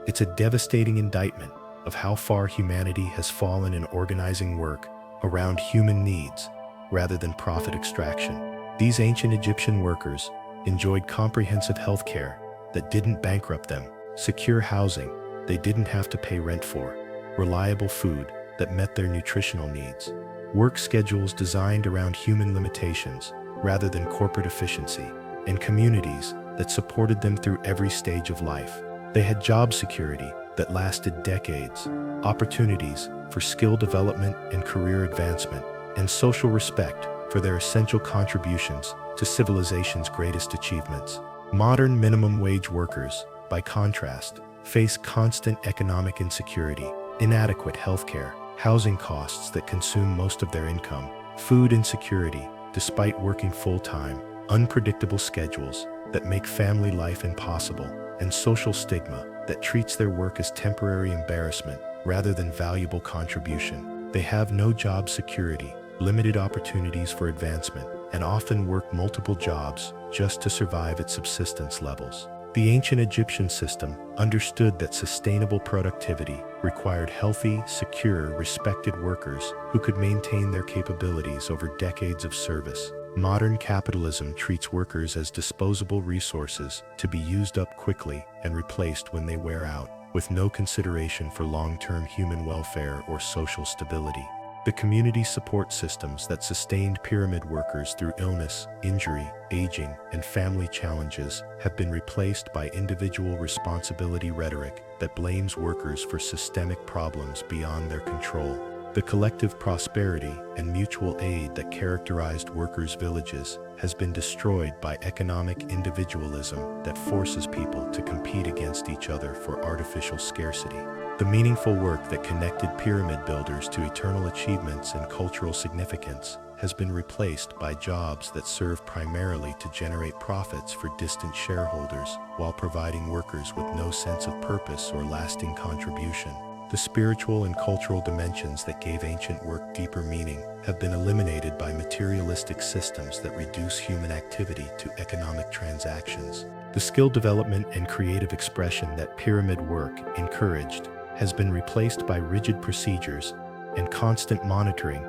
it's a devastating indictment of how far humanity has fallen in organizing work around human needs rather than profit extraction. These ancient Egyptian workers enjoyed comprehensive health care that didn't bankrupt them, secure housing they didn't have to pay rent for, reliable food that met their nutritional needs. Work schedules designed around human limitations rather than corporate efficiency, and communities that supported them through every stage of life. They had job security that lasted decades, opportunities for skill development and career advancement, and social respect for their essential contributions to civilization's greatest achievements. Modern minimum wage workers, by contrast, face constant economic insecurity, inadequate healthcare, housing costs that consume most of their income, food insecurity despite working full-time, unpredictable schedules that make family life impossible, and social stigma that treats their work as temporary embarrassment rather than valuable contribution. They have no job security, limited opportunities for advancement, and often work multiple jobs just to survive at subsistence levels. The ancient Egyptian system understood that sustainable productivity required healthy, secure, respected workers who could maintain their capabilities over decades of service. Modern capitalism treats workers as disposable resources to be used up quickly and replaced when they wear out, with no consideration for long-term human welfare or social stability. The community support systems that sustained pyramid workers through illness, injury, aging, and family challenges have been replaced by individual responsibility rhetoric that blames workers for systemic problems beyond their control. The collective prosperity and mutual aid that characterized workers' villages has been destroyed by economic individualism that forces people to compete against each other for artificial scarcity. The meaningful work that connected pyramid builders to eternal achievements and cultural significance has been replaced by jobs that serve primarily to generate profits for distant shareholders while providing workers with no sense of purpose or lasting contribution. The spiritual and cultural dimensions that gave ancient work deeper meaning have been eliminated by materialistic systems that reduce human activity to economic transactions. The skill development and creative expression that pyramid work encouraged has been replaced by rigid procedures and constant monitoring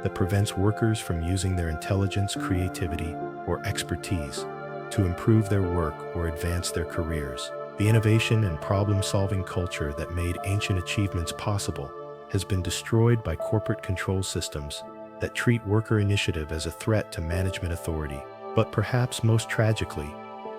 that prevents workers from using their intelligence, creativity, or expertise to improve their work or advance their careers. The innovation and problem-solving culture that made ancient achievements possible has been destroyed by corporate control systems that treat worker initiative as a threat to management authority. But perhaps most tragically,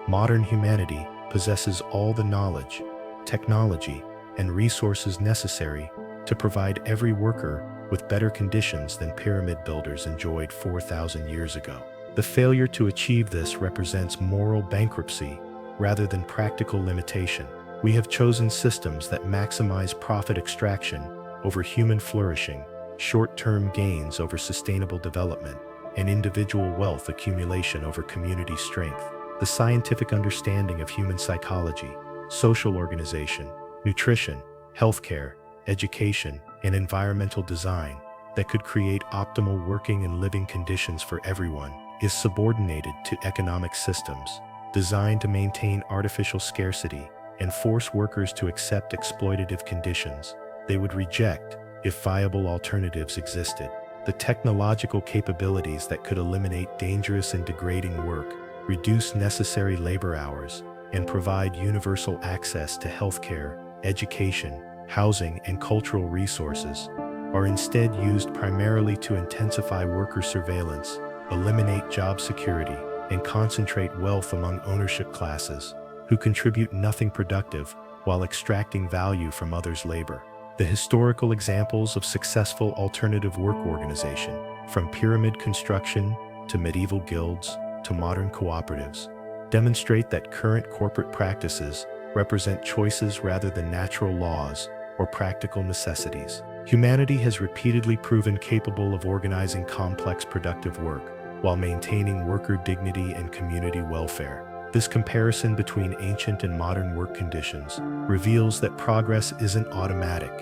modern humanity possesses all the knowledge, technology, and resources necessary to provide every worker with better conditions than pyramid builders enjoyed 4,000 years ago. The failure to achieve this represents moral bankruptcy rather than practical limitation. We have chosen systems that maximize profit extraction over human flourishing, short-term gains over sustainable development, and individual wealth accumulation over community strength. The scientific understanding of human psychology, social organization, nutrition, healthcare, education, and environmental design that could create optimal working and living conditions for everyone is subordinated to economic systems designed to maintain artificial scarcity and force workers to accept exploitative conditions they would reject if viable alternatives existed. The technological capabilities that could eliminate dangerous and degrading work, reduce necessary labor hours, and provide universal access to healthcare, education, housing, and cultural resources are instead used primarily to intensify worker surveillance, eliminate job security, and concentrate wealth among ownership classes who contribute nothing productive while extracting value from others' labor. The historical examples of successful alternative work organization, from pyramid construction to medieval guilds to modern cooperatives, demonstrate that current corporate practices represent choices rather than natural laws or practical necessities. Humanity has repeatedly proven capable of organizing complex productive work while maintaining worker dignity and community welfare. This comparison between ancient and modern work conditions reveals that progress isn't automatic,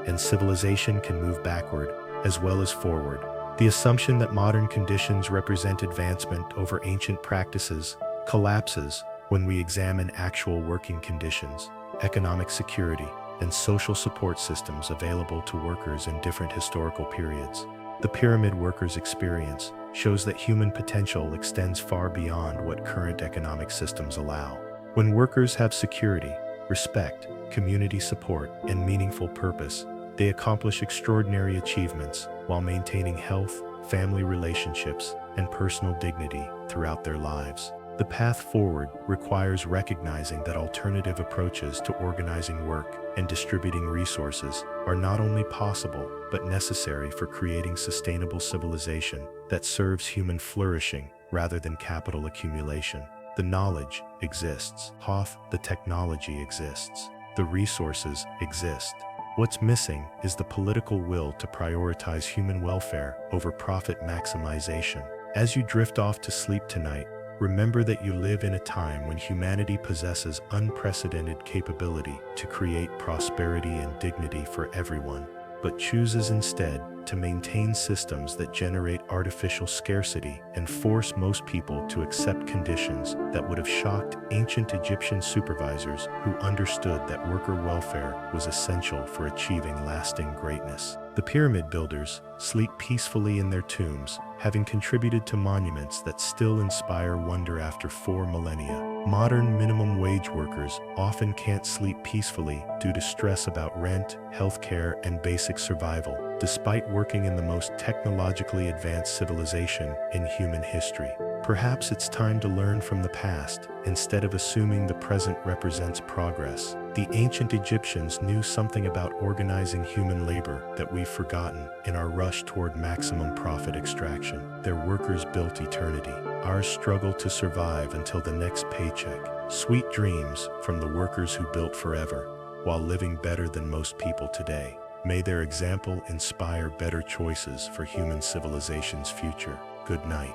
and civilization can move backward as well as forward. The assumption that modern conditions represent advancement over ancient practices collapses when we examine actual working conditions, economic security, and social support systems available to workers in different historical periods. The pyramid workers' experience shows that human potential extends far beyond what current economic systems allow. When workers have security, respect, community support, and meaningful purpose, They accomplish extraordinary achievements while maintaining health, family relationships, and personal dignity throughout their lives. The path forward requires recognizing that alternative approaches to organizing work and distributing resources are not only possible but necessary for creating sustainable civilization that serves human flourishing rather than capital accumulation. The knowledge exists. Hoth, the technology exists. The resources exist. What's missing is the political will to prioritize human welfare over profit maximization. As you drift off to sleep tonight, remember that you live in a time when humanity possesses unprecedented capability to create prosperity and dignity for everyone, but chooses instead to maintain systems that generate artificial scarcity and force most people to accept conditions that would have shocked ancient Egyptian supervisors who understood that worker welfare was essential for achieving lasting greatness. The pyramid builders sleep peacefully in their tombs, having contributed to monuments that still inspire wonder after 4 millennia. Modern minimum wage workers often can't sleep peacefully due to stress about rent, healthcare, and basic survival, despite working in the most technologically advanced civilization in human history. Perhaps it's time to learn from the past, instead of assuming the present represents progress. The ancient Egyptians knew something about organizing human labor that we've forgotten in our rush toward maximum profit extraction. Their workers built eternity. Ours struggle to survive until the next paycheck. Sweet dreams from the workers who built forever, while living better than most people today. May their example inspire better choices for human civilization's future. Good night.